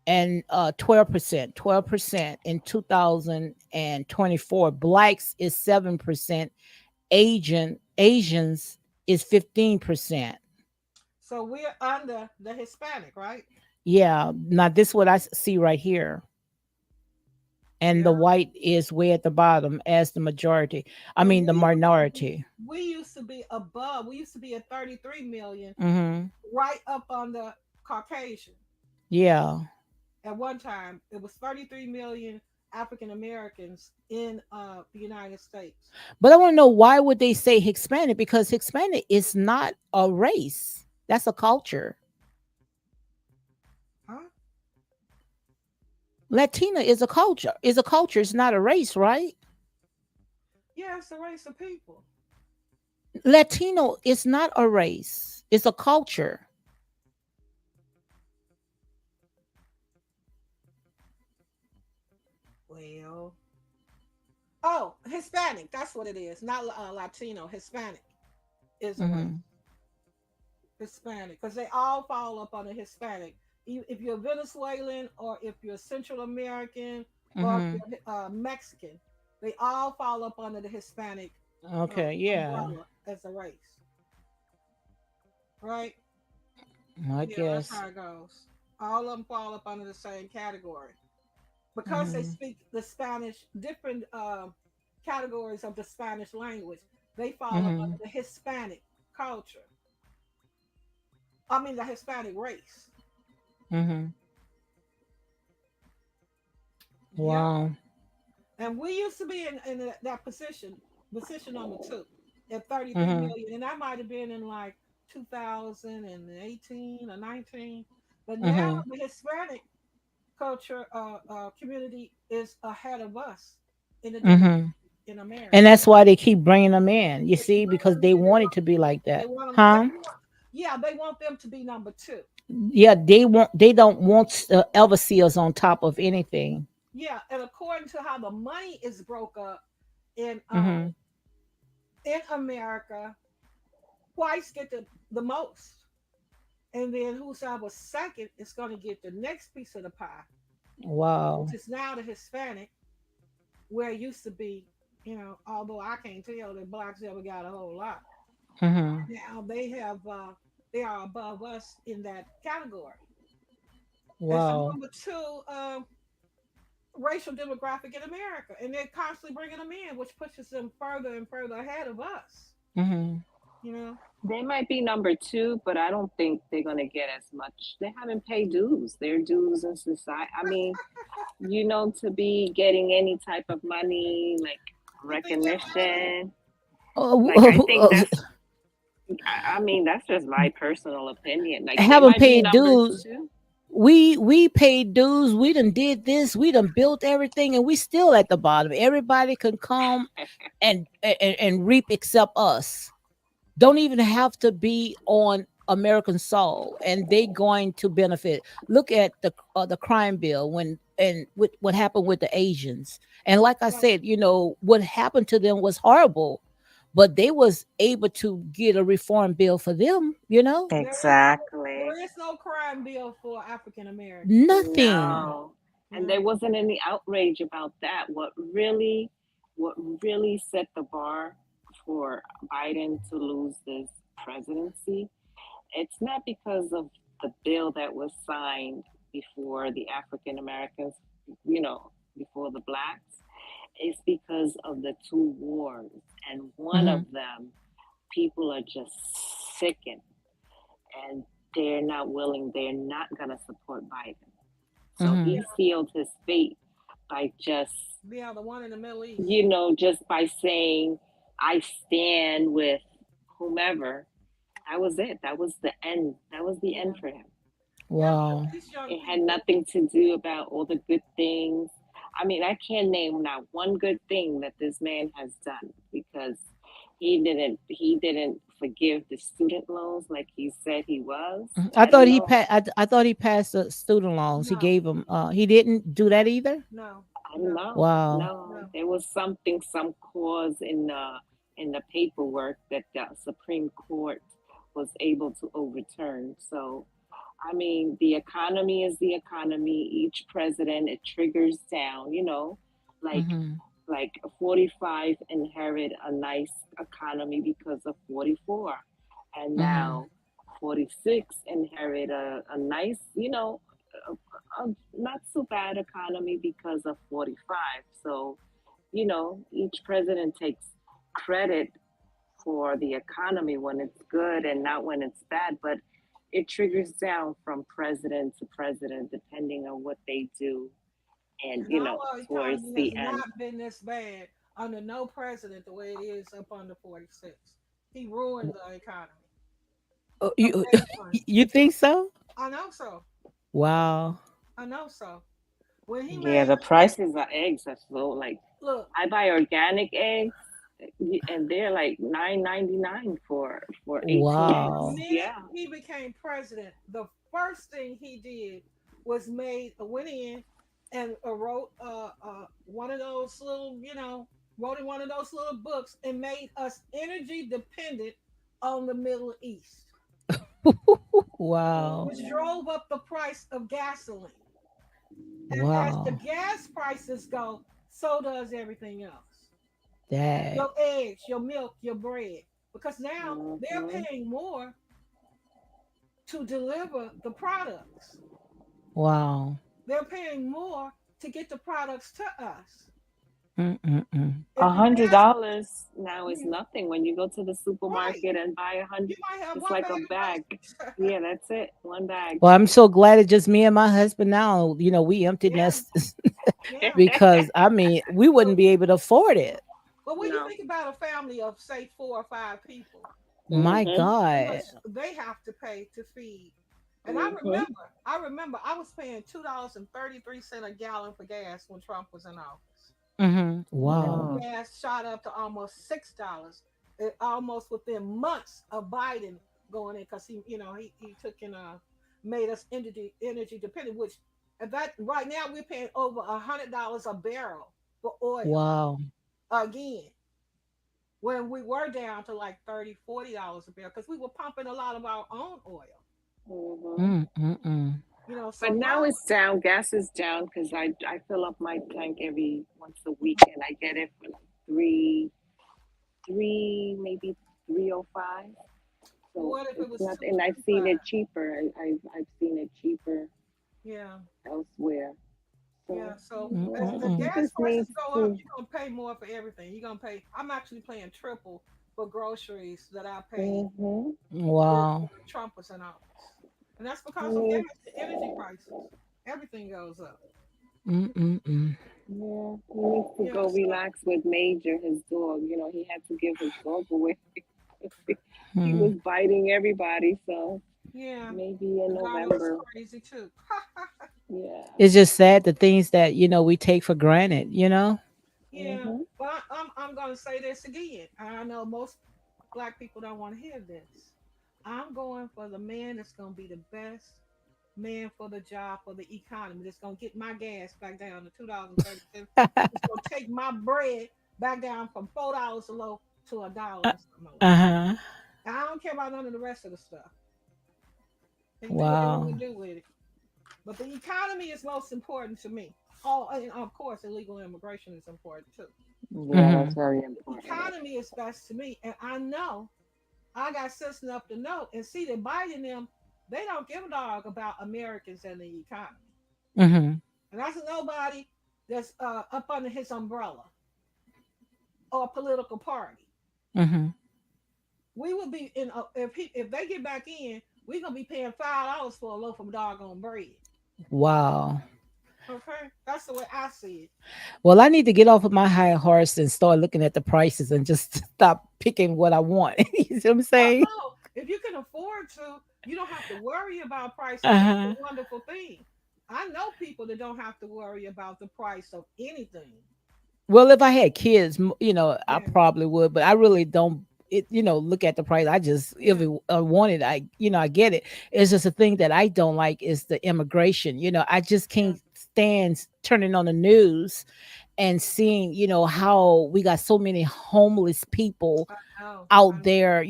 And 12% in 2024. Blacks is 7%, Asians is 15%. So we're under the Hispanic, right? Yeah, now this is what I see right here. And Yeah. the white is way at the bottom as the majority. I And mean the minority. we used to be above. We used to be at 33 million, Mhm. right up on the Caucasian. Yeah. At one time, it was 33 million African Americans in the United States. But I want to know, why would they say Hispanic? Because Hispanic is not a race. That's a culture. Huh? Latina is a culture. Is a culture. It's not a race, right? Yeah, it's a race of people. Latino is not a race. It's a culture. Well, oh, Hispanic. That's what it is. Not Latino. Hispanic is a race. Mhm. Hispanic, because they all fall up on the Hispanic. If you're Venezuelan, or if you're Central American, or if Mhm. you're Mexican, they all fall up under the Hispanic Okay. Yeah. umbrella as a race, right? I Yeah, that's guess. how it goes. All of them fall up under the same category because they Mhm. speak the Spanish, different categories of the Spanish language. They fall up under Mhm. the Hispanic culture. I mean, the Hispanic race. Mhm. Yeah. Wow. And we used to be in that position number two at 33 Mhm. million. And that might have been in like 2018 or 19. But now Mhm. the Hispanic culture community is ahead of us in the demographic Mhm. in And America. that's why they keep bringing them in. You They keep see, bringing because them they in. want it to be like They that, want them. huh? Yeah, they want them to be number two. Yeah, they want. They don't want to ever see us on top of anything. Yeah, and according to how the money is broke up in Mhm. America, whites get the most. And then whosoever second is going to get the next piece of the pie, which Wow. is now the Hispanic, where it used to be, although I can't tell that blacks ever got a whole lot. Mhm. Now they are above us in that category. It's a Wow. number two racial demographic in America, and they're constantly bringing them in, which pushes them further and further ahead of us. Mhm. You know, They might be number two, but I don't think they're going to get as much. They haven't paid dues. Their dues in society. I mean, to be getting any type of money, like you think that matters? recognition, like I think Oh, I mean, that's just my personal opinion. Like they haven't might be paid number dues. two. We paid dues. We done did this. We done built everything, and we still at the bottom. Everybody can come and reap except us. Don't even have to be on American soil, and they going to benefit. Look at the crime bill when and with what happened with the Asians. And like I Right. said, what happened to them was horrible, but they was able to get a reform bill for them. Exactly. There is no crime bill for African Americans. Nothing. No. And there No. wasn't any outrage about that. What really set the bar for Biden to lose this presidency, it's not because of the bill that was signed before the African Americans, before the blacks. It's because of the two wars. And one Hmm. of them, people are just sickened and they're not going to support Biden. So Hmm. he sealed his fate by Yeah, the one in the Middle East. just by saying, I stand with whomever. That was it. That was the end. That was the end Yeah. for him. Yeah, but Wow. these young It had people, nothing to do about all the good things. I mean, I can't name not one good thing that this man has done because he didn't forgive the student loans like he said he was. Mhm. I don't know. I thought he passed the student loans. He No, gave them. He didn't do that either. no, I don't no, know. Wow. No, no. there was something, some clause in the paperwork that the Supreme Court was able to overturn. So, I mean, the economy is the economy. Each president, it triggers down. Like Mm-hmm. 45 inherit a nice economy because of 44, and Mm-hmm. now 46 inherit a nice, not so bad economy because of 45. So, each president takes credit for the economy when it's good and not when it's bad, but it triggers down from president to president depending on what they do, and And our towards economy has the end. not been this bad under no president the way it is up under 46. He ruined the economy Oh, of you everything. you think so? I know so. Wow. I know so. When he Yeah, made the us think, prices of eggs are so, like, look, I buy organic eggs, and they're like 9.99 for 18 the Wow. eggs. minute Yeah. he became president, the first thing he did was went in and wrote one of those little, wrote in one of those little books and made us energy dependent on the Middle East, Wow. which drove up the price of gasoline. And as the Wow. gas prices go, so does everything else. That. Your eggs, your milk, your bread. Because now they're Hmm. paying more to deliver the products. Wow. They're paying more to get the products to us. Mm-mm-mm. a If the hundred gas, dollars now is you- nothing when you go to the right, supermarket and buy you 100. might have It's one like bag a of bag. groceries. Yeah, that's it. One bag. Well, I'm so glad it's just me and my husband now. We empty Yeah, nest yeah. because I mean we wouldn't But, be able to afford it. but when you No. think about a family of, say, 4 or 5 people, My Hmm. how God. much they have to pay to feed. And Hmm. I remember I was paying $2.33 a gallon for gas when Trump was in office. Mm-hmm. Then Wow. Mm. gas shot up to almost $6. It, almost within months of Biden going in, because he took in made us energy dependent. Which at that right now we're paying over $100 a barrel for oil Wow. again, when we were down to like $30, $40 a barrel because we were pumping a lot of our own oil. Hmm. Mm-mm-mm. So But now, now it's down. Gas is down because I fill up my tank every once a week, and I get it for like maybe 305. So what if it it's was not, two and I've twenty seen five? it cheaper. I've seen it cheaper Yeah. elsewhere. Yeah, So so as the Mm-mm-mm. he gas just prices needs go up, to. you're gonna pay more for everything. You're gonna pay. I'm actually paying triple for groceries that I paid Hmm. Wow. when Trump was in office, and that's He because of gas, needs. the energy prices. Everything goes up. Mm-mm-mm. Yeah, he needs to Yeah, go so relax with Major, his dog. He had to give his dog away. He Hmm. was biting everybody, so yeah, maybe in the dog was November. crazy too. Yeah. It's just sad the things that we take for granted. Yeah, Hmm. but I'm gonna say this again. I know most black people don't want to hear this. I'm going for the man that's gonna be the best man for the job, for the economy, that's gonna get my gas back down to $2.30. It's gonna take my bread back down from $4 a loaf to $1 and something a loaf. Uh-huh. And I don't care about none of the rest of the stuff. They can do what they want to Wow. do with it. But the economy is most important to me. Oh, and of course, illegal immigration is important too. Yeah, Hmm. that's very The important. economy is best to me, and I know I got sense enough to know and see that Biden them, they don't give a dog about Americans and the economy. Hmm. And that's nobody that's up under his umbrella or political party. Hmm. We will be in if they get back in, we're gonna be paying $5 for a loaf of doggone bread. Wow. Okay, that's the way I see it. Well, I need to get off of my high horse and start looking at the prices and just stop picking what I want. You see what I'm Oh saying? no, if you can afford to, you don't have to worry about prices. That's Uh-huh. a wonderful thing. I know people that don't have to worry about the price of anything. Well, if I had kids, I Yeah, probably would, but I really don't. it, look at the price. I just, if Yeah. it want it, I get it. It's just a thing that I don't like is the immigration. I just Yeah. can't stand turning on the news and seeing, how we got so many homeless people I know. I out know. there,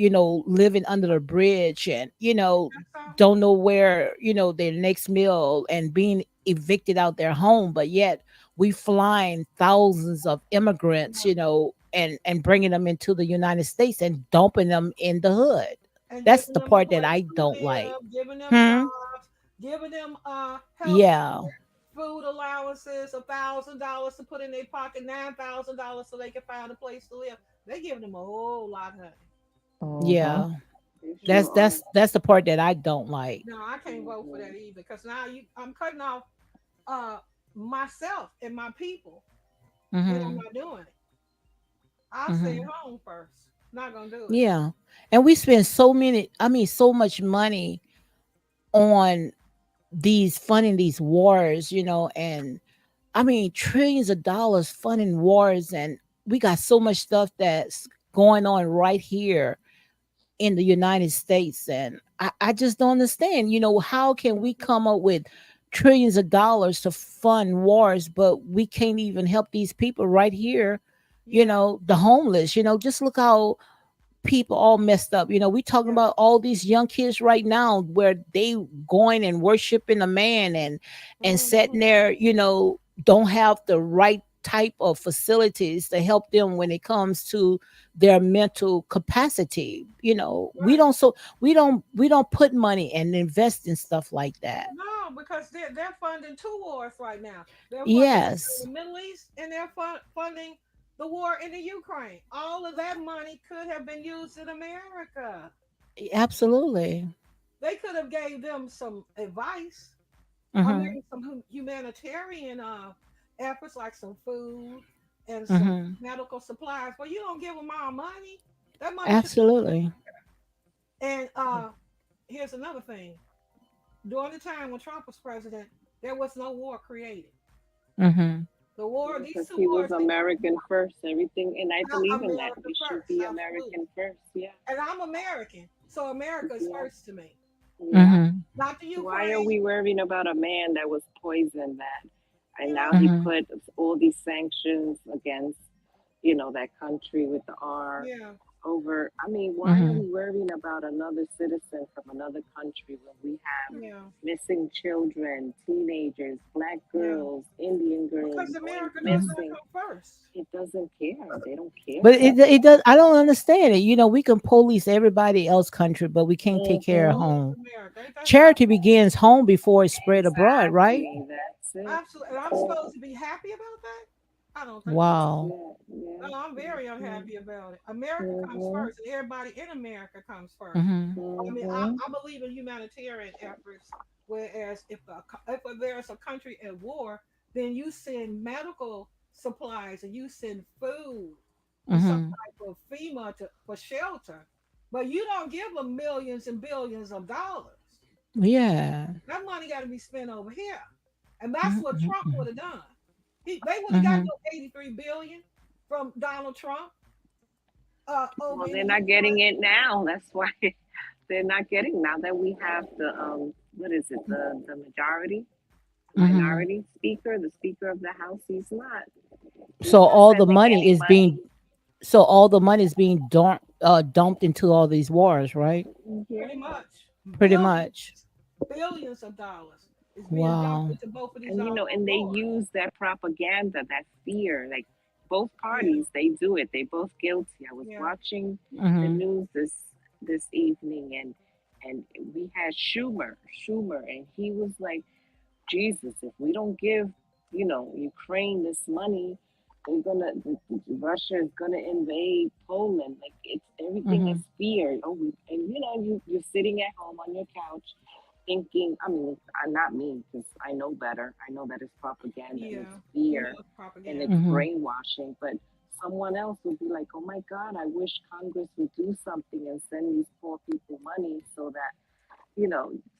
living under the bridge and, That's all. don't know where, their next meal and being evicted out their home. But yet we flying thousands of immigrants, Yeah. and bringing them into the United States and dumping them in the hood. And That's giving the them a part that place I to don't like. live, giving them Hmm. jobs, giving them health Yeah. care, food allowances, $1,000 to put in their pocket, $9,000 so they can find a place to live. They giving them a whole lot, honey. Yeah. They That's sure Yeah. are. that's that's the part that I don't like. No, I can't vote for that Mhm. either. Because now I'm cutting off uh myself and my people, and I'm Hmm. not doing it. I'll stay at Hmm. home first. Not gonna do it. Yeah. And we spend so much money on these funding these wars, and trillions of dollars funding wars, and we got so much stuff that's going on right here in the United States. And I just don't understand, how can we come up with trillions of dollars to fund wars, but we can't even help these people right here, Yeah. the homeless. Just look how people all messed up. We talking Yeah. about all these young kids right now where they going and worshiping a man and sitting Hmm. there, don't have the right type of facilities to help them when it comes to their mental capacity. We Right. don't we don't put money and invest in stuff like that. No, because they're funding two wars right now. They're funding the war Yes, in the Middle East, and they're funding the war in the Ukraine. All of that money could have been used in America. absolutely. They could have gave them some advice. I Mhm. mean, some humanitarian efforts like some food and some Mhm. medical supplies. But you don't give them all money. That money should. Absolutely. And here's another thing: during the time when Trump was president, there was no war created. Mhm. The war, these Because two he was wars, they American first, everything, and I believe in that. America We should first, be absolutely. American first. Yeah, And I'm American, so America is yeah, first to me, yeah. Mhm. not the Why are Ukraine. we worrying about a man that was poisoned that, and You now know, he Mhm. put all these sanctions against, that country with the R yeah, over. I mean, why are Mhm. we worrying about another citizen from another country when we have yeah, missing children, teenagers, black yeah. girls, Indian girls Because going America does not missing? come first. It doesn't care. They don't care But about it that. does. I don't understand it. We can police everybody else country, but we can't take care of Hmm. Police home. America, ain't that Charity something? begins home before it's spread abroad, right? Exactly. That's it. Absolutely. And I'm supposed to be happy about that? I don't think so. That's Wow. it. Yeah. No, I'm very unhappy about it. America comes Mm-hmm. first, and everybody in America comes first. Mhm. I mean, Mm-hmm. I believe in humanitarian efforts. Whereas if there's a country at war, then you send medical supplies and you send food and some Mhm. type of FEMA for shelter, but you don't give them millions and billions of dollars. Yeah. That money got to be spent over here, and that's Mhm. what Mhm. Trump would have done. They would have got Mhm. no 83 billion from Donald Trump over Well, in they're the not getting Ukraine. it now. That's why they're not getting now that we have the what is it, the majority, Mhm. minority speaker, the speaker of the house. He's So not all the sending money any is money. being dumped into all these wars, right? Pretty Yeah. much Pretty much. billions of dollars is being dumped Wow. into both of these And ongoing and they wars. use that propaganda, that fear. Like both Yeah, parties, they do it. They both guilty. I was yeah, watching the Mhm. news this evening, and we had Schumer, and he was like, Jesus, if we don't give, Ukraine this money, Russia is gonna invade Poland. Like it's everything is Mhm. fear. Oh, and you're sitting at home on your couch thinking. I mean, not me because I know better. I know that it's propaganda and it's yeah. You know fear it's and it's propaganda. Mhm. brainwashing. But someone else would be like, "Oh my God, I wish Congress would do something and send these poor people money so that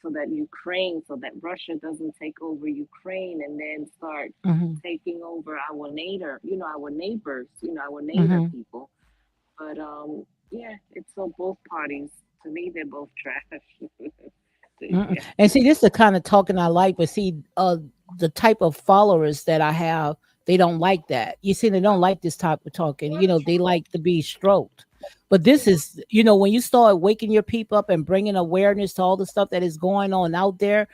so that Russia doesn't take over Ukraine and then start Mhm. taking over our neighbor, our neighbors, our neighbor Mhm. people. But Yeah, it's so both parties. To me, they're both trash. Mm-mm. Yeah. And see, this is the kind of talking I like, but see, the type of followers that I have, they don't like that. You see, they don't like this type of talking. Well, the They truth, like to be stroked. But you this know, is, when you start waking your people up and bringing awareness to all the stuff that is going on out there,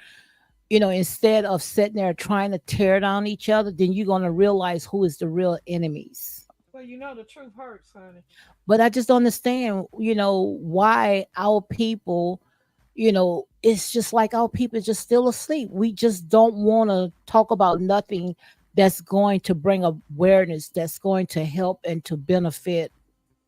instead of sitting there trying to tear down each other, then you're going to realize who is the real enemies. well, the truth hurts, honey. But I just don't understand, why our people, it's just like our people just still asleep. We just don't want to talk about nothing that's going to bring awareness, that's going to help and to benefit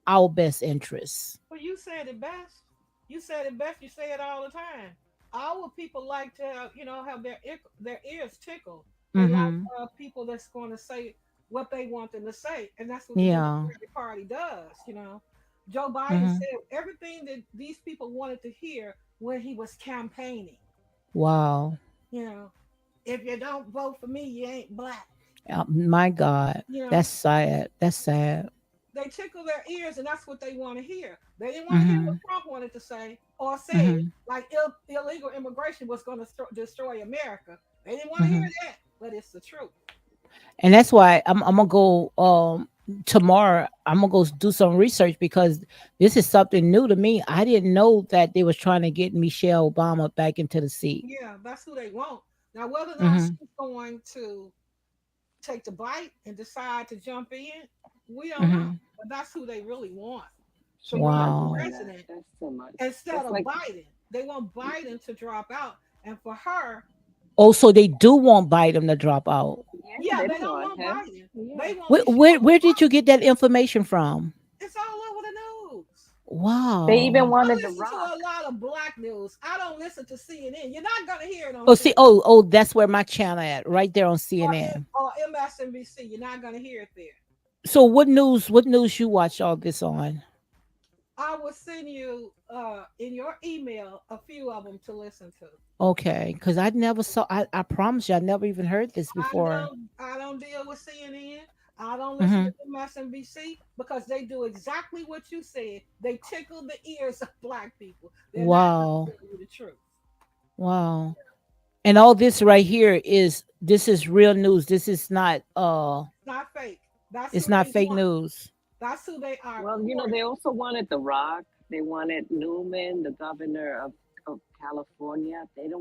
our best interests. Well, you said it best. You said it best. You say it all the time. Our people like to have, have their ears tickled. They like Mm-hmm. people that's going to say what they want them to say, and that's what the Yeah. Democratic Party does. Joe Biden Mm-hmm. said everything that these people wanted to hear when he was campaigning. Wow. You know, if you don't vote for me, you ain't black. My God. You That's know, sad. That's sad. they tickle their ears, and that's what they want to hear. They didn't want to hear what Mm-hmm. Trump wanted to say or said, Mm-hmm. like illegal immigration was going to destroy America. They didn't want to hear Mm-hmm. that, but it's the truth. And that's why I'm gonna go tomorrow. I'm gonna go do some research because this is something new to me. I didn't know that they was trying to get Michelle Obama back into the seat. Yeah, that's who they want. Now, whether or not Mm-hmm. she's going to take the bite and decide to jump in, we don't know. Mm-hmm. But that's who they really want to She's run not for Wow. doing that. president That's too much. instead That's of like, Biden. They want Biden to drop out. And for her, Oh, so they do want Biden to drop out. yeah, yeah, they they don't don't want want him. Biden. Yeah. They want Where Michelle did you Obama. get that information from? It's all over the news. They even Wow. I wanted The listen to Rock. a lot of black news. I don't listen to CNN. You're not gonna hear it on Oh, see. CNN Oh, that's where my channel at, right there on CNN. or MSNBC. You're not gonna hear it there. So what news? What news you watch all this on? I will send you in your email a few of them to listen to. Okay, because I never saw. I promise you, I never even heard this before. I don't deal with CNN. I don't listen Mm-hmm. to MSNBC because they do exactly what you said. They tickle the ears of black people. They're not gonna Wow. tell you the truth. Wow. And all this right here is this is real news. This is not It's not fake. That's it's who not they fake want. news. That's who they are Well, they courting. also wanted The Rock. They wanted Newman, the governor of California. They do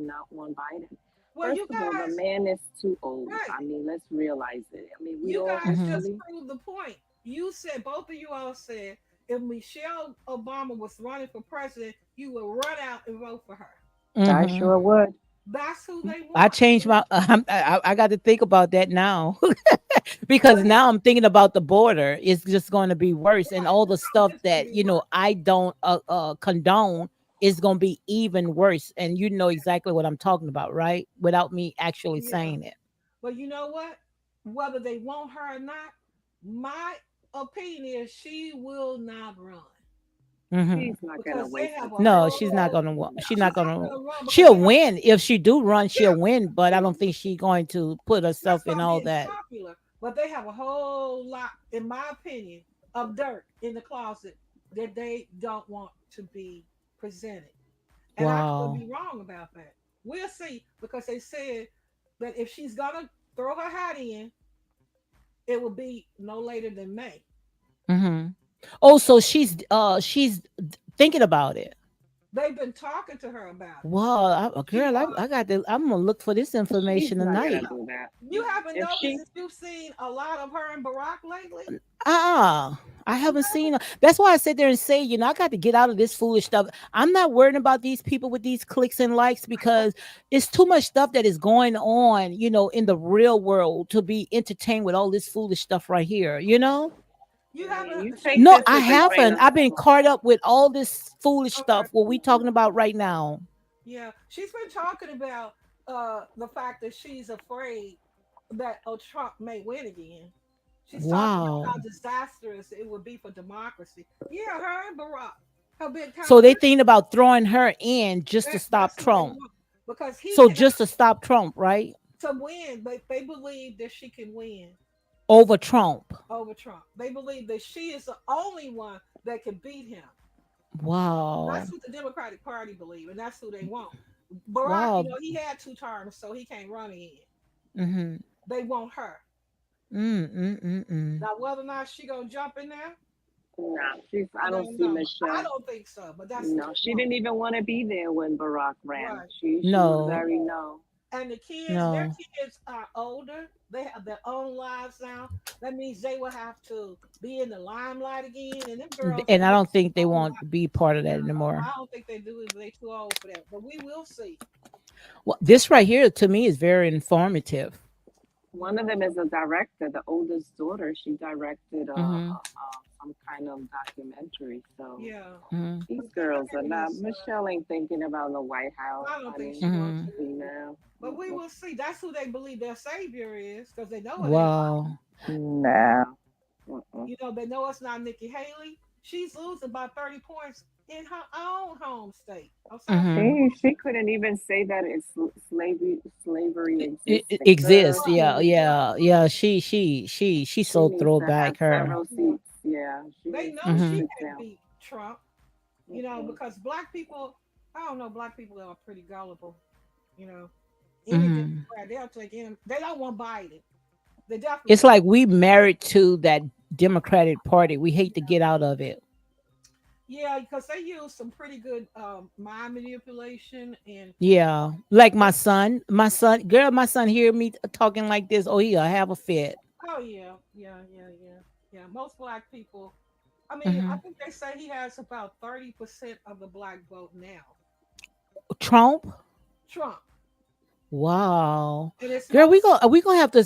not want Biden. Well, First you of all, the guys, man is too old. right. I mean, let's realize it. I mean, we You all guys Mm-hmm. just hopefully. proved the point. You said both of you all said if Michelle Obama was running for president, you would run out and vote for her. I Mm-hmm. sure would. That's who they I want. changed my. I got to think about that now Well, because yeah, now I'm thinking about the border. It's just going to be worse, and right. all the It's not stuff just gonna that be worse. I don't condone is going to be even worse. And you know exactly what I'm talking about, right? Without me actually Yeah. saying it. But you know what? Whether they want her or not, my opinion is she will not run Hmm. She's not gonna because they waste the have a No, time. she's not whole. gonna. No. She's not She's not gonna. going to run because She'll they have. win if she do run. She'll Yeah, win, but I she don't think she's going to put just herself in by all being that. popular, but they have a whole lot, in my opinion, of dirt in the closet that they don't want to be presented. And I could Wow. be wrong about that. We'll see because they said that if she's gonna throw her hat in, it will be no later than May. Hmm. Oh, so she's thinking about it. They've been talking to her about it. Wow, She girl, I got to. I'm gonna look for this She's information not gonna tonight. do that. you haven't If noticed she, that you've seen a lot of her and Barack lately? Uh-uh. I You haven't seen haven't? her. That's why I sit there and say, I got to get out of this foolish stuff. I'm not worrying about these people with these clicks and likes because it's too much stuff that is going on, in the real world to be entertained with all this foolish stuff right here, You I mean, haven't you she's take No, been this I with a talking grain haven't. of I've been salt. caught up with all this foolish stuff okay. what we talking about right now. Yeah. She's been talking about the fact that she's afraid that Trump may win again. She's talking about how Wow. disastrous it would be for democracy. Yeah, her and Barack have been kind So of they thinking about throwing her in just to that's stop who they Trump. want because he So cannot just to stop Trump, right? to win, but they believe that she can win. over Trump. over Trump. They believe that she is the only one that can beat him. Wow. That's what the Democratic Party believe, and that's who they want. Barack, Wow. he had 2 terms, so he can't run again. Mhm. They want her. Mm. Now, whether or not she gonna jump in there, Nah, she's. I I don't don't see know. I Michelle. don't think so, but that's what No, they she want. didn't even want to be there when Barack ran. Right. She was No. very no. And the kids, their No. kids are older. They have their own lives now. That means they will have to be in the limelight again. And them girls And don't I want don't think they to want to be part of that anymore. I don't think they do it. They too old for that. But we will see. Well, this right here to me is very informative. One of them is a director. The oldest daughter, she directed Mhm. some kind of documentary. So Yeah. Mhm. these But see, look girls are at not. this. Michelle ain't thinking about the White House, I don't think honey. she wants Mhm. to either. Female. But we will see. That's who they believe their savior is, because they know it ain't Biden. Wow. No. Mm-mm. They know it's not Nikki Haley. She's losing by 30 points in her own home state of South Mhm. Carolina. She couldn't even say that it's slavery It existed. exists. Girl, Yeah. Right, right. Yeah. Yeah. She she so needs to have throwback her. several Yeah. seats. Yeah, she They needs know to she Mhm. sit can't down. beat Trump, Mm-mm. because black people, I don't know, black people are pretty gullible. You know, any Mhm. Democrat, they'll take any, they don't want Biden. They definitely It's don't. like we married to that Democratic Party. We hate to get out of it. Yeah, because they use some pretty good mind manipulation and, Yeah. Like and girl, my son hear me talking like this. Oh, he'll have a fit. oh yeah, yeah. Most black people. I mean, I Mhm. think they say he has about 30% of the black vote now. Trump. Trump, Wow. and it's Girl, most. we gonna have to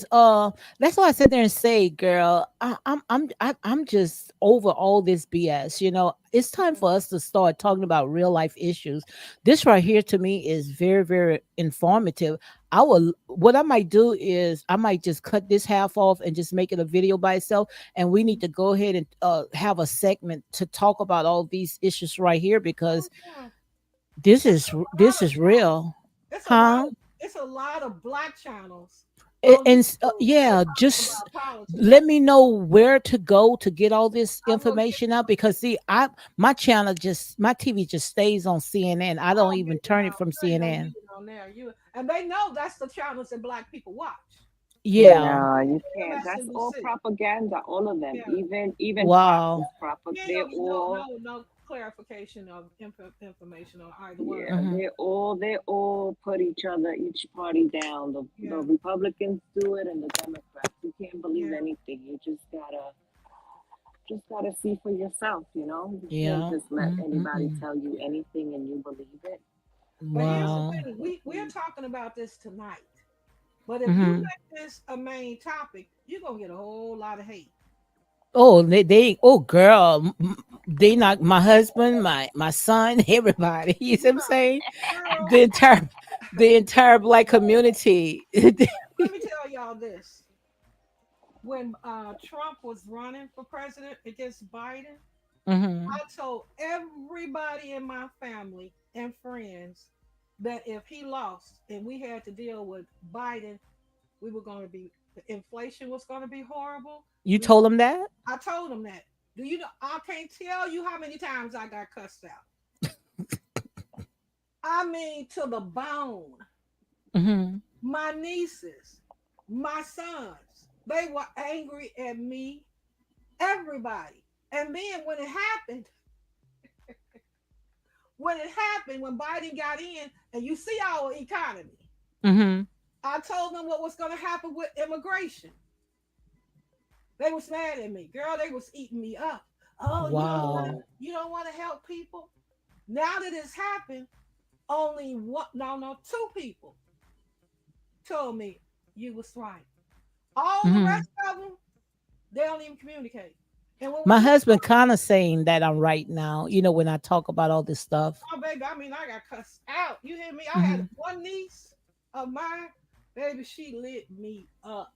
that's why I sit there and say, girl, I'm just over all this BS. It's time for us to start talking about real life issues. This right here to me is very, very informative. What I might do is I might just cut this half off and just make it a video by itself. And we need to go ahead and have a segment to talk about all these issues right here Oh because yeah, this it's is a this lot of is real. it's a lot Huh? of it's a lot of black channels on YouTube that Yeah, talk just about politics. let me know where to go to get all this I will get. information out because see, I my TV just stays on CNN. I don't Oh yeah, even you turn it know, from you ain't gonna CNN. leave it on there. And they know that's the channels that black people watch. Yeah. No, you can't. That's all MSNBC. propaganda. All of them. Yeah, Even Fox is Wow. propaganda. you ain't They're gonna get all no clarification of information on either one of yeah. them. Hmm. They all put each party down. The Yeah, Republicans do it, and the Democrats. You can't believe yeah, anything. You just gotta see for yourself. You can't Yeah. just let anybody Mm-mm-mm. tell you anything and you believe it. but here's the Wow. thing: we're talking about this tonight. But if you Hmm. make this a main topic, you're gonna get a whole lot of hate. Oh, oh girl, they knocked my husband, my son, everybody. You see what I'm saying? Girl, The entire the entire black community. let me tell y'all this: when Trump was running for president against Biden, Hmm. I told everybody in my family and friends that if he lost and we had to deal with Biden, we were going to be the inflation was going to be horrible. You We were, told him that? I told him that. Do you know? I can't tell you how many times I got cussed out. I mean, to the bone. Hmm. My nieces, my sons, they were angry at me. Everybody. And then when Biden got in, and you see our economy, Hmm. I told them what was going to happen with immigration. They was mad at me, girl. They was eating me up. Oh, Wow. you don't want to help people. Now that it's happened, only one, no, two people told me you was right. All the Hmm. rest of them, they don't even communicate. And when My we husband kind of saying that I'm right now, when I talk about all this stuff. oh baby, I mean I got cussed out. You hear me? I had Hmm. one niece of mine, baby, she lit me up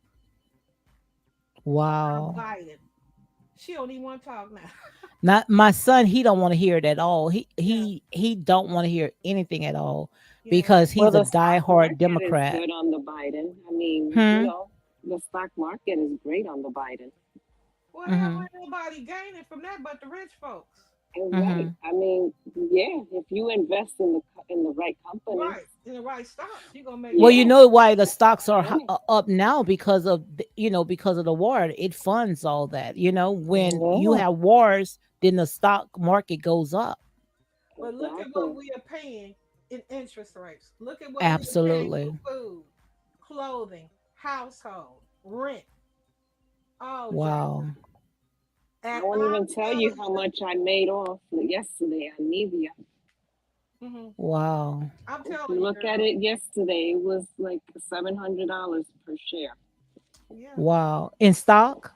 about Wow. Biden. She don't even want to talk now. Not my son, he don't want to hear it at all. He Yeah, he he don't want to hear anything at all yeah. because Well, he's a the stock diehard market is Democrat. good on the Biden. I mean, Hmm. the stock market is great under Biden. Well, hell, Mhm. ain't nobody gaining from that but the rich folks. And right, Mhm. I mean, yeah, if you invest in the right companies, Right. In the right stocks, you're gonna make Well, you yeah, more. know why the stocks are right, up now because of because of the war. It funds all that. When you yeah, have wars, then the stock market goes up. But look at what exactly. we are paying in interest rates. Look at what we are paying for Absolutely. food, clothing, household, rent, all jacked Wow. up. I And won't I'm even tell you telling how you, much I made off yesterday on Nivea. mhm, Wow. I'm If telling you you, look at girl. it yesterday, it was like $700 per share. Yeah, Wow. In stock?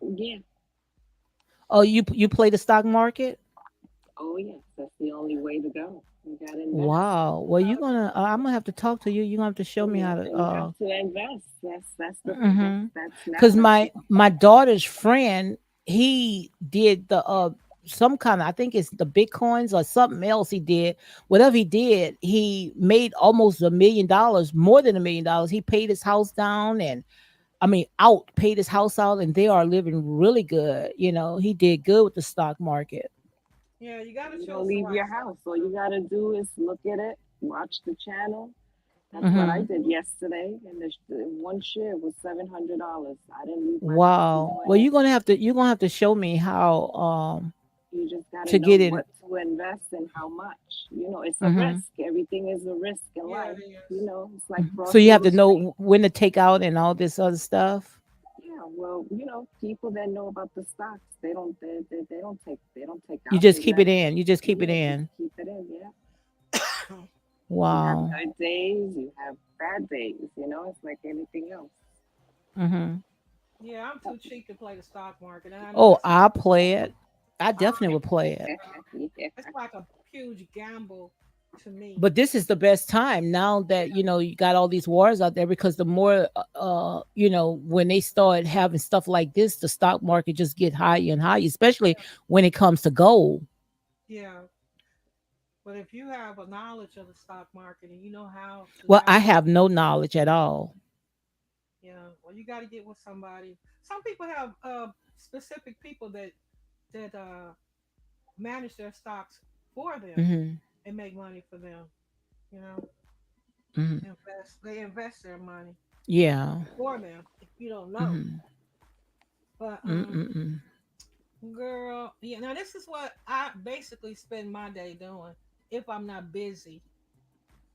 Yeah. Oh, you play the stock market? Oh yes, that's the only way to go. You gotta invest. Wow. you Well, gotta put I'm some. gonna have to talk to you. You're gonna have to show me how Yep, to you have to invest. That's the thing. mhm. That's now. Cuz That's my daughter's friend, he did the some kind of, I think it's the bitcoins or something else he did. Whatever he did, he made almost $1 million, more than $1 million. He paid his house down, and I mean out, paid his house out, and they are living really good. He did good with the stock market. Yeah, you gotta you don't choose the leave right your house. stocks, All you girl. gotta do is look at it, watch the channel. That's what I Mhm. Mhm. did yesterday, and the one share was $700. I didn't leave my house to Wow. do Well, anything. you're gonna have to show me how You just got to to know get in. what to invest and how much. It's a Mhm. risk. Everything is a risk in Yeah, life. it is. It's like So you crossing have the to street. know when to take out and all this other stuff. Yeah, well, people that know about the stocks, they don't take You out. just They keep let it in. You just keep it yeah, just in. keep it in. Yeah, you have Wow. good days, you have bad days. It's like anything else. Mhm. Yeah, I'm too cheap to play the stock market, and I know Oh, it's I'll play it. I definitely I would play it. Yeah, it's like a huge gamble to me. But this is the best time now that you got all these wars out there, because the more when they start having stuff like this, the stock market just get higher and higher, especially when it comes to gold. Yeah, but if you have a knowledge of the stock market and you know how to Well, I navigate, have no knowledge at all. yeah, well, you got to get with somebody. Some people have specific people that manage their stocks for them Mhm. and make money for them. You know, Mhm. they invest their money Yeah. for them. If you don't know, Mhm. but Mm-mm-mm. girl, yeah. Now this is what I basically spend my day doing if I'm not busy.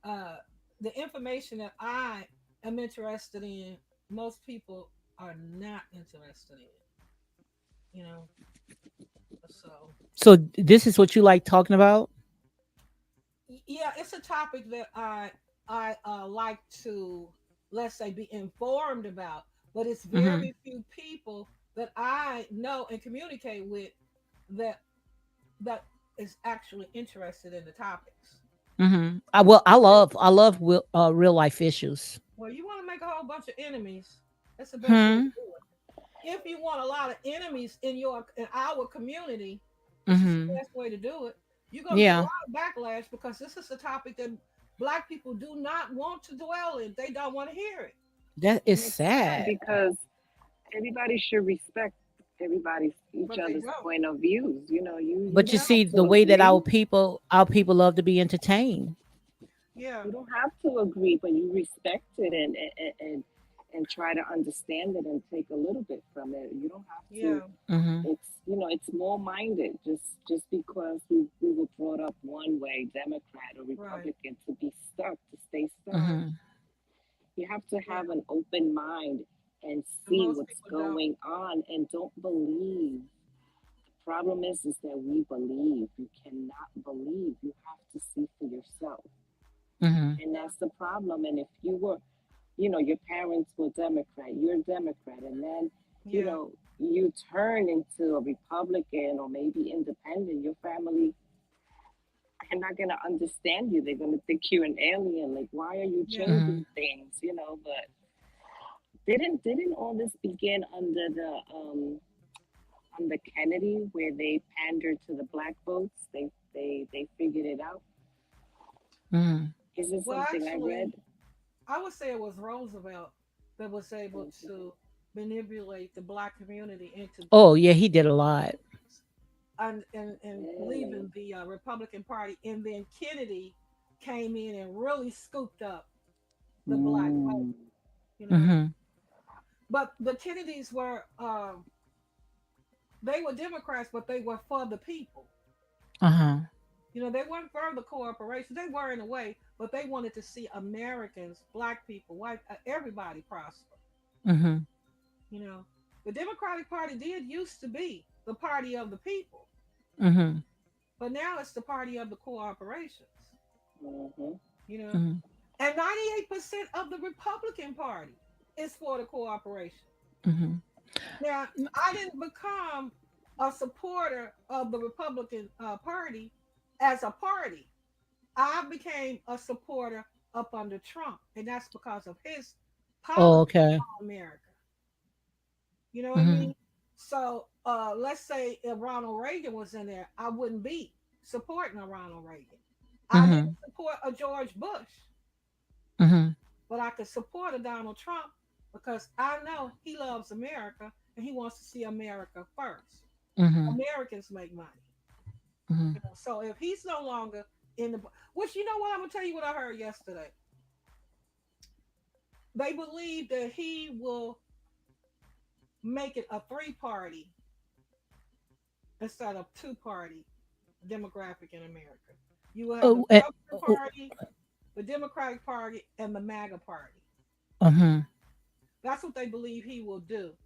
Uh, the information that I am interested in, most people are not interested in. You know, so So this is what you like talking about? yeah, it's a topic that I like to, let's say, be informed about, but it's Mhm. very few people that I know and communicate with that that is actually interested in the topics. Mhm. Real life issues. Well, you want to make a whole bunch of enemies. That's the best way to Hmm. do it. If you want a lot of enemies in our community, this is the Mhm. best way to do it. You're gonna get a Yeah. lot of backlash because this is a topic that black people do not want to dwell in. They don't want to hear it. That is and it's sad sad. because everybody should respect everybody's each But they other's don't. point of views. You But you don't Yeah, see have the to way that agree. our people love to be entertained. yeah, You don't have to agree, but you respect it and try to understand it and take a little bit from it. You don't have to. yeah, Mhm. It's more minded. Just because we were brought up one way, Democrat or right, Republican, to be stuck, to stay stuck. right. Mhm. You have to Yeah, have an open mind and and see most what's people don't. going on and don't believe. The problem is that we believe. You cannot believe. You have to see for yourself. Mhm. And that's the problem. And if your parents were Democrat, you're a Democrat, and then, Yeah, you turn into a Republican or maybe independent, your family are not going to understand you. They're going to think you're an alien. Like, why are you yeah. Mhm. changing things? But didn't all this begin under the Kennedy, where they pandered to the black votes? They figured it out. Mhm. Is it Well, something I read? actually, I would say it was Roosevelt that was able to manipulate the black community into Oh yeah, he did a lot. and Really? leaving the Republican Party, and then Kennedy came in and really scooped up the black vote, Mm. you know. Mhm. But the Kennedys were they were Democrats, but they were for the people. Uh-huh. You know, they weren't for the corporations. They were in a way, but they wanted to see Americans, black people, white, everybody prosper. Mhm. You know, the Democratic Party did used to be the party of the people, Mhm. but now it's the party of the corporations. Mm-hmm. You know, Mhm. and 98% of the Republican Party is for the corporation. Mhm. Now, I didn't become a supporter of the Republican Party as a party. I became a supporter up under Trump, and that's because of his Oh, policy okay. on America. You know what I Mhm. mean? So let's say if Ronald Reagan was in there, I wouldn't be supporting a Ronald Reagan. I didn't Mhm. support a George Bush, Mhm. but I could support a Donald Trump because I know he loves America and he wants to see America first. Mhm. Americans make money. Mhm. You know, so if he's no longer in the, which you know what, I'm gonna tell you what I heard yesterday. They believe that he will make it a three-party instead of two-party demographic in America. You will have the Oh, Republican oh, Party, the Democratic Party, and the MAGA Party. mhm. That's what they believe he will do,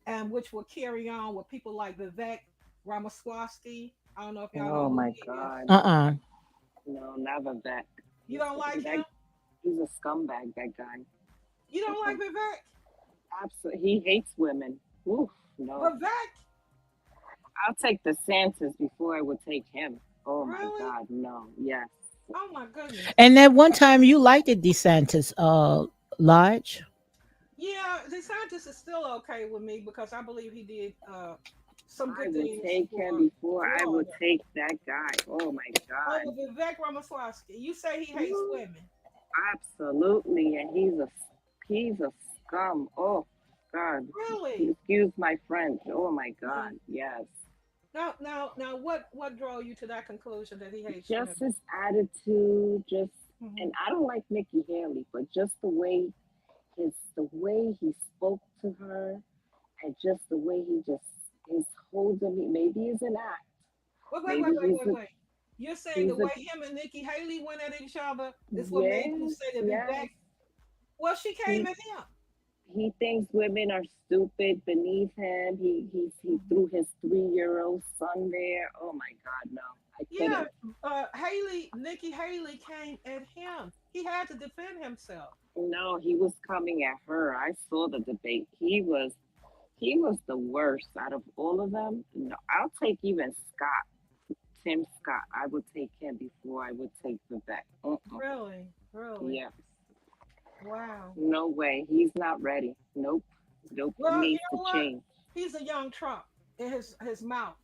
and which will carry on with people like Vivek Ramaswamy. I don't know if y'all know Oh who my he is. God. Uh-uh. No, never that. You don't like him? That he's a scumbag. That guy. You don't like Mm-mm. Vivek? Absolutely, he hates women. Oof, no. Vivek? I'll take the Santas before I would take him. Oh my Really? God, no. Yes. Oh my goodness. And that one time you liked the DeSantis Lodge. Yeah, DeSantis is still okay with me because I believe he did some I good would things take him for before I would Florida. take that guy. Oh my Over God. Vivek Ramaswamy. You say he hates Ooh, women. absolutely. And he's a scum. Oh God. Really? Excuse my French. Oh my Uh, God. Yes. now, what drove you to that conclusion that he hates Just women? his attitude, just Hmm. and I don't like Nikki Haley, but just the way he spoke to her and just the way he just is holding me. Maybe it's an act. Wait, wait, wait, Maybe wait, wait, wait. You're saying the he's a way him and Nikki Haley went at each other is what made you yes, say that Vivek? yes. Well, she came He at him. he thinks women are stupid beneath him. He Mhm. threw his 3-year-old son there. Oh my God, no, I Yeah, couldn't. Nikki Haley came at him. He had to defend himself. No, he was coming at her. I saw the debate. He was the worst out of all of them. No, I'll take even Scott, Tim Scott. I would take him before I would take Vivek. Really, really. Yes. Wow. No way. He's not ready. Nope. Nope. He Well, you needs to know what? change. He's a young Trump in his mouth,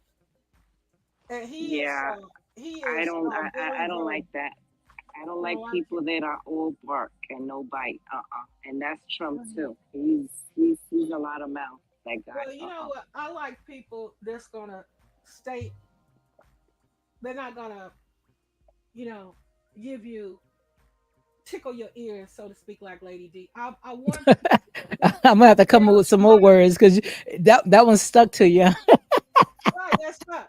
and Yeah. he I is don't I very don't very. like that. I don't You like don't like people that are all bark and no bite. And that's Trump it? too. He's a lot of mouth. That guy. Well, you know what? I like people that's gonna state. They're not gonna, you know, give you tickle your ears, so to speak, like Lady D. I want I'm gonna have to come up they're with some more gonna words because that one stuck to you. right. That's right.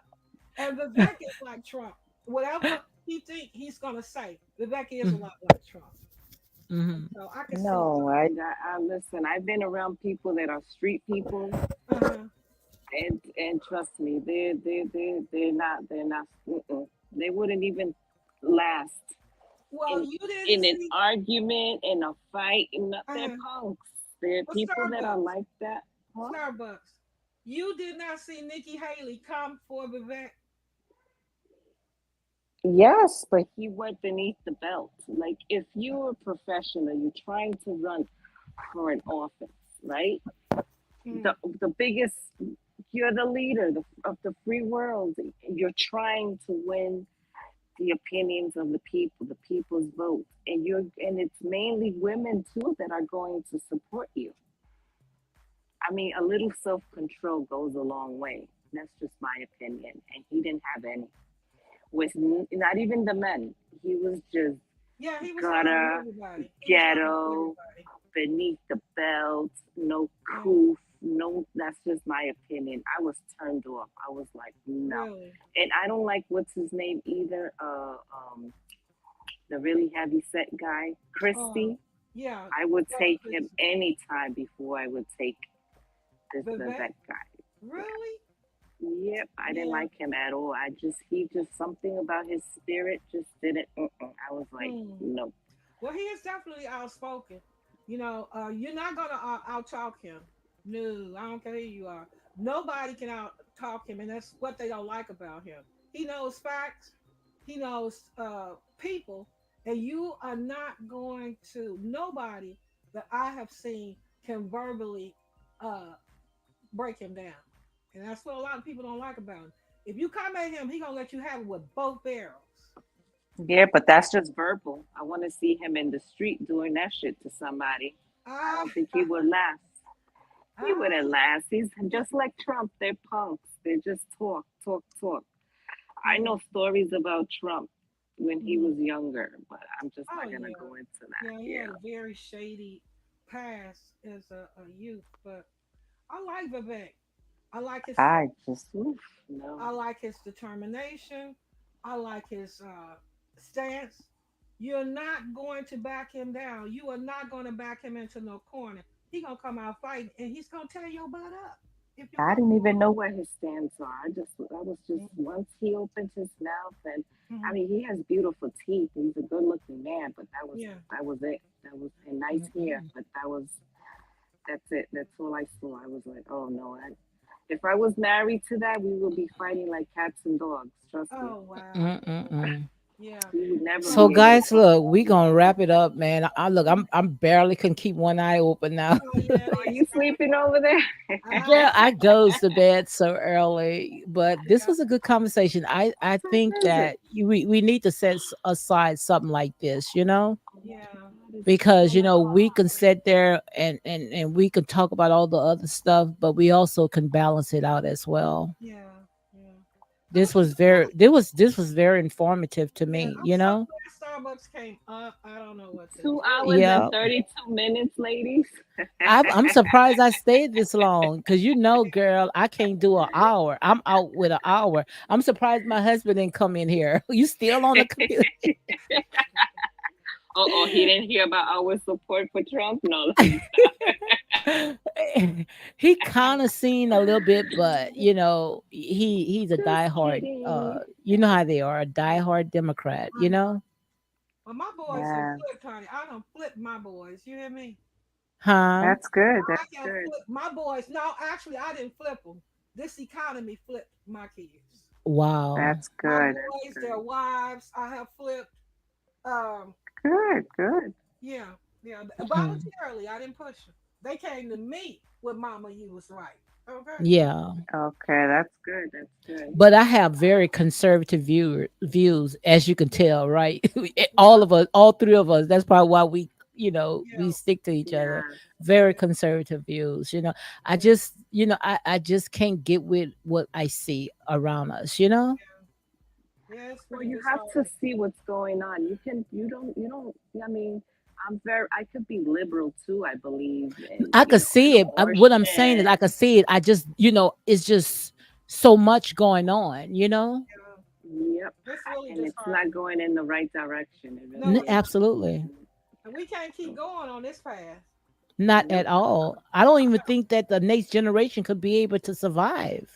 And Vivek is like Trump. Whatever he think he's gonna say, Vivek is a lot like Trump. Mhm. So I can see No, I listen. I've been around people that are street people, why. and trust me, they're not. They wouldn't even last Well, in you didn't in an see argument, in a fight. And they're uh, punks. They're well, people that are Starbucks. like that. Huh? Starbucks. You did not see Nikki Haley come for Vivek. Yes, but he went beneath the belt. Like if you're a professional, you're trying to run for an office, right? Mm. The biggest, you're the leader of the free world. You're trying to win the opinions of the people's vote, and it's mainly women too that are going to support you. I mean, a little self control goes a long way. That's just my opinion. And he didn't have any. With not even the men, he was just Yeah, he was fine with gutter, everybody. He was fine with ghetto, everybody. beneath the belt, no Yeah, coof, no. That's just my opinion. I was turned off. I was like, no, really. and I don't like what's his name either. The really heavy set guy, Uh, Christy. yeah, I would yeah, take him Chris. anytime before I would take this Vivek, Vivek guy. Yeah. really? Yep, I didn't Yeah. like him at all. He just something about his spirit just didn't. I was like, Hmm. no. Well, he is definitely outspoken. You're not gonna out talk him. No, I don't care who you are. Nobody can out talk him, and that's what they don't like about him. He knows facts. He knows people, and you are not going to. Nobody that I have seen can verbally uh, break him down, and that's what a lot of people don't like about him. If you come at him, he gonna let you have it with both barrels. Yeah, but that's just verbal. I want to see him in the street doing that shit to somebody. I Ah, don't think he would last. He ah, wouldn't last. He's just like Trump. They're punks. They just talk, talk, talk. I yeah. know stories about Trump when he Mhm. was younger, but I'm just Oh not gonna yeah, go into that. yeah. He had Yeah. a very shady past as a youth, but I like Vivek. I like his I focus. just, oof, no. I like his determination. I like his stance. You're not going to back him down. You are not going to back him into no corner. He gonna come out fighting, and he's gonna tear your butt up if you I come didn't for even know where his stands are. I was just, him. once he opened his mouth, and I Mhm. mean, he has beautiful teeth. He's a good looking man, but Yeah, that was it. That was a nice hair, Mm-mm. but that's it. That's all I saw. I was like, oh no, if I was married to that, we would be fighting like cats and dogs. Trust me. oh wow, Mm-mm. yeah. We would never So be able to guys, talk. look, we gonna wrap it up, man. I look, I'm barely can keep one eye open now. Oh yeah, Are it's you sleeping over there? ah Girl, I goes to bed so early, but this yeah, was a good conversation. I So think is it? that we need to set aside something like this, Oh my yeah, God, it's because 2 o'clock. we can sit there and we can talk about all the other stuff, but we also can balance it out as well. yeah, yeah. This was very this was very informative to Yeah, me, I'm so glad Starbucks came up. I don't know what to Two do. hours and Yeah. 32 minutes, ladies. I'm surprised I stayed this long because girl, I can't do an hour. I'm out with an hour. I'm surprised my husband didn't come in here. You still on the computer? Oh, he didn't hear about our support for Trump? No, let me He kind of seen a little bit, but he's a just diehard. kidding. You know how they are, a diehard Democrat. I know. Well, my boys have Yeah, flipped, honey. I don't flip my boys. You hear me? Huh? that's good. I That's can good. flip my boys. No, actually, I didn't flip them. This economy flipped my kids. Wow. That's My good. That's boys, their good. wives, I have flipped. Um, Good, good. yeah, yeah, Mm. voluntarily. I didn't push them. They came to me with "Mama, you was right." Okay. Yeah. Okay, that's good. That's good. But I have very conservative views, as you can tell, right? Yeah, All of us, all three of us. That's probably why we yeah, stick to each other. Yeah. Very yeah, conservative views. I yeah, just, I just can't get with what I see around us. yeah. It's Well, pretty you have to disheartening. see what's going on. You don't, I mean, I could be liberal too, I believe, I could in see it. What I'm saying is, I abortion. could see it. I just, it's just so much going on. Yeah, Yep. it's really And it's not disheartening. going in the right direction. It No, really it's not. Absolutely. And we can't keep going on this path. Not at Nope. all. I don't even think that the next generation could be able to survive.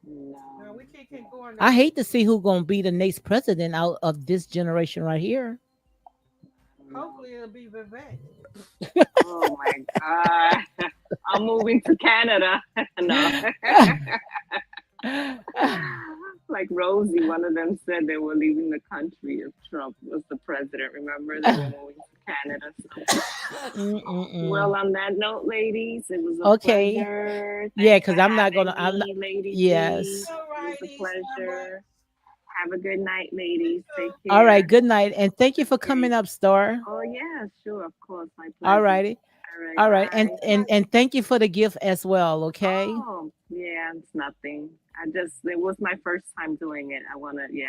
No, No. we can't keep going I down this. hate to see who's gonna be the next president out of this generation right here. I don't know. Hopefully, it'll be Vivek. Oh my God. I'm moving to Canada. No. Like Rosie, one of them said they were leaving the country if Trump was the president. Remember, they were moving to Canada. So, Mm-mm-mm. well, on that note, ladies, it was a Okay. pleasure. Yeah, Thanks for because I'm not gonna. having I'm not. me, Lady D. Yes. All It was a righty, pleasure. Starbucks. Have a good night, ladies. Take All right, care. good night. And thank you for Okay. coming up, Star. Oh yeah, sure, of course, my All pleasure. righty. All right, All right. And bye. and and thank you for the gift as well, okay? Oh, yeah, it's nothing. It was my first time doing it. Yeah,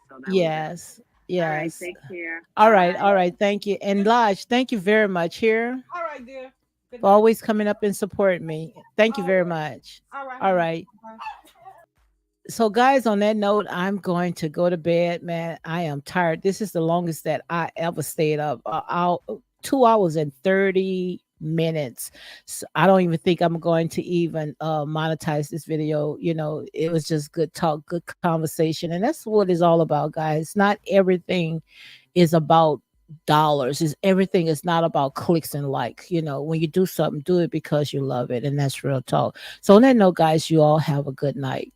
so that was it. Yes. All right, Yes. take care. All right. Bye. All right. Thank you. And Good night. Lodge, thank you very much here All right, dear. Good for night. always coming up and supporting me. Thank you very Always. much. All right, All honey. right. Bye. So, guys, on that note, I'm going to go to bed, man. I am tired. This is the longest that I ever stayed up. 2 hours and 30 minutes. So I don't even think I'm going to even monetize this video. It was just good talk, good conversation. And that's what it's all about, guys. Not everything is about dollars. Is everything is not about clicks and likes. When you do something, do it because you love it. And that's real talk. So on that note, guys, you all have a good night.